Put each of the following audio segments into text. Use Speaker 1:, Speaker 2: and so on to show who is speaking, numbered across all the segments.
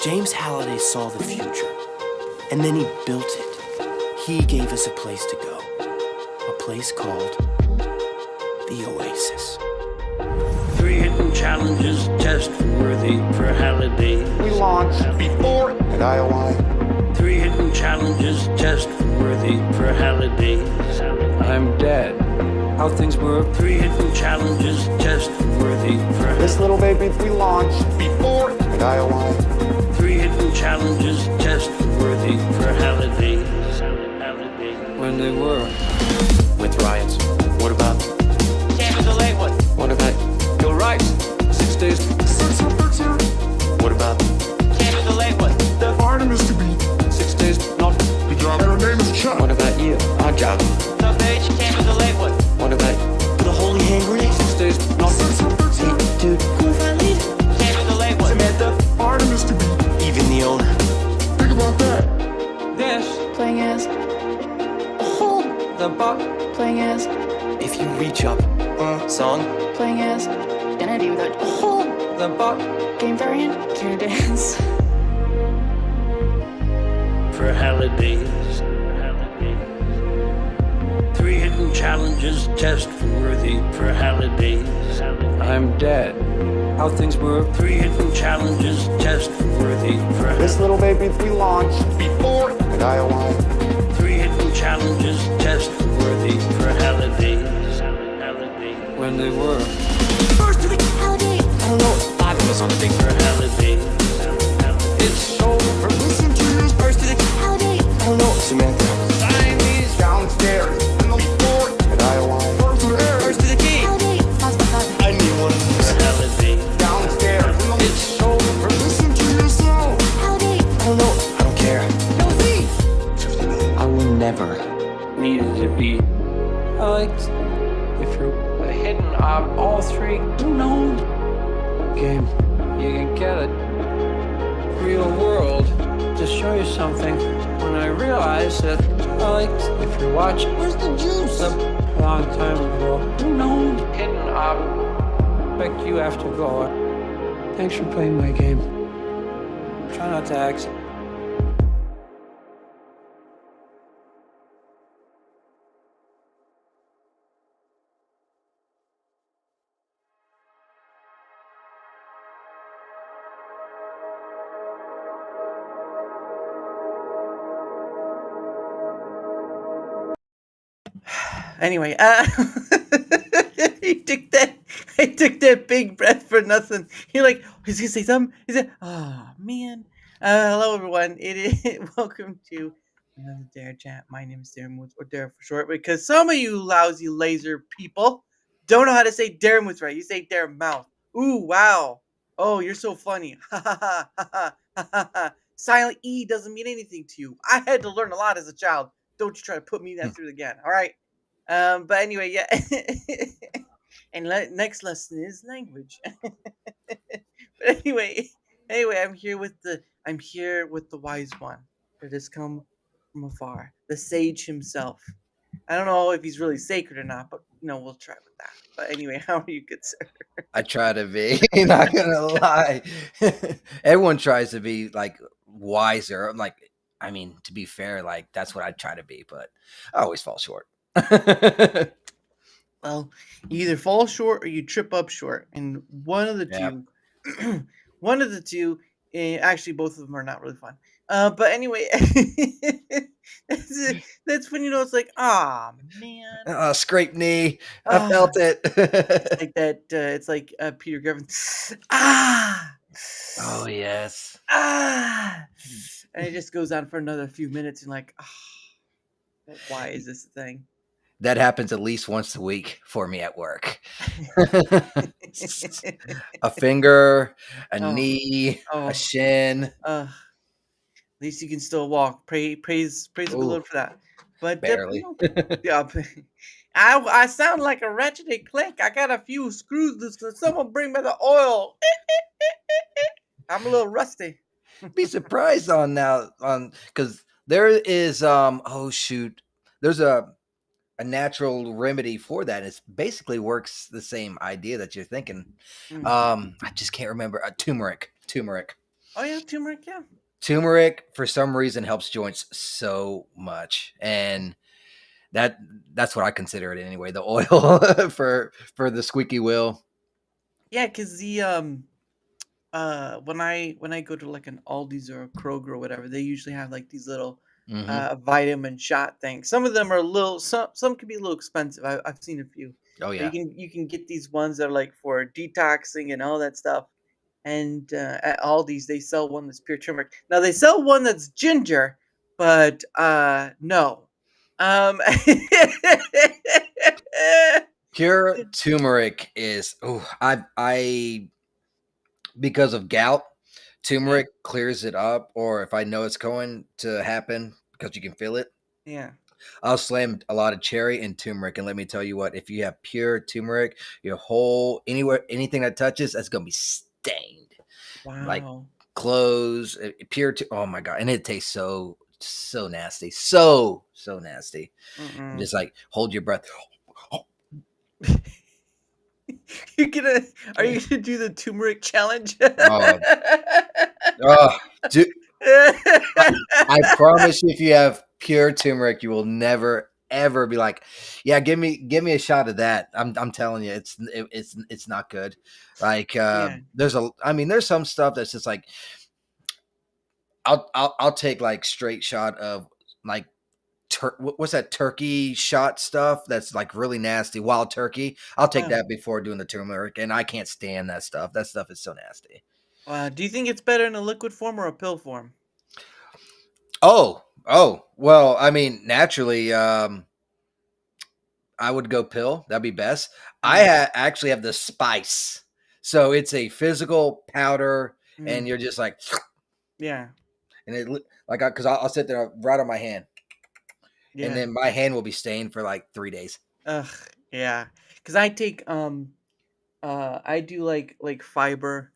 Speaker 1: James Halliday saw the future, and then he built it. He gave us a place to go, a place called the Oasis.
Speaker 2: 3 hidden challenges test worthy for Halliday.
Speaker 3: We launched before and IOI.
Speaker 2: 3 hidden challenges test worthy for Halliday.
Speaker 4: I'm dead. How things work?
Speaker 2: 3 hidden challenges test worthy for
Speaker 3: This little baby we launched before and IOI.
Speaker 2: 3 hidden challenges test worthy for Halliday.
Speaker 4: When they were.
Speaker 1: With riots. What about?
Speaker 5: Came as a late one.
Speaker 4: What about? You're right. 6 days.
Speaker 1: What about?
Speaker 5: Came as a late one.
Speaker 3: The Artemis to be.
Speaker 4: 6 days. Not.
Speaker 3: Good job. And her name is Chuck.
Speaker 4: What about you? Our job.
Speaker 5: The page came as a late one.
Speaker 4: What about?
Speaker 1: For the holy hand grenades?
Speaker 4: 6 days. Not.
Speaker 1: Hey, dude, who if I leave?
Speaker 5: Came as a late one.
Speaker 3: Samantha. Artemis to be.
Speaker 1: Even the owner.
Speaker 3: Think about that.
Speaker 4: This.
Speaker 6: Playing as.
Speaker 4: The buck.
Speaker 6: Playing as.
Speaker 1: If you reach up, song,
Speaker 6: Playing as. Gonna do the whole
Speaker 4: The buck.
Speaker 6: game variant. Can dance.
Speaker 2: for Hallidays. 3 hidden challenges test worthy for Hallidays.
Speaker 4: I'm dead. How things work?
Speaker 2: 3 hidden challenges test worthy for
Speaker 3: This little baby we launched before and IOI.
Speaker 2: 3 hidden challenges test worthy for Hallidays.
Speaker 4: When they were.
Speaker 6: First to the holiday.
Speaker 1: I don't know, 5 of us on the big
Speaker 2: For Hallidays.
Speaker 4: It's over.
Speaker 3: Listen to you.
Speaker 6: First to the holiday.
Speaker 1: I don't know, Samantha.
Speaker 4: Siamese.
Speaker 3: Downstairs. In the before and IOI. First to the air.
Speaker 6: First to the key. Holiday.
Speaker 1: I need one of these.
Speaker 2: For Hallidays.
Speaker 3: Downstairs. In the
Speaker 4: It's over.
Speaker 3: Listen to yourself.
Speaker 6: Holiday.
Speaker 1: I don't know, I don't care.
Speaker 6: No fee.
Speaker 1: I will never.
Speaker 4: Needed to be. Alex, if you're hidden on all 3, known game, you can get it. Real world to show you something. When I realized that, Alex, if you're watching, where's the juice? A long time ago, known hidden but you have to go. Thanks for playing my game. Try not to act.
Speaker 7: Anyway, I took that big breath for nothing. You're like, he's gonna say something. He said, "Oh man." Hello everyone. Welcome to another DaraChat. My name is Darren Woods, or Dara for short, because some of you lousy laser people don't know how to say Darren Woods right. You say Darren Mouth. Ooh, wow. Oh, you're so funny. Ha ha ha ha ha ha ha. Silent E doesn't mean anything to you. I had to learn a lot as a child. Don't you try to put me that through again. All right. But anyway, yeah. And next lesson is language. But anyway, I'm here with the wise one that has come from afar, the sage himself. I don't know if he's really sacred or not, but we'll try with that. But anyway, how are you, good sir?
Speaker 8: I try to be, not gonna lie. Everyone tries to be like wiser. I'm like, I mean, to be fair, like that's what I try to be, but I always fall short.
Speaker 7: Well, you either fall short or you trip up short, and one of the two, actually both of them are not really fun. But anyway, that's when it's like, ah, man,
Speaker 8: Scrape knee. I felt it.
Speaker 7: It's like that. It's like Peter Griffin. Ah.
Speaker 8: Oh yes.
Speaker 7: Ah. And it just goes on for another few minutes, and like, why is this a thing?
Speaker 8: That happens at least once a week for me at work. A finger, a knee, a shin.
Speaker 7: At least you can still walk. Praise the Lord for that. But
Speaker 8: barely.
Speaker 7: Yeah, I sound like a Ratchet & Clank. I got a few screws loose. Can someone bring me the oil? I'm a little rusty.
Speaker 8: Be surprised because there is there's a natural remedy for that. It basically works the same idea that you're thinking. I just can't remember. Turmeric.
Speaker 7: Oh yeah, turmeric. Yeah.
Speaker 8: Turmeric for some reason helps joints so much, and that's what I consider it anyway. The oil for the squeaky wheel.
Speaker 7: Yeah, because the when I go to like an Aldi's or a Kroger or whatever, they usually have like these little
Speaker 8: Hmm.
Speaker 7: vitamin shot things. Some of them are a little some can be a little expensive. I've seen a few,
Speaker 8: Oh
Speaker 7: but
Speaker 8: yeah.
Speaker 7: you can get these ones that are like for detoxing and all that stuff. And at Aldi's they sell one that's pure turmeric. Now they sell one that's ginger, but no. Um,
Speaker 8: Pure turmeric is I because of gout,
Speaker 7: yeah,
Speaker 8: turmeric clears it up, or if I know it's going to happen because you can feel it,
Speaker 7: yeah.
Speaker 8: I'll slam a lot of cherry and turmeric. And let me tell you what, if you have pure turmeric, your whole anywhere anything that touches, that's gonna be stained. Like
Speaker 7: Wow.
Speaker 8: clothes, oh my god, and it tastes so nasty, so nasty. And
Speaker 7: Mm-mm.
Speaker 8: just like hold your breath.
Speaker 7: You're gonna are you gonna do the turmeric challenge?
Speaker 8: Oh, oh, dude, I promise you, if you have pure turmeric, you will never ever be like, yeah, give me a shot of that. I'm telling you, it's not good. Like
Speaker 7: Yeah.
Speaker 8: I mean, there's some stuff that's just like I'll take like straight shot of like what's that turkey shot stuff that's like really nasty, wild turkey. I'll take
Speaker 7: Wow.
Speaker 8: that before doing the turmeric, and I can't stand that stuff. That stuff is so nasty.
Speaker 7: Wow. Do you think it's better in a liquid form or a pill form?
Speaker 8: Oh, well, I mean, naturally, I would go pill. That'd be best.
Speaker 7: Mm.
Speaker 8: Actually have the spice, so it's a physical powder, and
Speaker 7: Mm.
Speaker 8: you're just like,
Speaker 7: Yeah.
Speaker 8: and like because I'll sit there right on my hand, and
Speaker 7: Yeah.
Speaker 8: then my hand will be stained for like 3 days.
Speaker 7: Ugh. Yeah. Because I take I do like fiber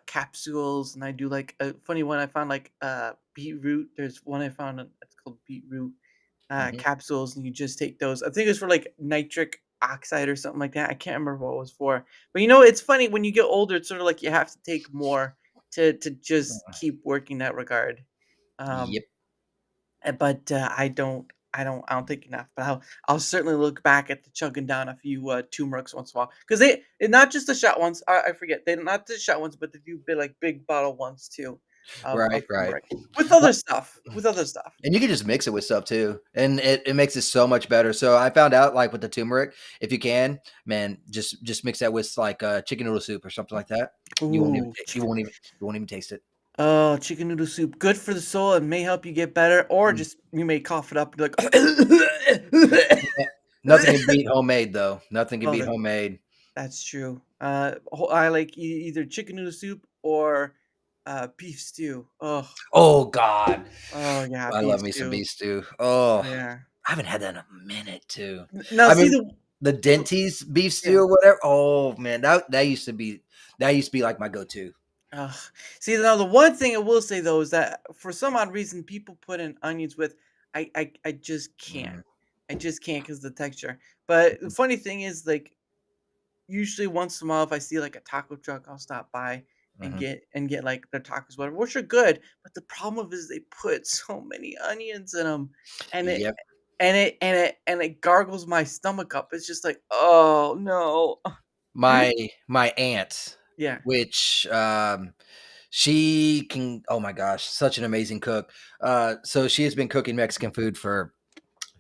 Speaker 7: capsules, and I do like a funny one I found like beetroot. There's one I found it's called beetroot
Speaker 8: Hmm.
Speaker 7: capsules, and you just take those. I think it's for like nitric oxide or something like that. I can't remember what it was for. But it's funny when you get older, it's sort of like you have to take more to just keep working that regard. Um
Speaker 8: Yep.
Speaker 7: but I don't think enough. But I'll certainly look back at the chugging down a few turmerics once in a while, because they and not just the shot ones. I forget they're not the shot ones, but they do like big bottle ones too,
Speaker 8: Right,
Speaker 7: of
Speaker 8: right.
Speaker 7: turmeric with other stuff. With other stuff.
Speaker 8: And you can just mix it with stuff too, and it makes it so much better. So I found out like with the turmeric, if you can, man, just mix that with like chicken noodle soup or something like that. You won't even
Speaker 7: Ooh,
Speaker 8: you won't even taste it.
Speaker 7: oh, chicken noodle soup, good for the soul and may help you get better, or
Speaker 8: Mm.
Speaker 7: just you may cough it up and be like.
Speaker 8: Yeah. Nothing can beat homemade though. Nothing can
Speaker 7: Oh,
Speaker 8: beat homemade.
Speaker 7: that's true. I like either chicken noodle soup or beef stew. Oh,
Speaker 8: Oh God,
Speaker 7: oh yeah,
Speaker 8: I
Speaker 7: beef
Speaker 8: love me some
Speaker 7: stew.
Speaker 8: beef stew. Oh,
Speaker 7: Yeah.
Speaker 8: I haven't had that in a minute too.
Speaker 7: Now
Speaker 8: I
Speaker 7: see
Speaker 8: mean, the
Speaker 7: the
Speaker 8: Denty's beef stew
Speaker 7: yeah.
Speaker 8: or whatever. Oh man, that used to be like my go-to.
Speaker 7: Ugh. See, now the one thing I will say though is that for some odd reason people put in onions with. I just can't.
Speaker 8: Mm,
Speaker 7: I just can't because the texture. But the funny thing is, like, usually once in a while, if I see like a taco truck, I'll stop by and
Speaker 8: mhm.
Speaker 7: get like their tacos, whatever, which are good. But the problem is they put so many onions in them, and
Speaker 8: Yep.
Speaker 7: it gargles my stomach up. It's just like, oh no.
Speaker 8: My aunt,
Speaker 7: Yeah.
Speaker 8: which she can, oh my gosh, such an amazing cook. So she has been cooking Mexican food for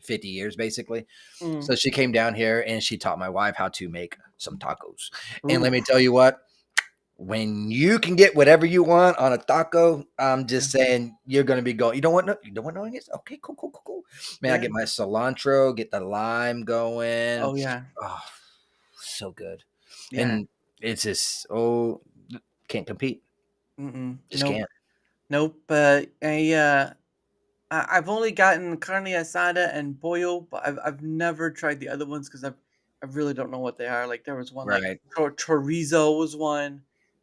Speaker 8: 50 years basically.
Speaker 7: Mm.
Speaker 8: So she came down here and she taught my wife how to make some tacos. And let
Speaker 7: Ooh.
Speaker 8: me tell you what, when you can get whatever you want on a taco, I'm
Speaker 7: Yeah.
Speaker 8: just saying you're gonna be going. You don't want no onions? Okay, cool. Man, I
Speaker 7: Yeah.
Speaker 8: get my cilantro, get the lime going.
Speaker 7: Oh yeah.
Speaker 8: Oh, so good.
Speaker 7: Yeah.
Speaker 8: And it's just can't compete.
Speaker 7: Mm-mm.
Speaker 8: Just
Speaker 7: Nope.
Speaker 8: can't.
Speaker 7: Nope. I've only gotten carne asada and pollo, but I've never tried the other ones because I really don't know what they are. Like there was one like
Speaker 8: Right.
Speaker 7: chorizo was one,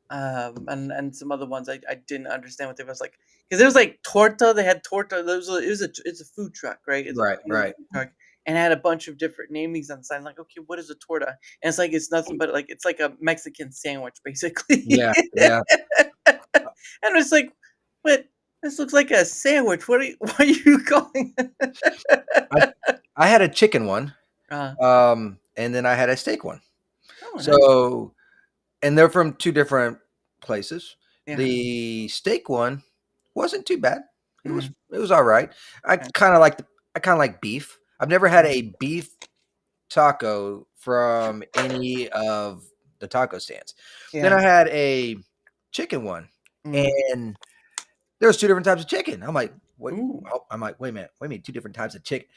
Speaker 7: and some other ones I didn't understand what they was like, because it was like torta. They had torta. It's a food truck, right? It's a
Speaker 8: Right.
Speaker 7: food truck, and it had a bunch of different namings on the side. I'm like, okay, what is a torta? And it's like it's nothing but like it's like a Mexican sandwich basically.
Speaker 8: Yeah.
Speaker 7: And it's like, what? This looks like a sandwich. What are you calling
Speaker 8: I,
Speaker 7: it?
Speaker 8: I had a chicken one,
Speaker 7: Uh,
Speaker 8: and then I had a steak one.
Speaker 7: oh, nice.
Speaker 8: So, and they're from two different places.
Speaker 7: Yeah.
Speaker 8: The steak one wasn't too bad. It was
Speaker 7: Mhm.
Speaker 8: it was all right. I
Speaker 7: Okay.
Speaker 8: kind of like beef. I've never had a beef taco from any of the taco stands. Then
Speaker 7: Yeah.
Speaker 8: I had a chicken one,
Speaker 7: Mm.
Speaker 8: and there was two different types of chicken. I'm like, wait,
Speaker 7: Ooh.
Speaker 8: I'm like, wait a minute, two different types of chicken.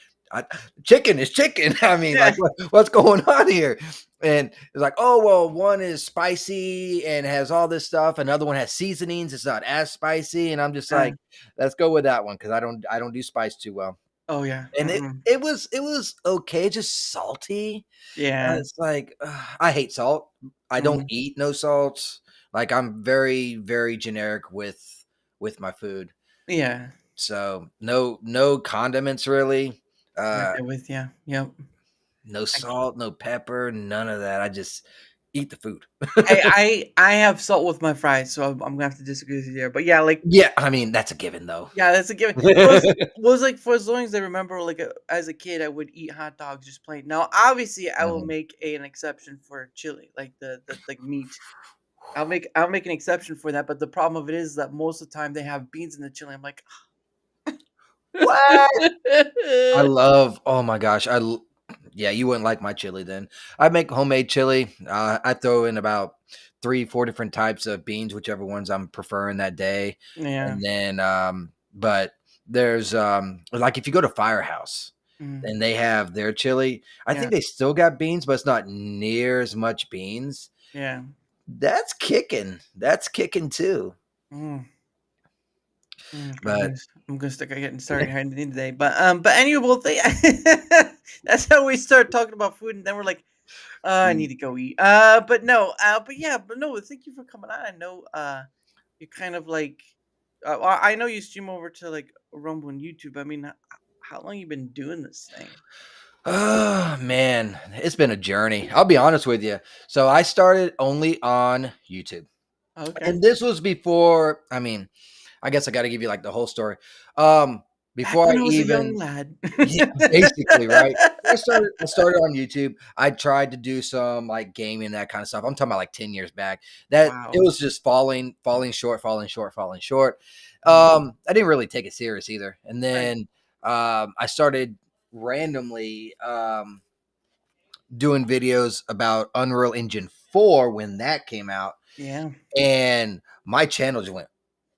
Speaker 8: Chicken is chicken. I mean,
Speaker 7: Yeah.
Speaker 8: like, what's going on here? And it's like, oh well, one is spicy and has all this stuff. Another one has seasonings. It's not as spicy. And I'm just
Speaker 7: Uh,
Speaker 8: like, let's go with that one because I don't do spice too well.
Speaker 7: oh yeah.
Speaker 8: And
Speaker 7: Mm-mm.
Speaker 8: it was okay, just salty.
Speaker 7: Yeah.
Speaker 8: It's like I hate salt. I don't
Speaker 7: Mhm.
Speaker 8: eat no salts. Like I'm very very generic with my food.
Speaker 7: Yeah.
Speaker 8: So no condiments really.
Speaker 7: Right
Speaker 8: Uh
Speaker 7: there with you. Yep.
Speaker 8: no
Speaker 7: I
Speaker 8: salt, no pepper, none of that. I just eat the food.
Speaker 7: I have salt with my fries, so I'm gonna have to disagree with you there. But yeah, like
Speaker 8: Yeah, I mean that's a given though.
Speaker 7: yeah, that's a given. Was like for as long as I remember, like as a kid, I would eat hot dogs just plain. Now, obviously, I will
Speaker 8: Mhm.
Speaker 7: make an exception for chili, like the like meat. I'll make an exception for that. But the problem of it is that most of the time they have beans in the chili. I'm like,
Speaker 8: What? I love oh my gosh, yeah, you wouldn't like my chili then. I make homemade chili. I throw in about 3, 4 different types of beans, whichever ones I'm preferring that day.
Speaker 7: yeah,
Speaker 8: And then but there's like if you go to Firehouse
Speaker 7: mm,
Speaker 8: and they have their chili, I
Speaker 7: yeah,
Speaker 8: think they still got beans, but it's not near as much beans.
Speaker 7: yeah.
Speaker 8: That's kicking. That's kicking too.
Speaker 7: Mm.
Speaker 8: But
Speaker 7: I'm gonna start getting started here in the today, but anyway, well, that's how we start talking about food, and then we're like, I need to go eat. But no, but yeah, but no, thank you for coming on. I know, you're kind of like, well, I know you stream over to like Rumble and YouTube. I mean, how long you been doing this thing?
Speaker 8: oh man, it's been a journey. I'll be honest with you. So I started only on YouTube.
Speaker 7: Okay,
Speaker 8: And this was before, I mean, I guess I got to give you like the whole story.
Speaker 7: back
Speaker 8: Before I
Speaker 7: when I was a young
Speaker 8: even
Speaker 7: lad.
Speaker 8: yeah, basically, right? I started on YouTube. I tried to do some like gaming, that kind of stuff. I'm talking about like 10 years back. That it
Speaker 7: Wow.
Speaker 8: was just falling short, falling short, falling short.
Speaker 7: Mm,
Speaker 8: I didn't really take it serious either. And
Speaker 7: right.
Speaker 8: then I started randomly doing videos about Unreal Engine 4 when that came out.
Speaker 7: Yeah.
Speaker 8: And my channel just went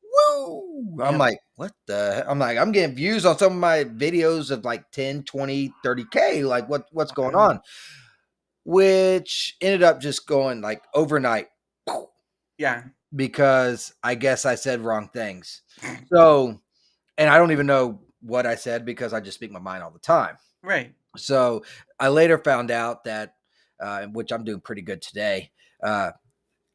Speaker 8: woo. I'm
Speaker 7: Yep.
Speaker 8: like, what the I'm like, I'm getting views on some of my videos of like 10, 20, 30K. Like what's going
Speaker 7: Wow.
Speaker 8: on? Which ended up just going like overnight
Speaker 7: Yeah.
Speaker 8: because I guess I said wrong things. So, and I don't even know what I said because I just speak my mind all the time.
Speaker 7: Right.
Speaker 8: So I later found out that, which I'm doing pretty good today,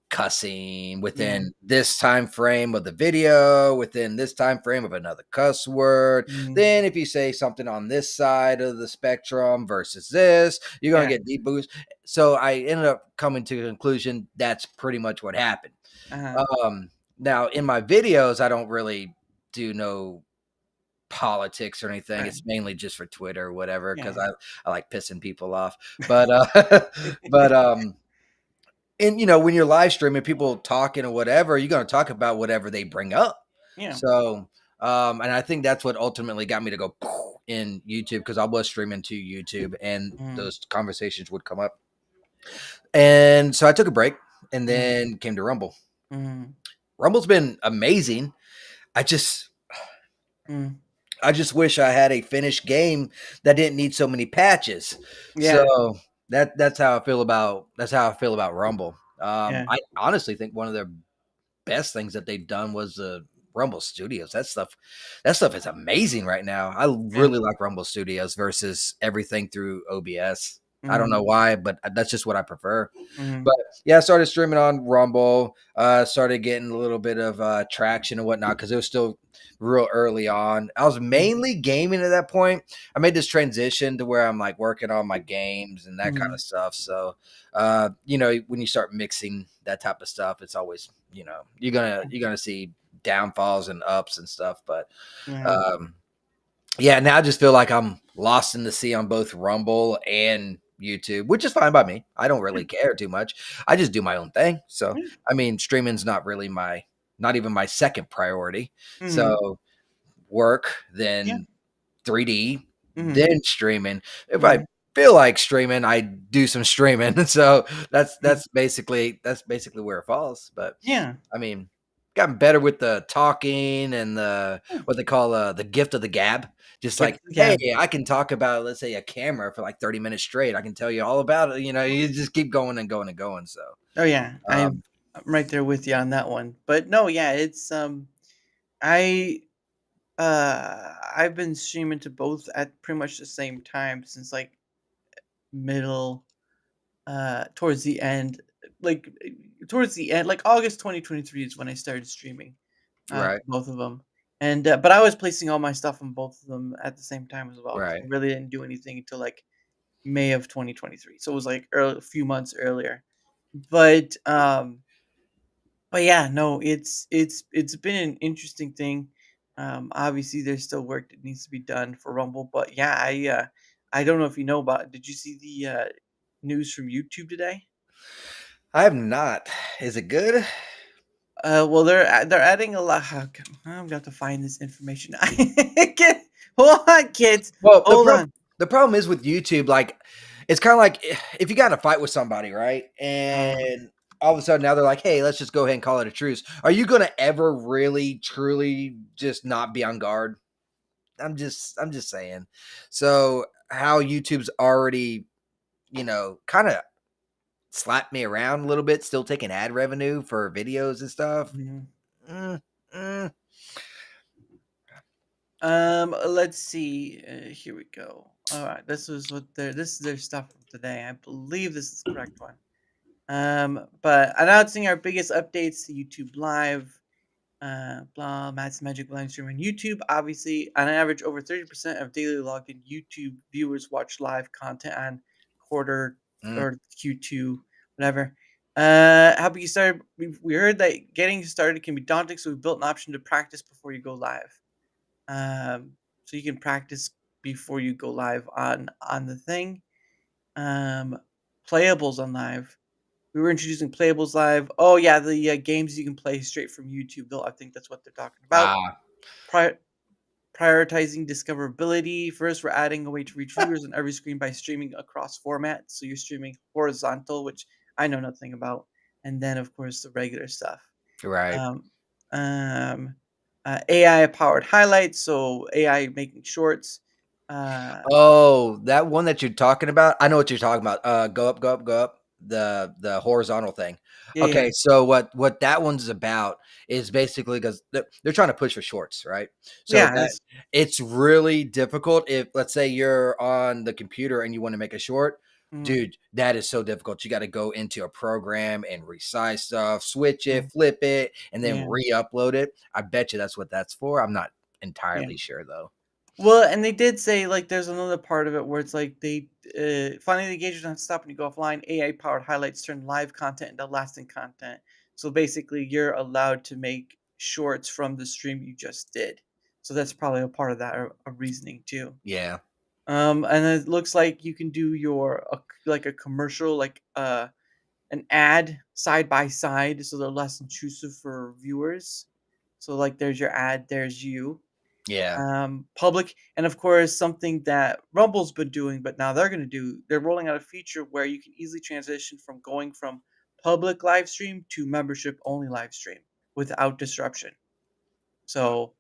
Speaker 8: cussing
Speaker 7: Yeah.
Speaker 8: within this time frame of the video, within this time frame of another cuss word.
Speaker 7: Mm,
Speaker 8: Then if you say something on this side of the spectrum versus this, you're going
Speaker 7: yeah.
Speaker 8: to get debugged. So I ended up coming to the conclusion that's pretty much what happened.
Speaker 7: Uh-huh.
Speaker 8: Now in my videos, I don't really do no politics or anything.
Speaker 7: Right.
Speaker 8: It's mainly just for Twitter or whatever because
Speaker 7: Yeah.
Speaker 8: I like pissing people off. But but and when you're live streaming, people talking or whatever, you're gonna talk about whatever they bring up.
Speaker 7: Yeah.
Speaker 8: So and I think that's what ultimately got me to go in YouTube because I was streaming to YouTube and
Speaker 7: Mm,
Speaker 8: those conversations would come up. And so I took a break and
Speaker 7: mm,
Speaker 8: then came to Rumble.
Speaker 7: mm,
Speaker 8: Rumble's been amazing. I just
Speaker 7: mm.
Speaker 8: I just wish I had a finished game that didn't need so many patches.
Speaker 7: Yeah.
Speaker 8: So that's how I feel about Rumble.
Speaker 7: Yeah.
Speaker 8: I honestly think one of their best things that they've done was Rumble Studios. That stuff is amazing right now. I
Speaker 7: Yeah.
Speaker 8: really like Rumble Studios versus everything through OBS. I don't know
Speaker 7: Mm,
Speaker 8: why, but that's just what I prefer.
Speaker 7: mm,
Speaker 8: But yeah, I started streaming on Rumble. Started getting a little bit of traction and whatnot because it was still real early on. I was
Speaker 7: mm,
Speaker 8: mainly gaming at that point. I made this transition to where I'm like working on my games and that kind
Speaker 7: mm.
Speaker 8: of stuff. So, when you start mixing that type of stuff, it's always you're gonna see downfalls and ups and stuff. But
Speaker 7: Yeah.
Speaker 8: yeah, now I just feel like I'm lost in the sea on both Rumble and YouTube, which is fine by me. I don't really care too much. I just do my own thing. So,
Speaker 7: Yeah.
Speaker 8: I mean, streaming's not even my second priority.
Speaker 7: Mm-hmm.
Speaker 8: So, work,
Speaker 7: Yeah.
Speaker 8: then 3D,
Speaker 7: Mm-hmm.
Speaker 8: then streaming. If
Speaker 7: Mm-hmm.
Speaker 8: I feel like streaming, I do some streaming. So that's basically where it falls. But
Speaker 7: Yeah.
Speaker 8: I mean, gotten better with the talking and the
Speaker 7: Yeah.
Speaker 8: what they call the gift of the gab. Just
Speaker 7: Gift
Speaker 8: like,
Speaker 7: of the
Speaker 8: hey,
Speaker 7: gab.
Speaker 8: I can talk about, let's say, a camera for like 30 minutes straight. I can tell you all about it. You just keep going and going and going. So,
Speaker 7: Oh yeah, I'm
Speaker 8: um,
Speaker 7: right there with you on that one. But no, yeah, it's I I've been streaming to both at pretty much the same time since like middle towards the end, like towards the end, like August 2023 is when I started streaming to
Speaker 8: right,
Speaker 7: both of them. And but I was placing all my stuff on both of them at the same time as well, 'cause
Speaker 8: right.
Speaker 7: I really didn't do anything until like May of 2023. So it was like early, a few months earlier. But but yeah, no, it's been an interesting thing. Obviously, there's still work that needs to be done for Rumble, but yeah, I don't know if you know about. Did you see the news from YouTube today?
Speaker 8: I have not. Is it good?
Speaker 7: Well, they're adding a lot. I'm going to find this information. Hold on, kids.
Speaker 8: Well,
Speaker 7: Hold on.
Speaker 8: the problem is with YouTube, like it's kind of like if you got in a fight with somebody, right?
Speaker 7: Uh,
Speaker 8: And all of a sudden now they're like, "Hey, let's just go ahead and call it a truce." Are you going to ever really truly just not be on guard? I'm just saying. So, how YouTube's already, kind of slapped me around a little bit, still taking ad revenue for videos and stuff.
Speaker 7: mhm.
Speaker 8: Mm, mm.
Speaker 7: Let's see. Here we go. All right, this is their stuff from today. I believe this is the correct one. But announcing our biggest updates to YouTube Live. Blah, Matt's Magic live stream on YouTube. Obviously, on average, over 30% of daily logged in YouTube viewers watch live content on quarter
Speaker 8: Mm.
Speaker 7: or Q2, whatever. How about you started? We heard that getting started can be daunting, so we built an option to practice before you go live. So you can practice before you go live on the thing. Um, Playables on live. We were introducing playables live. Oh yeah, the games you can play straight from YouTube. Though I think that's what they're talking about.
Speaker 8: Ah,
Speaker 7: Pri- Prioritizing discoverability. First, we're adding a way to reach viewers on every screen by streaming across formats. So you're streaming horizontal, which I know nothing about, and then of course the regular stuff.
Speaker 8: right.
Speaker 7: Um, um, AI powered highlights. So AI making shorts. Uh,
Speaker 8: Oh, that one that you're talking about? I know what you're talking about. Go up, go up, go up. The horizontal thing.
Speaker 7: yeah, yeah,
Speaker 8: Okay, so what that one's about is basically because they're trying to push for shorts, right? So
Speaker 7: yeah.
Speaker 8: that it's really difficult if let's say you're on the computer and you want to make a short,
Speaker 7: Mm,
Speaker 8: dude, that is so difficult. You got to go into a program and resize stuff, switch
Speaker 7: mm,
Speaker 8: it, flip it, and then
Speaker 7: yeah,
Speaker 8: re-upload it. I bet you that's what that's for. I'm not
Speaker 7: yeah.
Speaker 8: entirely sure though.
Speaker 7: Well, and they did say like there's another part of it where it's like they finding the engagement doesn't stop when you go offline. AI powered highlights turn live content into lasting content. So basically, you're allowed to make shorts from the stream you just did. So that's probably a part of that a reasoning too.
Speaker 8: Yeah.
Speaker 7: And it looks like you can do like a commercial, like an ad side by side, so they're less intrusive for viewers. So like, there's your ad, there's you
Speaker 8: Yeah.
Speaker 7: public, and of course something that Rumble's been doing, but now they're rolling out a feature where you can easily transition from going from public live stream to membership only live stream without disruption. So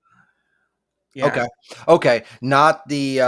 Speaker 7: yeah.
Speaker 8: Okay. Okay. Not the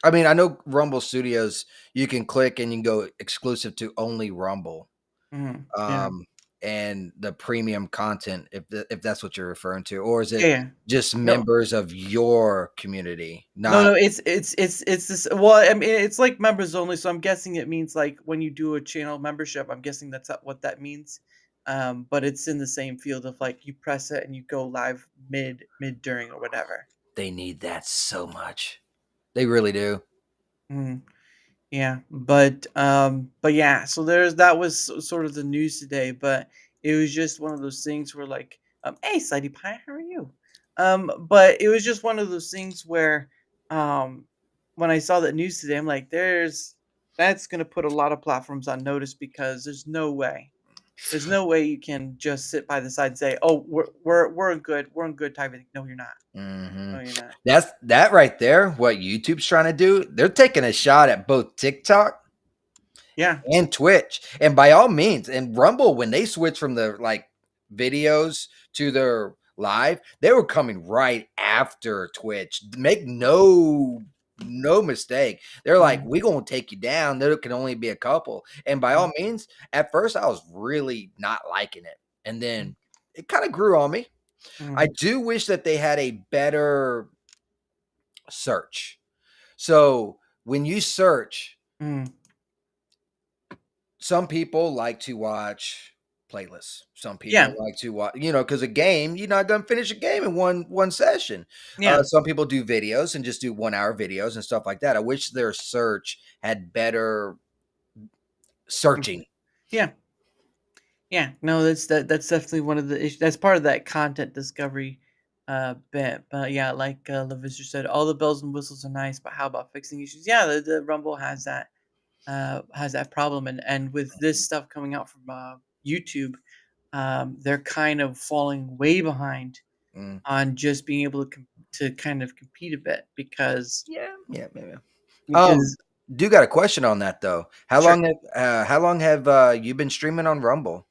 Speaker 8: I mean, I know Rumble Studios, you can click and you can go exclusive to only Rumble.
Speaker 7: Yeah.
Speaker 8: Um and the premium content if that's what you're referring to, or is it
Speaker 7: Yeah.
Speaker 8: just
Speaker 7: No,
Speaker 8: members of your community?
Speaker 7: no,
Speaker 8: Not
Speaker 7: no, it's this. Well, I mean, it's like members only, so I'm guessing it means like when you do a channel membership. I'm guessing that's what that means. But it's in the same field of like you press it and you go live mid during or whatever.
Speaker 8: they need that so much. They really do.
Speaker 7: Mhm. Yeah, but yeah, so that was sort of the news today, but it was just one of those things where like Hey, Slidey Pie, how are you? But it was just one of those things where, when I saw that news today, I'm like, that's gonna put a lot of platforms on notice because there's no way you can just sit by the side and say, "Oh, we're in good type of thing." No, you're not.
Speaker 8: Hmm.
Speaker 7: No, you're not.
Speaker 8: That's that right there. What YouTube's trying to do, they're taking a shot at both TikTok
Speaker 7: Yeah.
Speaker 8: and Twitch. And by all means, and Rumble, when they switched from the like videos to their live, they were coming right after Twitch. Make no mistake. They're like,
Speaker 7: Mhm.
Speaker 8: we're gonna take you down. There can only be a couple. And by all means, at first I was really not liking it. And then it kind of grew on me. I
Speaker 7: Mhm.
Speaker 8: do wish that they had a better search. So when you search,
Speaker 7: Mhm.
Speaker 8: some people like to watch playlists. Some
Speaker 7: Yeah.
Speaker 8: people like to watch, because a game, you're not going to finish a game in one session.
Speaker 7: Yeah.
Speaker 8: Some people do videos and just do 1 hour videos and stuff like that. I wish their search had better
Speaker 7: Mhm.
Speaker 8: searching.
Speaker 7: Yeah. Yeah. No, that's definitely one of the issues. That's part of that content discovery bit. But yeah, like LaVisser said, all the bells and whistles are nice, but how about fixing issues? Yeah, the Rumble has that problem, and with this stuff coming out from YouTube, they're kind of falling way behind
Speaker 8: Mm.
Speaker 7: on just being able to kind of compete a bit
Speaker 8: Yeah.
Speaker 7: because
Speaker 8: Do got a question on that though.
Speaker 7: sure.
Speaker 8: How long have you been streaming on Rumble?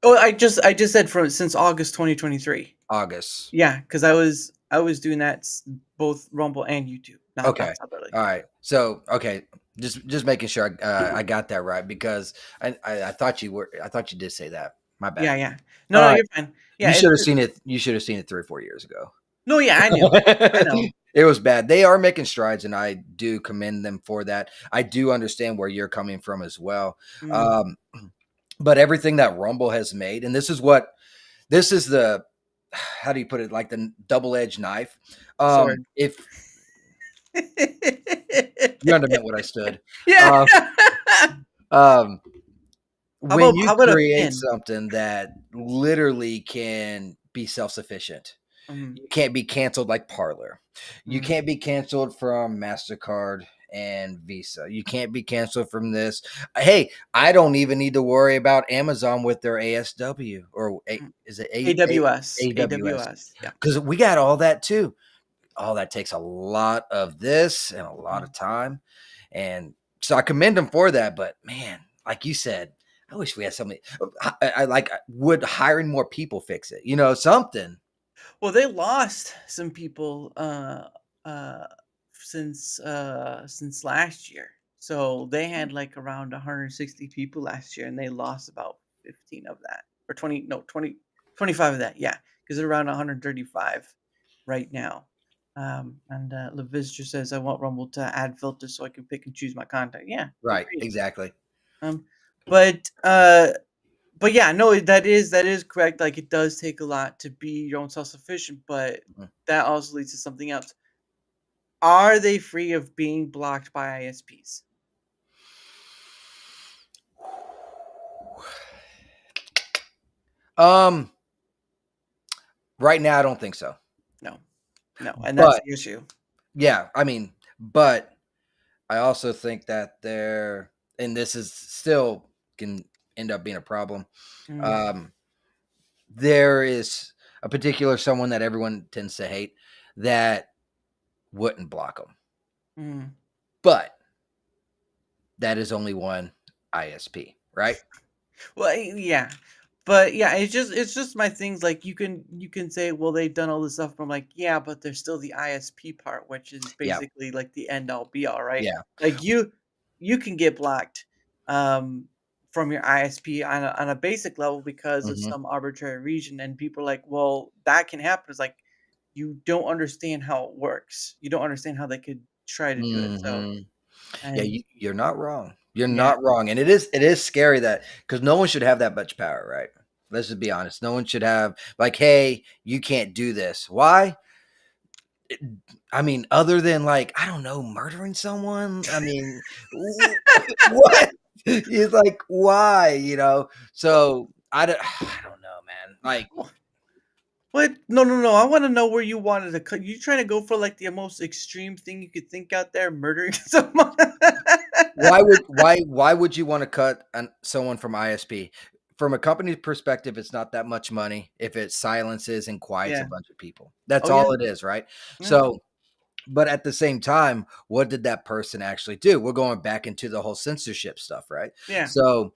Speaker 7: Oh, I just said from since August 2023.
Speaker 8: August.
Speaker 7: Yeah, because I was doing that both Rumble and YouTube,
Speaker 8: Okay.
Speaker 7: not separately.
Speaker 8: All right. So, okay, just making sure I got that right because I thought I thought you did say that. My
Speaker 7: Yeah,
Speaker 8: bad.
Speaker 7: yeah. No,
Speaker 8: All
Speaker 7: no,
Speaker 8: right.
Speaker 7: you're fine. Yeah,
Speaker 8: You
Speaker 7: it's
Speaker 8: should have
Speaker 7: just,
Speaker 8: seen it. You should have seen it 3 or 4 years ago.
Speaker 7: no, yeah, I know.
Speaker 8: It was bad. They are making strides, and I do commend them for that. I do understand where you're coming from as well.
Speaker 7: Mm,
Speaker 8: Um, but everything that Rumble has made, and this is the how do you put it? Like the double-edged knife.
Speaker 7: sword.
Speaker 8: If you understand what I stood.
Speaker 7: Yeah.
Speaker 8: Um, um, when you
Speaker 7: How about a
Speaker 8: create
Speaker 7: pin?
Speaker 8: something that literally can be self-sufficient,
Speaker 7: Mhm,
Speaker 8: you can't be canceled like Parlor. You
Speaker 7: mhm,
Speaker 8: can't be canceled from MasterCard and Visa. You can't be canceled from this. Hey, I don't even need to worry about Amazon with their ASW
Speaker 7: mm.
Speaker 8: is it
Speaker 7: AWS,
Speaker 8: AWS?
Speaker 7: AWS. Yeah.
Speaker 8: Because we got all that too. All that takes a lot of this and a lot
Speaker 7: Mm.
Speaker 8: of time. And so I commend them for that. But man, like you said, I wish we had something. I like would hiring more people fix it? Something.
Speaker 7: Well, they lost some people uh since last year. So they had like around 160 people last year and they lost about 15 of that. Or 20 no, 20 25 of that. Yeah, because they're around 135 right now. And LaVistor says I want Rumble to add filters so I can pick and choose my content. Yeah,
Speaker 8: Right.
Speaker 7: agreed.
Speaker 8: Exactly.
Speaker 7: Um but uh but yeah, no, that is correct. Like it does take a lot to be your own self-sufficient, but
Speaker 8: Mm.
Speaker 7: that also leads to something else. Are they free of being blocked by ISPs?
Speaker 8: Um, right now I don't think so.
Speaker 7: No. No, and that's
Speaker 8: But
Speaker 7: the issue.
Speaker 8: yeah, I mean, but I also think that and this is still can end up being a problem.
Speaker 7: Mm,
Speaker 8: Um, there is a particular someone that everyone tends to hate that wouldn't block them,
Speaker 7: mm.
Speaker 8: but that is only one ISP, right?
Speaker 7: Well, yeah. But yeah, it's just my things like you can say, well, they've done all this stuff, but I'm like, yeah, but there's still the ISP part, which is
Speaker 8: Yeah,
Speaker 7: basically like the end all be all, right?
Speaker 8: yeah.
Speaker 7: Like you can get blocked um from your ISP on a basic level because of
Speaker 8: Hmm.
Speaker 7: some arbitrary reason, and people are like, well, that can happen. It's like you don't understand how it works. You don't understand how they could try to do it. So
Speaker 8: Hmm. Yeah,
Speaker 7: and
Speaker 8: you're not wrong. You're
Speaker 7: yeah.
Speaker 8: not wrong, and it is scary that because no one should have that much power, right? Let's just be honest. No one should have like, hey, you can't do this. Why? I mean, other than like, I don't know, murdering someone. I mean, what? It's like, why? So I don't know, man. Like,
Speaker 7: What? No, no, no. I want to know where you wanted to cut. You trying to go for like the most extreme thing you could think out there, murdering someone?
Speaker 8: Why would you want to cut someone from ISP? From a company perspective, it's not that much money if it silences and quiets a
Speaker 7: Yeah.
Speaker 8: bunch of people. That's
Speaker 7: Oh yeah.
Speaker 8: all it is, right?
Speaker 7: Yeah.
Speaker 8: So, but at the same time, what did that person actually do? We're going back into the whole censorship stuff, right?
Speaker 7: Yeah.
Speaker 8: So,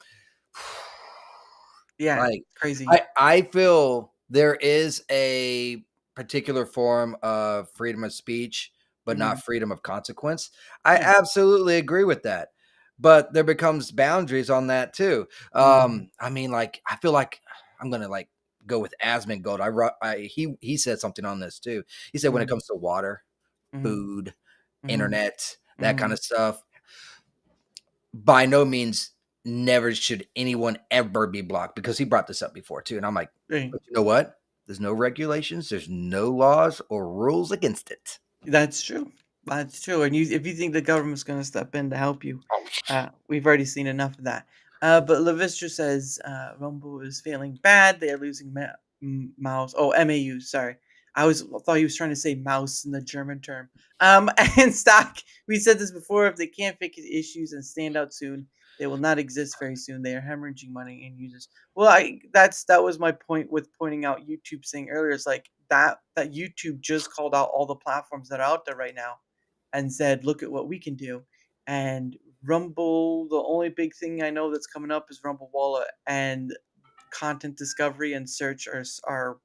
Speaker 7: Yeah.
Speaker 8: like,
Speaker 7: Crazy.
Speaker 8: I feel there is a particular form of freedom of speech, but
Speaker 7: Mhm.
Speaker 8: not freedom of consequence. I
Speaker 7: Yeah.
Speaker 8: absolutely agree with that. But there becomes boundaries on that too.
Speaker 7: Mhm.
Speaker 8: I mean, like, I feel like I'm gonna like go with Asmund Gold. He said something on this too. He said when it
Speaker 7: Mhm.
Speaker 8: comes to water,
Speaker 7: Mhm.
Speaker 8: food,
Speaker 7: Mhm.
Speaker 8: internet, that kind
Speaker 7: Mhm.
Speaker 8: of stuff, by no means never should anyone ever be blocked, because he brought this up before too. And I'm like,
Speaker 7: Right.
Speaker 8: but you know what? There's no regulations, there's no laws or rules against it.
Speaker 7: That's true. That's true. And if you think the government's going to step in to help you, we've already seen enough of that. But Levistra says Rumble is failing bad. They are losing mouse. Oh, MAU. Sorry, thought he was trying to say mouse in the German term. And stock. We said this before. If they can't fix issues and stand out soon, they will not exist very soon. They are hemorrhaging money and users. Well, that was my point with pointing out YouTube saying earlier. It's like that YouTube just called out all the platforms that are out there right now and said, "Look at what we can do." And Rumble, the only big thing I know that's coming up is Rumble Wallet, and content discovery and search are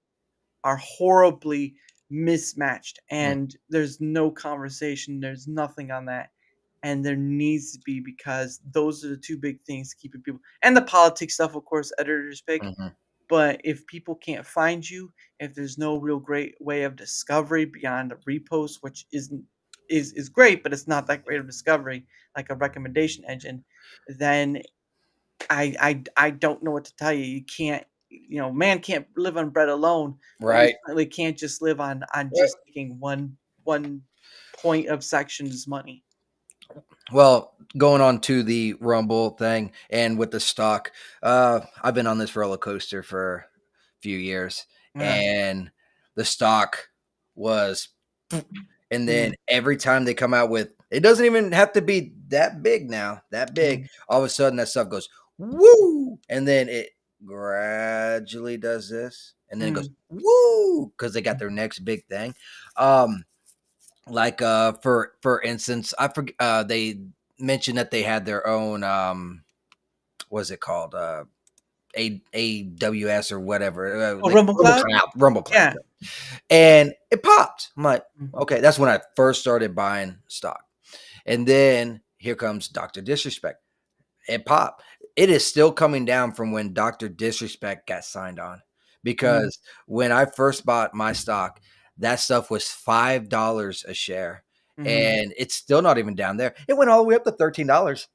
Speaker 7: horribly mismatched,
Speaker 8: Mm,
Speaker 7: and there's no conversation, there's nothing on that, and there needs to be, because those are the two big things keeping people, and the politics stuff, of course, editors pick.
Speaker 8: mhm,
Speaker 7: But if people can't find you, if there's no real great way of discovery beyond a repost, which is great, but it's not that great of discovery, like a recommendation engine, then I don't know what to tell you. You can't, man can't live on bread alone, but we
Speaker 8: right.
Speaker 7: certainly can't just live on
Speaker 8: Yep.
Speaker 7: just taking one point of section's money.
Speaker 8: Well, going on to the Rumble thing and with the stock, I've been on this roller coaster for a few years,
Speaker 7: Yeah.
Speaker 8: and the stock was, and then
Speaker 7: Mhm,
Speaker 8: every time they come out with, it doesn't even have to be that big now, that big.
Speaker 7: mhm,
Speaker 8: All of a sudden, that stuff goes woo, and then it gradually does this, and then it goes
Speaker 7: mhm,
Speaker 8: woo because they got their next big thing. Um, like for instance, I forget they mentioned that they had their own what's it called? AWS or whatever.
Speaker 7: Oh, Rumble Cloud?
Speaker 8: Rumble Cloud.
Speaker 7: Yeah.
Speaker 8: And it popped. I'm like,
Speaker 7: Mhm,
Speaker 8: okay, that's when I first started buying stock. And then here comes Dr. Disrespect. It popped. It is still coming down from when Dr. Disrespect got signed on.
Speaker 7: mhm,
Speaker 8: Because when I first bought my stock, that stuff was $5 a share.
Speaker 7: mhm.
Speaker 8: And it's still not even down there. It went all the way up to $13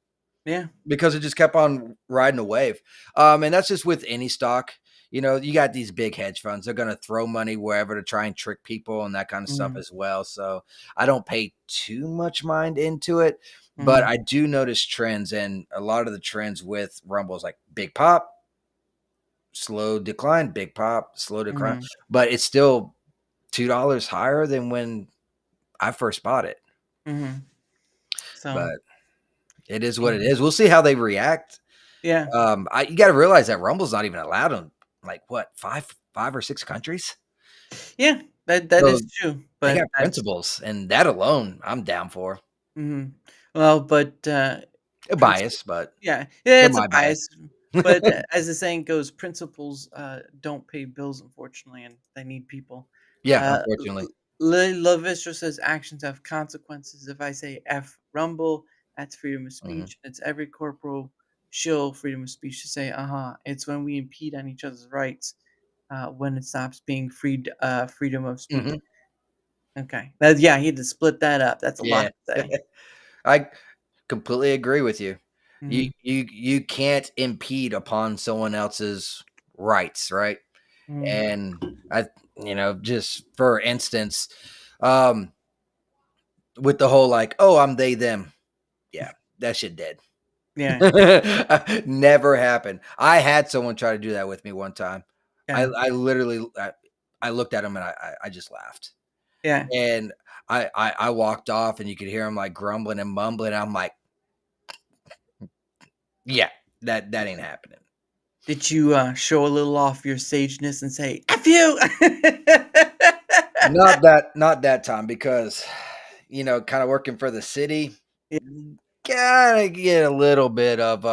Speaker 7: Yeah.
Speaker 8: because it just kept on riding a wave. And that's just with any stock. You know, you got these big hedge funds. They're going to throw money wherever to try and trick people and that kind of stuff
Speaker 7: Mhm,
Speaker 8: as well. So I don't pay too much mind into it, but
Speaker 7: mhm,
Speaker 8: I do notice trends, and a lot of the trends with Rumble is like big pop, slow decline, big pop, slow decline,
Speaker 7: mhm,
Speaker 8: but it's still $2 higher than when I first bought it.
Speaker 7: mhm. So,
Speaker 8: But it is what
Speaker 7: yeah.
Speaker 8: it is. We'll see how they react.
Speaker 7: Yeah.
Speaker 8: You got to realize that Rumble's not even allowed in like what, five or six countries.
Speaker 7: Yeah, that
Speaker 8: So
Speaker 7: is true,
Speaker 8: they
Speaker 7: but
Speaker 8: got principles, and that alone, I'm down for.
Speaker 7: mhm. Well, but,
Speaker 8: A
Speaker 7: principle
Speaker 8: bias, but
Speaker 7: yeah, yeah,
Speaker 8: they're
Speaker 7: it's a
Speaker 8: my bias.
Speaker 7: bias, but, as the saying goes, principles, don't pay bills, unfortunately, and they need people.
Speaker 8: Yeah,
Speaker 7: Uh,
Speaker 8: unfortunately.
Speaker 7: Lavistra says, "Actions have consequences. If I say F Rumble, that's freedom of
Speaker 8: Mhm.
Speaker 7: speech. It's every corporal shill freedom of speech to say, uh-huh. It's when we impede on each other's rights, when it stops being freedom of speech."
Speaker 8: Mhm.
Speaker 7: Okay. Yeah, he had to split that up. That's a lot
Speaker 8: Yeah.
Speaker 7: to say.
Speaker 8: I completely agree with you. You
Speaker 7: Mhm,
Speaker 8: you you can't impede upon someone else's rights, right?
Speaker 7: mhm.
Speaker 8: And just for instance, um, with the whole like, oh, I'm they them. Yeah, that shit dead.
Speaker 7: Yeah,
Speaker 8: Never happened. I had someone try to do that with me one time. I
Speaker 7: yeah.
Speaker 8: I literally I looked at him and I just laughed.
Speaker 7: Yeah.
Speaker 8: And I walked off, and you could hear him like grumbling and mumbling. I'm like, yeah, that ain't happening.
Speaker 7: Did you show a little off your sageness and say "F you"?
Speaker 8: Not that time, because kind of working for the city,
Speaker 7: Yeah.
Speaker 8: gotta get a little bit of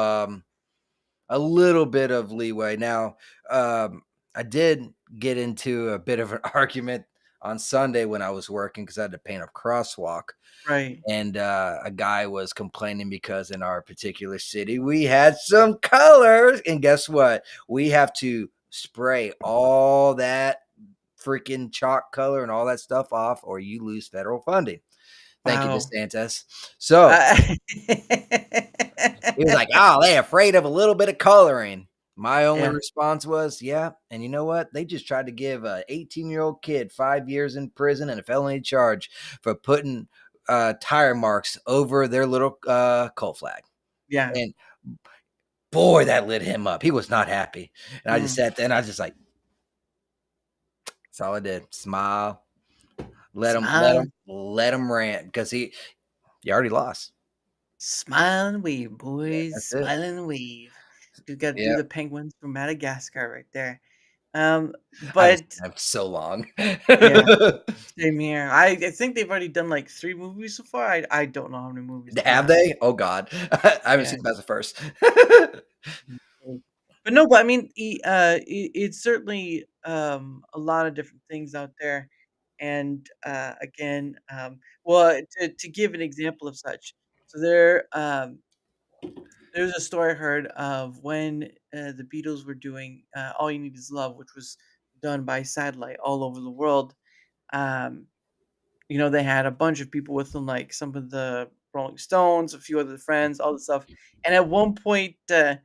Speaker 8: leeway. Now, I did get into a bit of an argument on Sunday when I was working, because I had to paint a crosswalk.
Speaker 7: Right.
Speaker 8: And a guy was complaining because in our particular city we had some colors, and guess what? We have to spray all that freaking chalk color and all that stuff off, or you lose federal funding. Thank you,
Speaker 7: Wow.
Speaker 8: DeSantis. So he was like, "Oh, they afraid of a little bit of coloring." My only
Speaker 7: Yeah.
Speaker 8: response was, "Yeah, and you know what? They just tried to give a 18-year-old kid 5 years in prison and a felony charge for putting tire marks over their little cult flag."
Speaker 7: Yeah.
Speaker 8: And boy, that lit him up. He was not happy. And I just sat there and I was just like, that's all I did. Smile. Let
Speaker 7: Smile.
Speaker 8: him rant, because he already lost.
Speaker 7: Smile and wave, boys.
Speaker 8: That's it.
Speaker 7: Smile and wave. You got to do
Speaker 8: Yeah.
Speaker 7: the penguins from Madagascar right there.
Speaker 8: I
Speaker 7: But
Speaker 8: have so long.
Speaker 7: yeah, same here. I think they've already done like 3 movies so far. I don't know how many movies.
Speaker 8: Have they? Oh God. I haven't
Speaker 7: Yeah.
Speaker 8: seen past the first.
Speaker 7: But no, but I mean, it's certainly a lot of different things out there, and again, well, to give an example of such, so there's a story I heard of when the Beatles were doing "All You Need Is Love," which was done by satellite all over the world. Um, they had a bunch of people with them, like some of the Rolling Stones, a few other friends, all this stuff, and at one point. But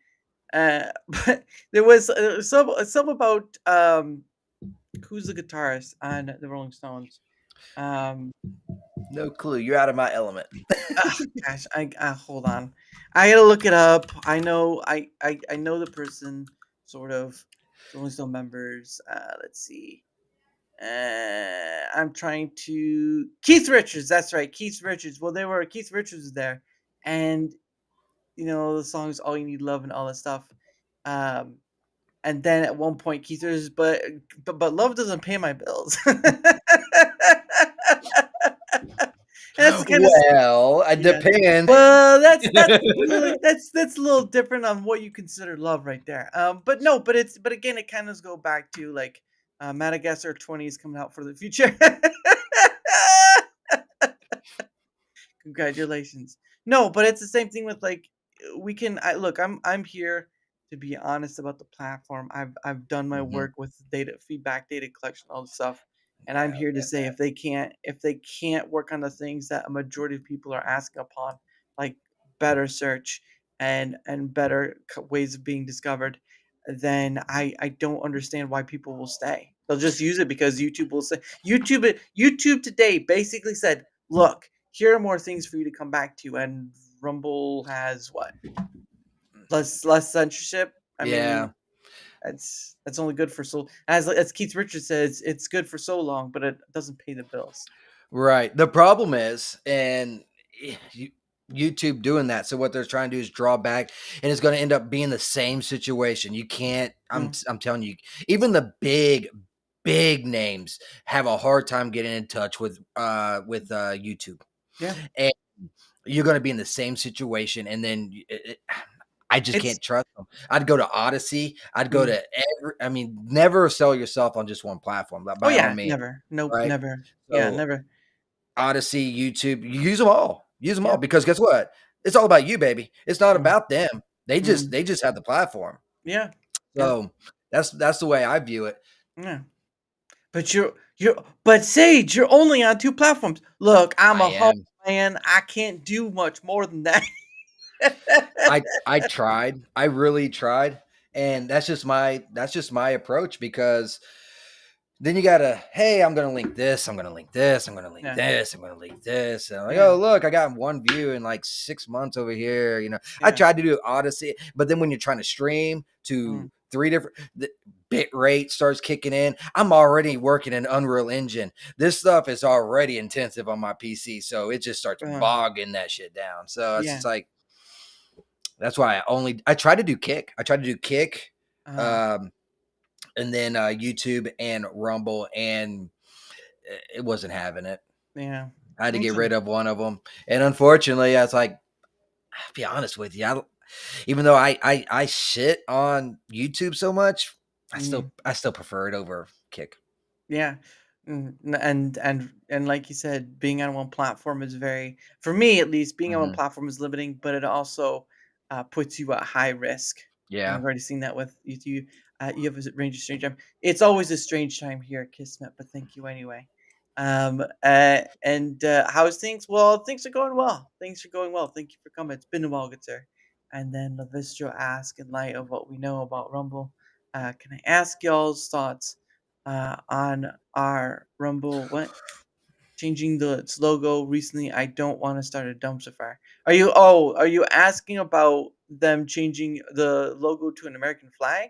Speaker 7: there was some about who's the guitarist on the Rolling Stones. Um,
Speaker 8: No clue. You're out of my element.
Speaker 7: Gosh, I hold on, I gotta look it up. I know I know the person, sort of. Rolling Stone members. Let's see. I'm trying to Keith Richards. That's right, Keith Richards. Well, Keith Richards was there, and the songs "All You Need Love" and all that stuff. Um, and then at one point, Keith says, "But love doesn't pay my bills." That's kind of
Speaker 8: Well, it depends.
Speaker 7: well. That's a little different on what you consider love, right there. But no, but again, it kind of go back to like Madagascar 20 is coming out for the future. Congratulations. No, but it's the same thing with like look, I'm here to be honest about the platform. I've done my
Speaker 8: Mhm.
Speaker 7: work with data feedback, data collection, all this stuff. And I'm here to say if they can't work on the things that a majority of people are asking upon, like better search and better ways of being discovered, then I don't understand why people will stay. They'll just use it because YouTube will say YouTube today basically said, look, here are more things for you to come back to, and Rumble has what? Less censorship. I
Speaker 8: Yeah.
Speaker 7: mean, that's only good for as Keith Richards says, it's good for so long, but it doesn't pay the bills.
Speaker 8: Right. The problem is, and YouTube doing that. So what they're trying to do is draw back, and it's going to end up being the same situation. You can't. I'm telling you, even the big names have a hard time getting in touch with YouTube.
Speaker 7: Yeah.
Speaker 8: And you're going to be in the same situation, and then I just can't trust them. I'd go to Odyssey. I'd go to never sell yourself on just one platform. By all means,
Speaker 7: never. Nope,
Speaker 8: right?
Speaker 7: never.
Speaker 8: So,
Speaker 7: Never.
Speaker 8: Odyssey, YouTube, you use them all. Use them
Speaker 7: Yeah.
Speaker 8: all, because guess what? It's all about you, baby. It's not
Speaker 7: Mm.
Speaker 8: about them. They just have the platform.
Speaker 7: Yeah.
Speaker 8: So that's the way I view it.
Speaker 7: Yeah. But Sage, you're only on 2 platforms. Look, I'm a home man. I can't do much more than that.
Speaker 8: I tried. I really tried. And that's just my approach, because then you gotta, hey, I'm gonna link this, I'm gonna link this, I'm gonna link this, I'm gonna link this. And I'm like, oh look, I got 1 view in like 6 months over here. I tried to do Odyssey, but then when you're trying to stream to 3 different the bit rate starts kicking in. I'm already working in Unreal Engine. This stuff is already intensive on my PC, so it just starts
Speaker 7: Uh,
Speaker 8: bogging that shit down. So it's
Speaker 7: yeah.
Speaker 8: just like that's why I try to do Kick. I try to do Kick,
Speaker 7: Uh,
Speaker 8: um, and then YouTube and Rumble, and it wasn't having it.
Speaker 7: yeah.
Speaker 8: I had to get
Speaker 7: Okay.
Speaker 8: rid of one of them, and unfortunately, I was like, I'll be honest with you. Even though I shit on YouTube so much,
Speaker 7: Mm.
Speaker 8: I still prefer it over Kick.
Speaker 7: Yeah. And like you said, being on one platform is very, for me at least, being on one
Speaker 8: Mhm.
Speaker 7: platform is limiting, but it also puts you at high risk. And
Speaker 8: Yeah.
Speaker 7: I've already seen that with you. You have a range of strange time. It's always a strange time here at Kismet, but thank you anyway. And how's things? Well, things are going well. Things are going well. Thank you for coming. It's been a while, good sir. And then Lavistro asked, in light of what we know about Rumble, can I ask y'all's thoughts on our Rumble? What changing its logo recently? I don't want to start a dumpster fire. Are you? Oh, are you asking about them changing the logo to an American flag?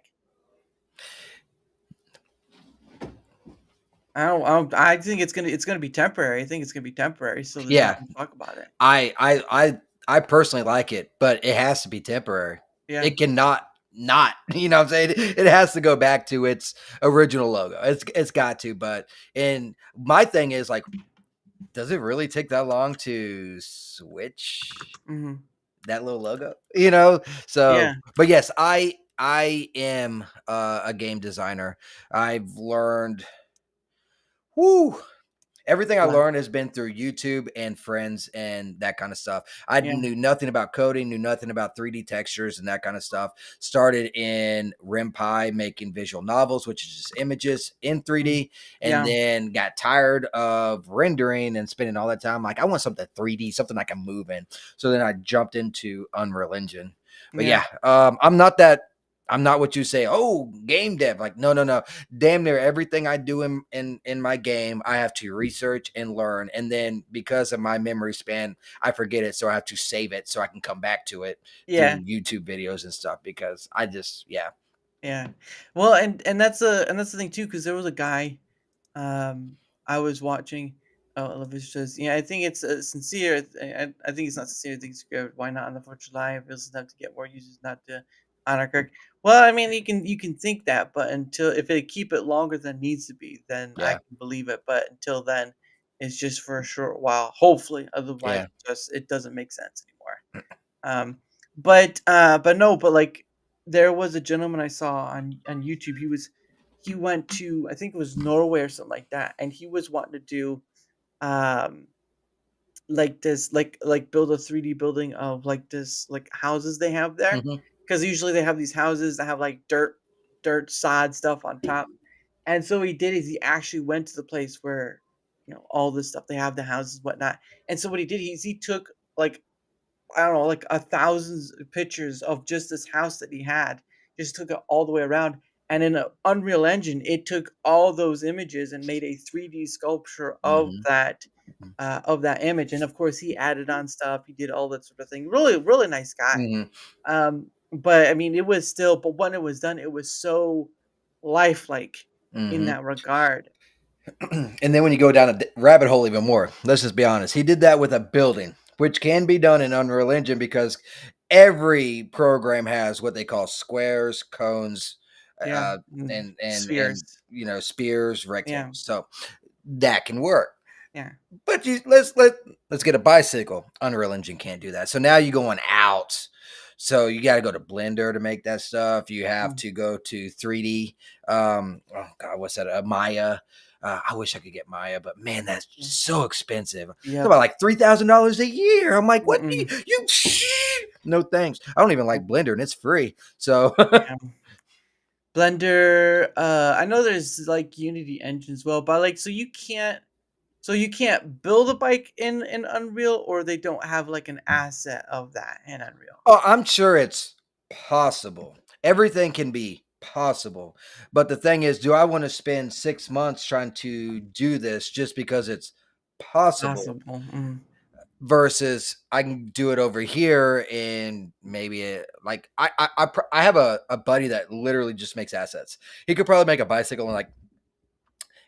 Speaker 7: I think it's gonna be temporary. I think it's gonna be temporary, so that they
Speaker 8: Yeah.
Speaker 7: can talk about it.
Speaker 8: I personally like it, but it has to be temporary.
Speaker 7: Yeah.
Speaker 8: It cannot not, you know what I'm saying? It has to go back to its original logo. It's got to, but and my thing is like, does it really take that long to switch
Speaker 7: Hmm.
Speaker 8: that little logo? You know? So,
Speaker 7: Yeah.
Speaker 8: but yes, I am a game designer. I've learned whoo everything I
Speaker 7: What?
Speaker 8: learned has been through YouTube and friends and that kind of stuff. I
Speaker 7: Yeah.
Speaker 8: knew nothing about coding, knew nothing about 3D textures and that kind of stuff. Started in Ren'Py making visual novels, which is just images in
Speaker 7: Mm.
Speaker 8: 3D, and
Speaker 7: Yeah.
Speaker 8: then got tired of rendering and spending all that time. Like, I want something 3D, something I can move in. So then I jumped into Unreal Engine. But
Speaker 7: Yeah.
Speaker 8: yeah, I'm not what you say. Oh, game dev. Like, no. Damn near everything I do in my game, I have to research and learn. And then because of my memory span, I forget it. So I have to save it so I can come back to it
Speaker 7: Yeah.
Speaker 8: through YouTube videos and stuff because I just, yeah.
Speaker 7: Yeah. Well, and that's the thing too, because there was a guy um I was watching. Oh, Elvis says, yeah, I think it's sincere. I think it's not sincere. I think it's good. Why not on the 4th of July? It feels enough to get more users, not to honor Kirk. Well, I mean, you can think that, but until if they keep it longer than it needs to be, then I
Speaker 8: Yeah.
Speaker 7: can believe it. But until then, it's just for a short while. Hopefully, otherwise,
Speaker 8: Yeah.
Speaker 7: just it doesn't make sense anymore. But no, but like there was a gentleman I saw on YouTube. He went to, I think it was Norway or something like that, and he was wanting to do um like this, like build a 3D building of like this, like houses they have there,
Speaker 8: Hmm.
Speaker 7: because usually they have these houses that have like dirt sod stuff on top. And so he did is he actually went to the place where all this stuff they have, the houses, whatnot. And so what he did is he took like, I don't know, like a thousands of pictures of just this house that he had, just took it all the way around. And in an Unreal Engine, it took all those images and made a 3D sculpture
Speaker 8: Hmm.
Speaker 7: of that image. And of course, he added on stuff. He did all that sort of thing. Really, really nice guy.
Speaker 8: Hmm.
Speaker 7: But I mean, it was still. But when it was done, it was so lifelike in
Speaker 8: Hmm.
Speaker 7: that regard.
Speaker 8: And then when you go down a rabbit hole even more, let's just be honest. He did that with a building, which can be done in Unreal Engine because every program has what they call squares, cones,
Speaker 7: Yeah,
Speaker 8: uh, and
Speaker 7: spheres.
Speaker 8: spears,
Speaker 7: Yeah,
Speaker 8: rectangles. So that can work.
Speaker 7: yeah.
Speaker 8: But let's get a bicycle. Unreal Engine can't do that. So now you're going out. So you got to go to Blender to make that stuff. You have
Speaker 7: Mm,
Speaker 8: to go to 3D. Oh God, what's that? Maya. I wish I could get Maya, but man, that's
Speaker 7: yeah.
Speaker 8: so expensive. It's
Speaker 7: Yep.
Speaker 8: about like $3,000 a year. I'm like, what?
Speaker 7: Mm-mm.
Speaker 8: You no thanks. I don't even like Blender, and it's free. So
Speaker 7: Yeah. Blender, I know there's like Unity engine as well, but like so you can't build a bike in Unreal, or they don't have like an asset of that in Unreal.
Speaker 8: oh, I'm sure it's possible. Everything can be possible. But the thing is, do I want to spend 6 months trying to do this just because it's possible?
Speaker 7: Possible. Mm.
Speaker 8: versus I can do it over here in maybe I have a buddy that literally just makes assets. He could probably make a bicycle in like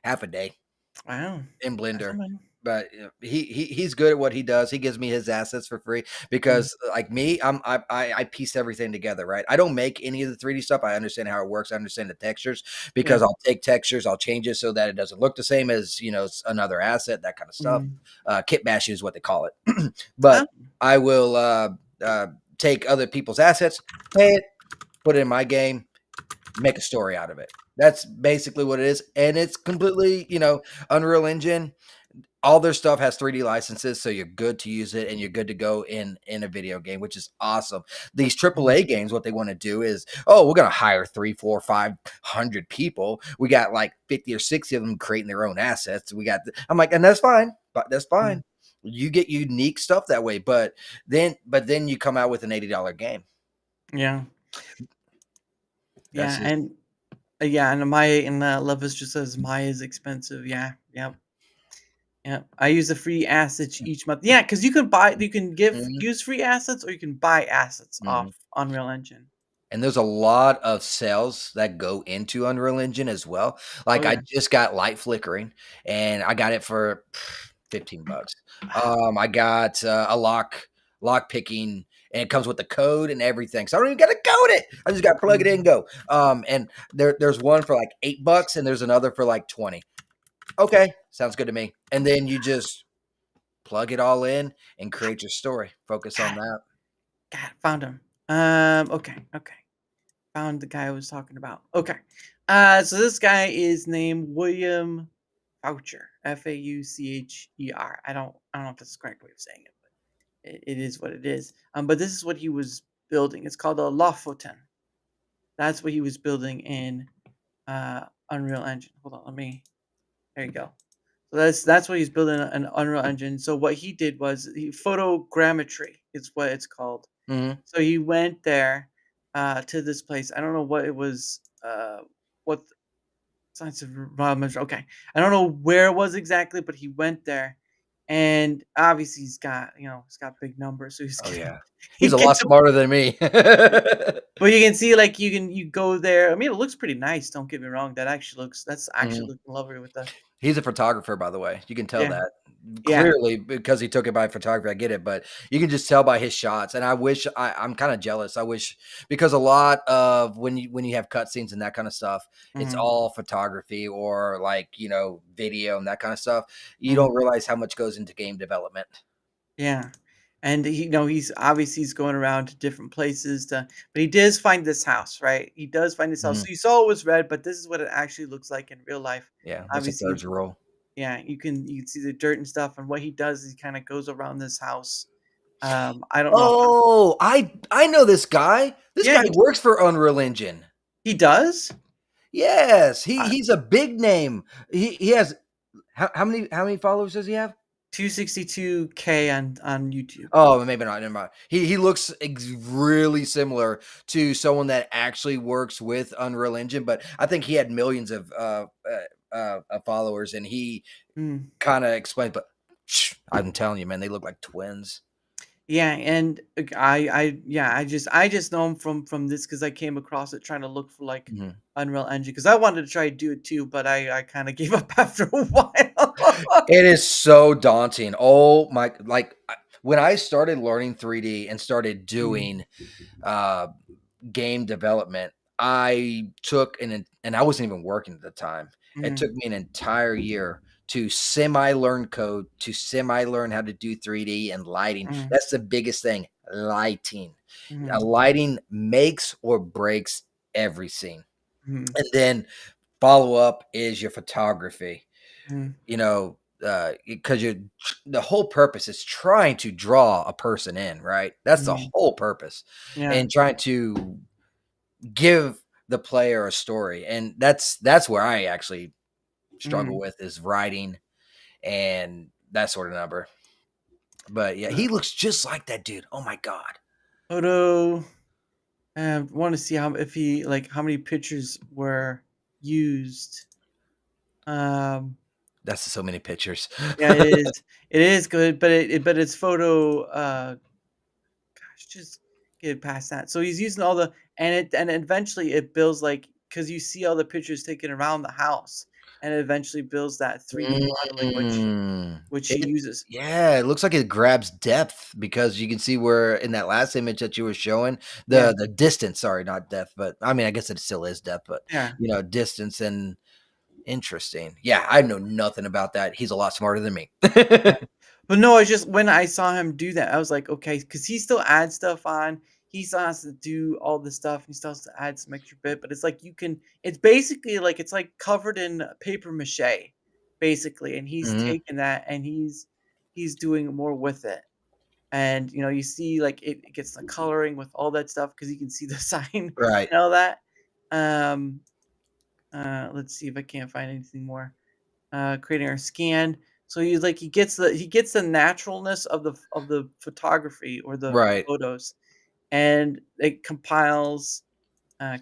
Speaker 8: half a day
Speaker 7: Wow.
Speaker 8: in
Speaker 7: That's
Speaker 8: Blender.
Speaker 7: something.
Speaker 8: But he's good at what he does. He gives me his assets for free
Speaker 7: Mm,
Speaker 8: because like me, I piece everything together, right? I don't make any of the 3D stuff. I understand how it works. I understand the textures
Speaker 7: yeah.
Speaker 8: because I'll take textures, I'll change it so that it doesn't look the same as another asset, that kind of stuff.
Speaker 7: Mm.
Speaker 8: Kitbashing is what they call it. But
Speaker 7: Oh,
Speaker 8: I will take other people's assets, pay it, put it in my game, make a story out of it. That's basically what it is, and it's completely Unreal Engine. All their stuff has 3D licenses, so you're good to use it and you're good to go in a video game, which is awesome. These
Speaker 7: mm,
Speaker 8: AAA games, what they want to do is, oh, we're gonna hire 3, 4, 500 people. We got like 50 or 60 of them creating their own assets. I'm like, and that's fine, but that's
Speaker 7: mm.
Speaker 8: fine. You get unique stuff that way, but then you come out with an $80 game.
Speaker 7: Yeah.
Speaker 8: That's
Speaker 7: Yeah.
Speaker 8: just
Speaker 7: And Maya and Levis just says Maya is expensive. Yeah. Yeah. Yeah. I use the free assets each month. Yeah, because you can
Speaker 8: Mhm,
Speaker 7: use free assets or you can buy assets off
Speaker 8: mhm.
Speaker 7: Unreal Engine.
Speaker 8: And there's a lot of sales that go into Unreal Engine as well.
Speaker 7: Oh
Speaker 8: Like I
Speaker 7: yeah.
Speaker 8: just got light flickering and I got it for $15. I got a lock picking and it comes with the code and everything. So I don't even got to code it. I just got to plug it in and go. And there's one for like $8 and there's another for like 20. Okay, sounds good to me. And then you just plug it all in and create your story. Focus on
Speaker 7: Got it.
Speaker 8: that.
Speaker 7: Got it. Found him. Okay. Okay. Found the guy I was talking about. Okay. So this guy is named William Faucher. Faucher. I don't know if that's the correct way of saying it, but it is what it is. But this is what he was building. It's called a Lofoten. That's what he was building in Unreal Engine. Hold on, there you go. So that's what he's building an Unreal Engine. So what he did was photogrammetry is what it's called.
Speaker 8: Mhm.
Speaker 7: So he went there to this place. I don't know what it was. What science of okay. I don't know where it was exactly, but he went there, and obviously he's got big numbers, so
Speaker 8: Oh yeah.
Speaker 7: he
Speaker 8: He's a lot
Speaker 7: gets
Speaker 8: smarter than me.
Speaker 7: but you can see, like, you go there. I mean, it looks pretty nice. Don't get me wrong. That's actually
Speaker 8: Mhm.
Speaker 7: looking lovely with the
Speaker 8: He's a photographer, by the way. You can tell
Speaker 7: yeah
Speaker 8: that
Speaker 7: yeah.
Speaker 8: clearly because he took it by photography. I get it, but you can just tell by his shots. And I wish I'm kind of jealous. I wish because a lot of when you have cutscenes and that kind of stuff, it's
Speaker 7: Mhm,
Speaker 8: all photography or like video and that kind of stuff. You
Speaker 7: mhm.
Speaker 8: don't realize how much goes into game development.
Speaker 7: Yeah. And he's going around to different places but he does find this house, right? He does find this house.
Speaker 8: Mhm.
Speaker 7: So you saw it was red, but this is what it actually looks like in real life.
Speaker 8: Yeah, that's a
Speaker 7: Obviously,
Speaker 8: third roll.
Speaker 7: yeah, you can see the dirt and stuff. And what he does is he kind of goes around this house. I don't know.
Speaker 8: Oh, I know this guy. This
Speaker 7: Yeah,
Speaker 8: guy works for Unreal Engine.
Speaker 7: he does.
Speaker 8: Yes,
Speaker 7: Uh,
Speaker 8: he's a big name. He has how many followers does he have?
Speaker 7: 262K on YouTube.
Speaker 8: Oh, maybe not. Never mind. He looks really similar to someone that actually works with Unreal Engine, but I think he had millions of followers, and he
Speaker 7: Mm.
Speaker 8: kind of explained. But I'm telling you, man, they look like twins.
Speaker 7: Yeah, and I just know him from this because I came across it trying to look for like
Speaker 8: Mhm.
Speaker 7: Unreal Engine because I wanted to try to do it too, but I kind of gave up after a while.
Speaker 8: It is so daunting. Oh my! When I started learning 3D and started
Speaker 7: Mm,
Speaker 8: doing uh, game development, I took and I wasn't even working at the time. It
Speaker 7: mhm,
Speaker 8: took me an entire year to semi learn code, to semi learn how to do 3D and lighting.
Speaker 7: mhm,
Speaker 8: That's the biggest thing, lighting.
Speaker 7: mhm,
Speaker 8: Lighting makes or breaks every scene.
Speaker 7: mhm,
Speaker 8: And then follow up is your photography.
Speaker 7: mhm,
Speaker 8: You know, because the whole purpose is trying to draw a person in, right? That's the
Speaker 7: mhm.
Speaker 8: whole purpose,
Speaker 7: Yeah.
Speaker 8: and trying to give the player a story, and that's where I actually struggle
Speaker 7: Mhm.
Speaker 8: with is writing and that sort of number. But yeah,
Speaker 7: Uh,
Speaker 8: he looks just like that dude. Oh my god.
Speaker 7: Photo. Want to see how many pictures were used. Um,
Speaker 8: That's so many pictures.
Speaker 7: Yeah, it is. It is good, but but it's photo. Gosh, just get past that. So he's using all the and eventually it builds like because you see all the pictures taken around the house, and it eventually builds that 3D modeling,
Speaker 8: Mm.
Speaker 7: which he
Speaker 8: It
Speaker 7: uses.
Speaker 8: Yeah, it looks like it grabs depth because you can see where in that last image that you were showing,
Speaker 7: Yeah,
Speaker 8: the distance, sorry, not depth, but I mean, I guess it still is depth, but,
Speaker 7: yeah.
Speaker 8: distance and interesting. Yeah, I know nothing about that. He's a lot smarter than me.
Speaker 7: Yeah. But no, I just when I saw him do that, I was like, okay, because he still adds stuff on. He still has to do all the stuff. He still has to add some extra bit, but it's like you can. It's basically like it's like covered in paper mache, basically, and he's
Speaker 8: Mhm.
Speaker 7: taking that and he's doing more with it. And you see like it gets the coloring with all that stuff because you can see the sign and
Speaker 8: Right.
Speaker 7: all that. Um, let's see if I can't find anything more creating our scan. So he gets the naturalness of the photography or the
Speaker 8: Right.
Speaker 7: photos, and it compiles,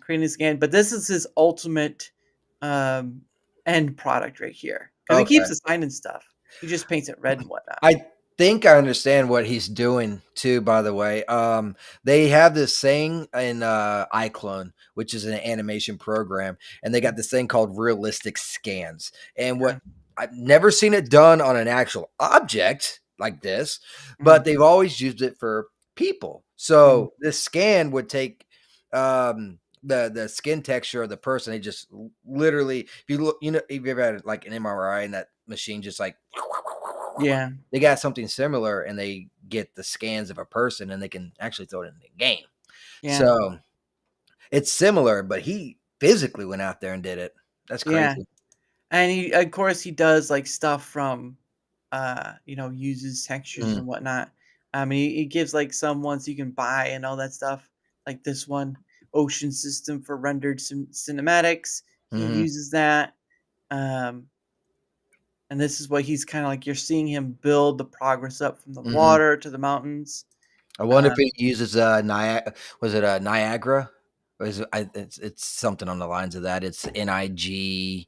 Speaker 7: creating a scan. But this is his ultimate um, end product right here because he keeps
Speaker 8: Okay.
Speaker 7: the sign and stuff. He just paints it red and whatnot.
Speaker 8: I think I understand what he's doing too, by the way. They have this thing in iClone, which is an animation program, and they got this thing called realistic scans. And
Speaker 7: Yeah.
Speaker 8: what I've never seen it done on an actual object like this,
Speaker 7: Mhm,
Speaker 8: but they've always used it for people.
Speaker 7: mhm.
Speaker 8: So this scan would take the skin texture of the person. They just literally, if you look, if you ever had like an MRI and that machine just like
Speaker 7: Yeah,
Speaker 8: they got something similar and they get the scans of a person and they can actually throw it in the game.
Speaker 7: yeah,
Speaker 8: So it's similar, but he physically went out there and did it. That's
Speaker 7: yeah.
Speaker 8: crazy.
Speaker 7: And he, of course, he does like stuff from, uses textures
Speaker 8: Mm,
Speaker 7: and whatnot. I mean, he gives like some ones you can buy and all that stuff. Like this one, Ocean System for rendered cinematics. He
Speaker 8: mhm,
Speaker 7: uses that. Um, and this is what he's kind of like. You're seeing him build the progress up from the
Speaker 8: mhm.
Speaker 7: water to the mountains.
Speaker 8: I wonder if
Speaker 7: Uh,
Speaker 8: he uses was it Niagara? Or is it, it's something on the lines of that. It's Nigara.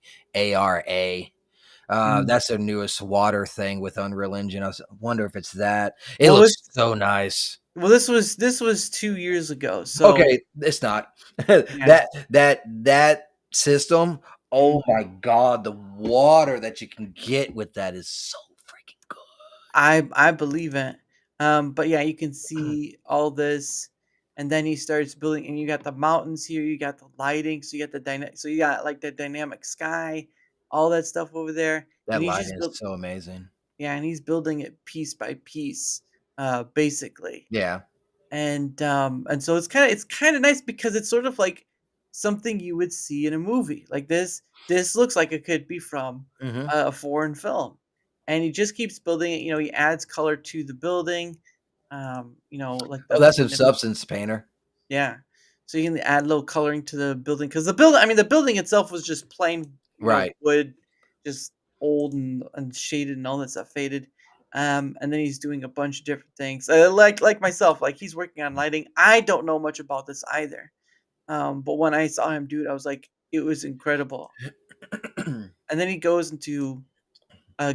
Speaker 7: mm.
Speaker 8: That's their newest water thing with Unreal Engine. Wonder if it's that. It
Speaker 7: well,
Speaker 8: looks so nice.
Speaker 7: this was 2 years ago. So
Speaker 8: Okay, it's not.
Speaker 7: yeah.
Speaker 8: That system, oh
Speaker 7: Mhm.
Speaker 8: my god, the water that you can get with that is so freaking good.
Speaker 7: I believe it. But yeah, you can see all this, and then he starts building, and you got the mountains here, you got the lighting, so you got so you got like the dynamic sky, all that stuff over there, and
Speaker 8: That
Speaker 7: he's
Speaker 8: lighting
Speaker 7: just
Speaker 8: is
Speaker 7: built,
Speaker 8: so amazing.
Speaker 7: yeah, and he's building it piece by piece, basically.
Speaker 8: Yeah.
Speaker 7: And so it's kind of nice because it's sort of like something you would see in a movie. Like this looks like it could be from
Speaker 8: Mhm.
Speaker 7: a foreign film. And he just keeps building it, he adds color to the building. Like
Speaker 8: Oh, that's a substance painter.
Speaker 7: yeah. So you can add a little coloring to the building because the building itself was just plain,
Speaker 8: Right.
Speaker 7: wood, just old and shaded and all that stuff faded. And then he's doing a bunch of different things. Like myself, like he's working on lighting. I don't know much about this either. But when I saw him do it, I was like, it was incredible. And then he goes into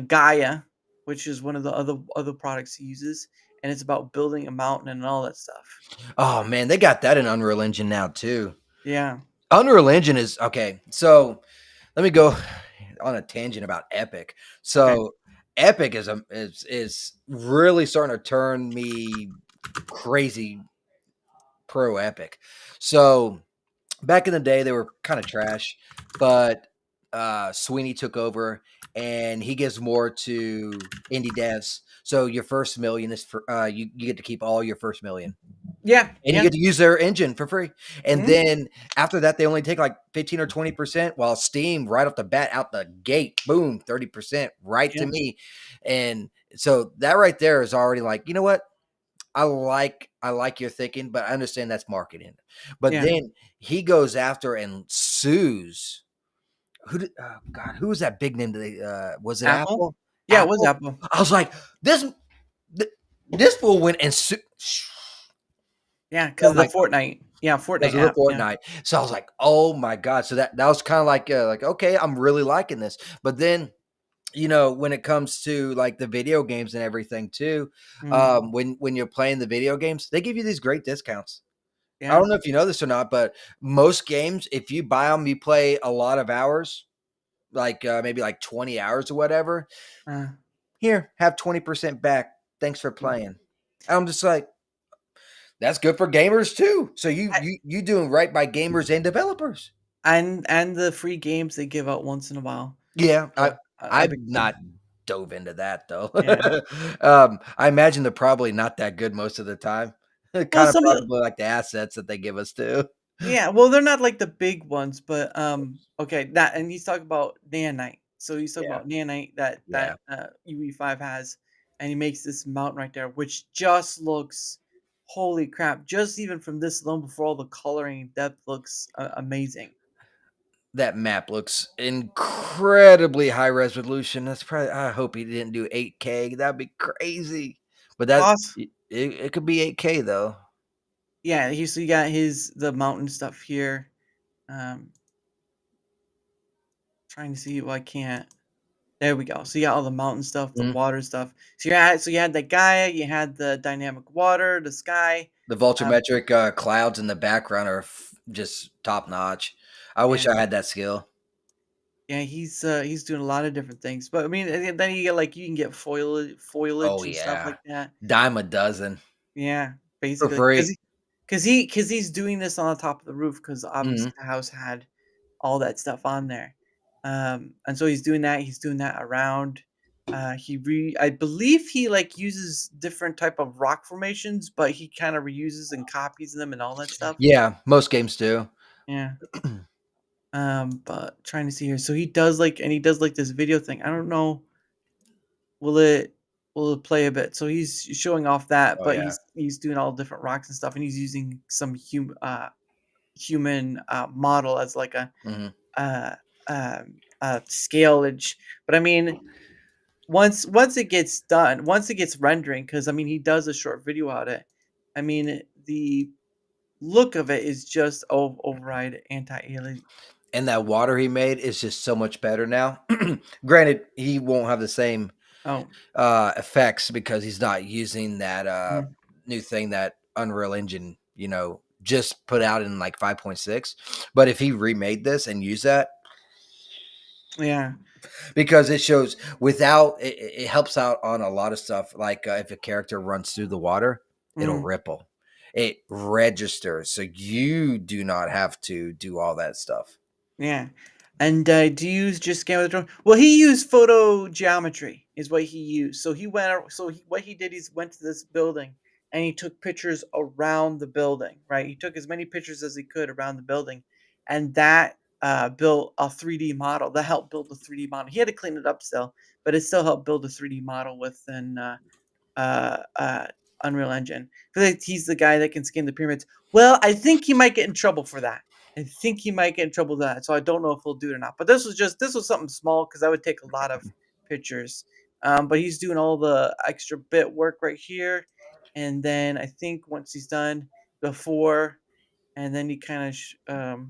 Speaker 7: Gaia, which is one of the other products he uses, and it's about building a mountain and all that stuff.
Speaker 8: Oh man, they got that in Unreal Engine now too.
Speaker 7: Yeah.
Speaker 8: Unreal Engine is okay. So let me go on a tangent about Epic.
Speaker 7: Okay.
Speaker 8: So Epic is really starting to turn me crazy pro Epic. So back in the day, they were kind of trash, but Sweeney took over and he gives more to indie devs. So your first million is for you get to keep all your first million.
Speaker 7: Yeah.
Speaker 8: And you
Speaker 7: Yeah.
Speaker 8: get to use their engine for free. And
Speaker 7: Mhm.
Speaker 8: then after that, they only take like 15 or 20%, while Steam, right off the bat, out the gate, boom, 30% right to
Speaker 7: Yeah.
Speaker 8: me. And so that right there is already like, you know what? I like your thinking, but I understand that's marketing. But
Speaker 7: Yeah.
Speaker 8: then he goes after and sues. Oh God, who was that big name? Was it
Speaker 7: Apple?
Speaker 8: Apple?
Speaker 7: Yeah, it was
Speaker 8: Apple?
Speaker 7: Apple.
Speaker 8: I was like, th- this fool went and sued.
Speaker 7: Yeah, because of the Fortnite. Yeah,
Speaker 8: Because
Speaker 7: Fortnite
Speaker 8: of the
Speaker 7: app. Yeah.
Speaker 8: Fortnite. So I was like, "Oh my god!" So that was kind of like okay, I'm really liking this. But then when it comes to like the video games and everything too,
Speaker 7: Mm,
Speaker 8: when you're playing the video games, they give you these great discounts. I
Speaker 7: yeah.
Speaker 8: don't know if you know this or not, but most games, if you buy them, you play a lot of hours, like maybe like 20 hours or whatever.
Speaker 7: Uh,
Speaker 8: Here, have 20% back. Thanks for
Speaker 7: mm.
Speaker 8: playing. I'm just like, that's good for gamers too. So
Speaker 7: I,
Speaker 8: you doing right by gamers and developers.
Speaker 7: and the free games they give out once in a while.
Speaker 8: Yeah,
Speaker 7: So,
Speaker 8: I've
Speaker 7: Epic Game.
Speaker 8: not dove into that though.
Speaker 7: Yeah.
Speaker 8: I imagine they're probably not that good most of the time.
Speaker 7: Well,
Speaker 8: Kind of
Speaker 7: some of the,
Speaker 8: probably like the assets that they give us too.
Speaker 7: yeah, well, they're not like the big ones, but okay, that and he's talking about Nanite. So he's talking
Speaker 8: Yeah,
Speaker 7: about Nanite that
Speaker 8: yeah.
Speaker 7: UE5 has, and he makes this mountain right there, which just looks, holy crap! Just even from this alone, before all the coloring and depth, looks amazing.
Speaker 8: That map looks incredibly high resolution. That's probably. I hope he didn't do 8K. That'd be crazy. But
Speaker 7: Awesome.
Speaker 8: it could be 8K though.
Speaker 7: Yeah, so you got the mountain stuff here. Um, trying to see. Well, I can't. There we go. So you got all the mountain stuff, the
Speaker 8: Mhm.
Speaker 7: water stuff. So you had the Gaia, you had the dynamic water, the sky.
Speaker 8: The
Speaker 7: Um,
Speaker 8: volumetric clouds in the background are just top notch. I wish
Speaker 7: yeah,
Speaker 8: I had that skill.
Speaker 7: yeah, he's doing a lot of different things. But I mean, and then you get like you can get
Speaker 8: Oh
Speaker 7: foliage and stuff
Speaker 8: yeah,
Speaker 7: like that.
Speaker 8: dime a dozen
Speaker 7: Yeah,
Speaker 8: for
Speaker 7: basically,
Speaker 8: free.
Speaker 7: because he's doing this on the top of the roof because
Speaker 8: Mhm.
Speaker 7: obviously the house had all that stuff on there. And so he's doing that. He's doing that around. I believe he like uses different type of rock formations, but he kind of reuses and copies them and all that stuff.
Speaker 8: Yeah, most games do.
Speaker 7: Yeah. But trying to see here. So he does like this video thing. I don't know. Will it will it play a bit? So he's showing off that,
Speaker 8: Oh
Speaker 7: but
Speaker 8: yeah.
Speaker 7: he's doing all different rocks and stuff, and he's using some human model as like a
Speaker 8: Mhm.
Speaker 7: uh scalage. But I mean, once it gets done, once it gets rendering, because I mean he does a short video on it. I mean the look of it is just override anti-alien.
Speaker 8: And that water he made is just so much better now. Granted, he won't have the same
Speaker 7: Oh,
Speaker 8: effects because he's not using that
Speaker 7: mm,
Speaker 8: new thing that Unreal Engine, just put out in like 5.6. But if he remade this and used that,
Speaker 7: yeah.
Speaker 8: because it shows without it helps out on a lot of stuff. Like if a character runs through the water, it'll
Speaker 7: Mm.
Speaker 8: ripple. It registers, so you do not have to do all that stuff.
Speaker 7: Yeah. And do you use just scan with the drone? Well, he used photo geometry is what he used. So he went. What he did is went to this building and he took pictures around the building. Right. He took as many pictures as he could around the building, and that built a 3D model. That helped build the 3D model. He had to clean it up still, but it still helped build a 3D model within uh, uh, Unreal Engine. He's the guy that can scan the pyramids. Well, I think he might get in trouble for that. I think he might get in trouble with that. So I don't know if he'll do it or not. But this was something small because I would take a lot of pictures. But he's doing all the extra bit work right here, and then I think once he's done before, and then he kind of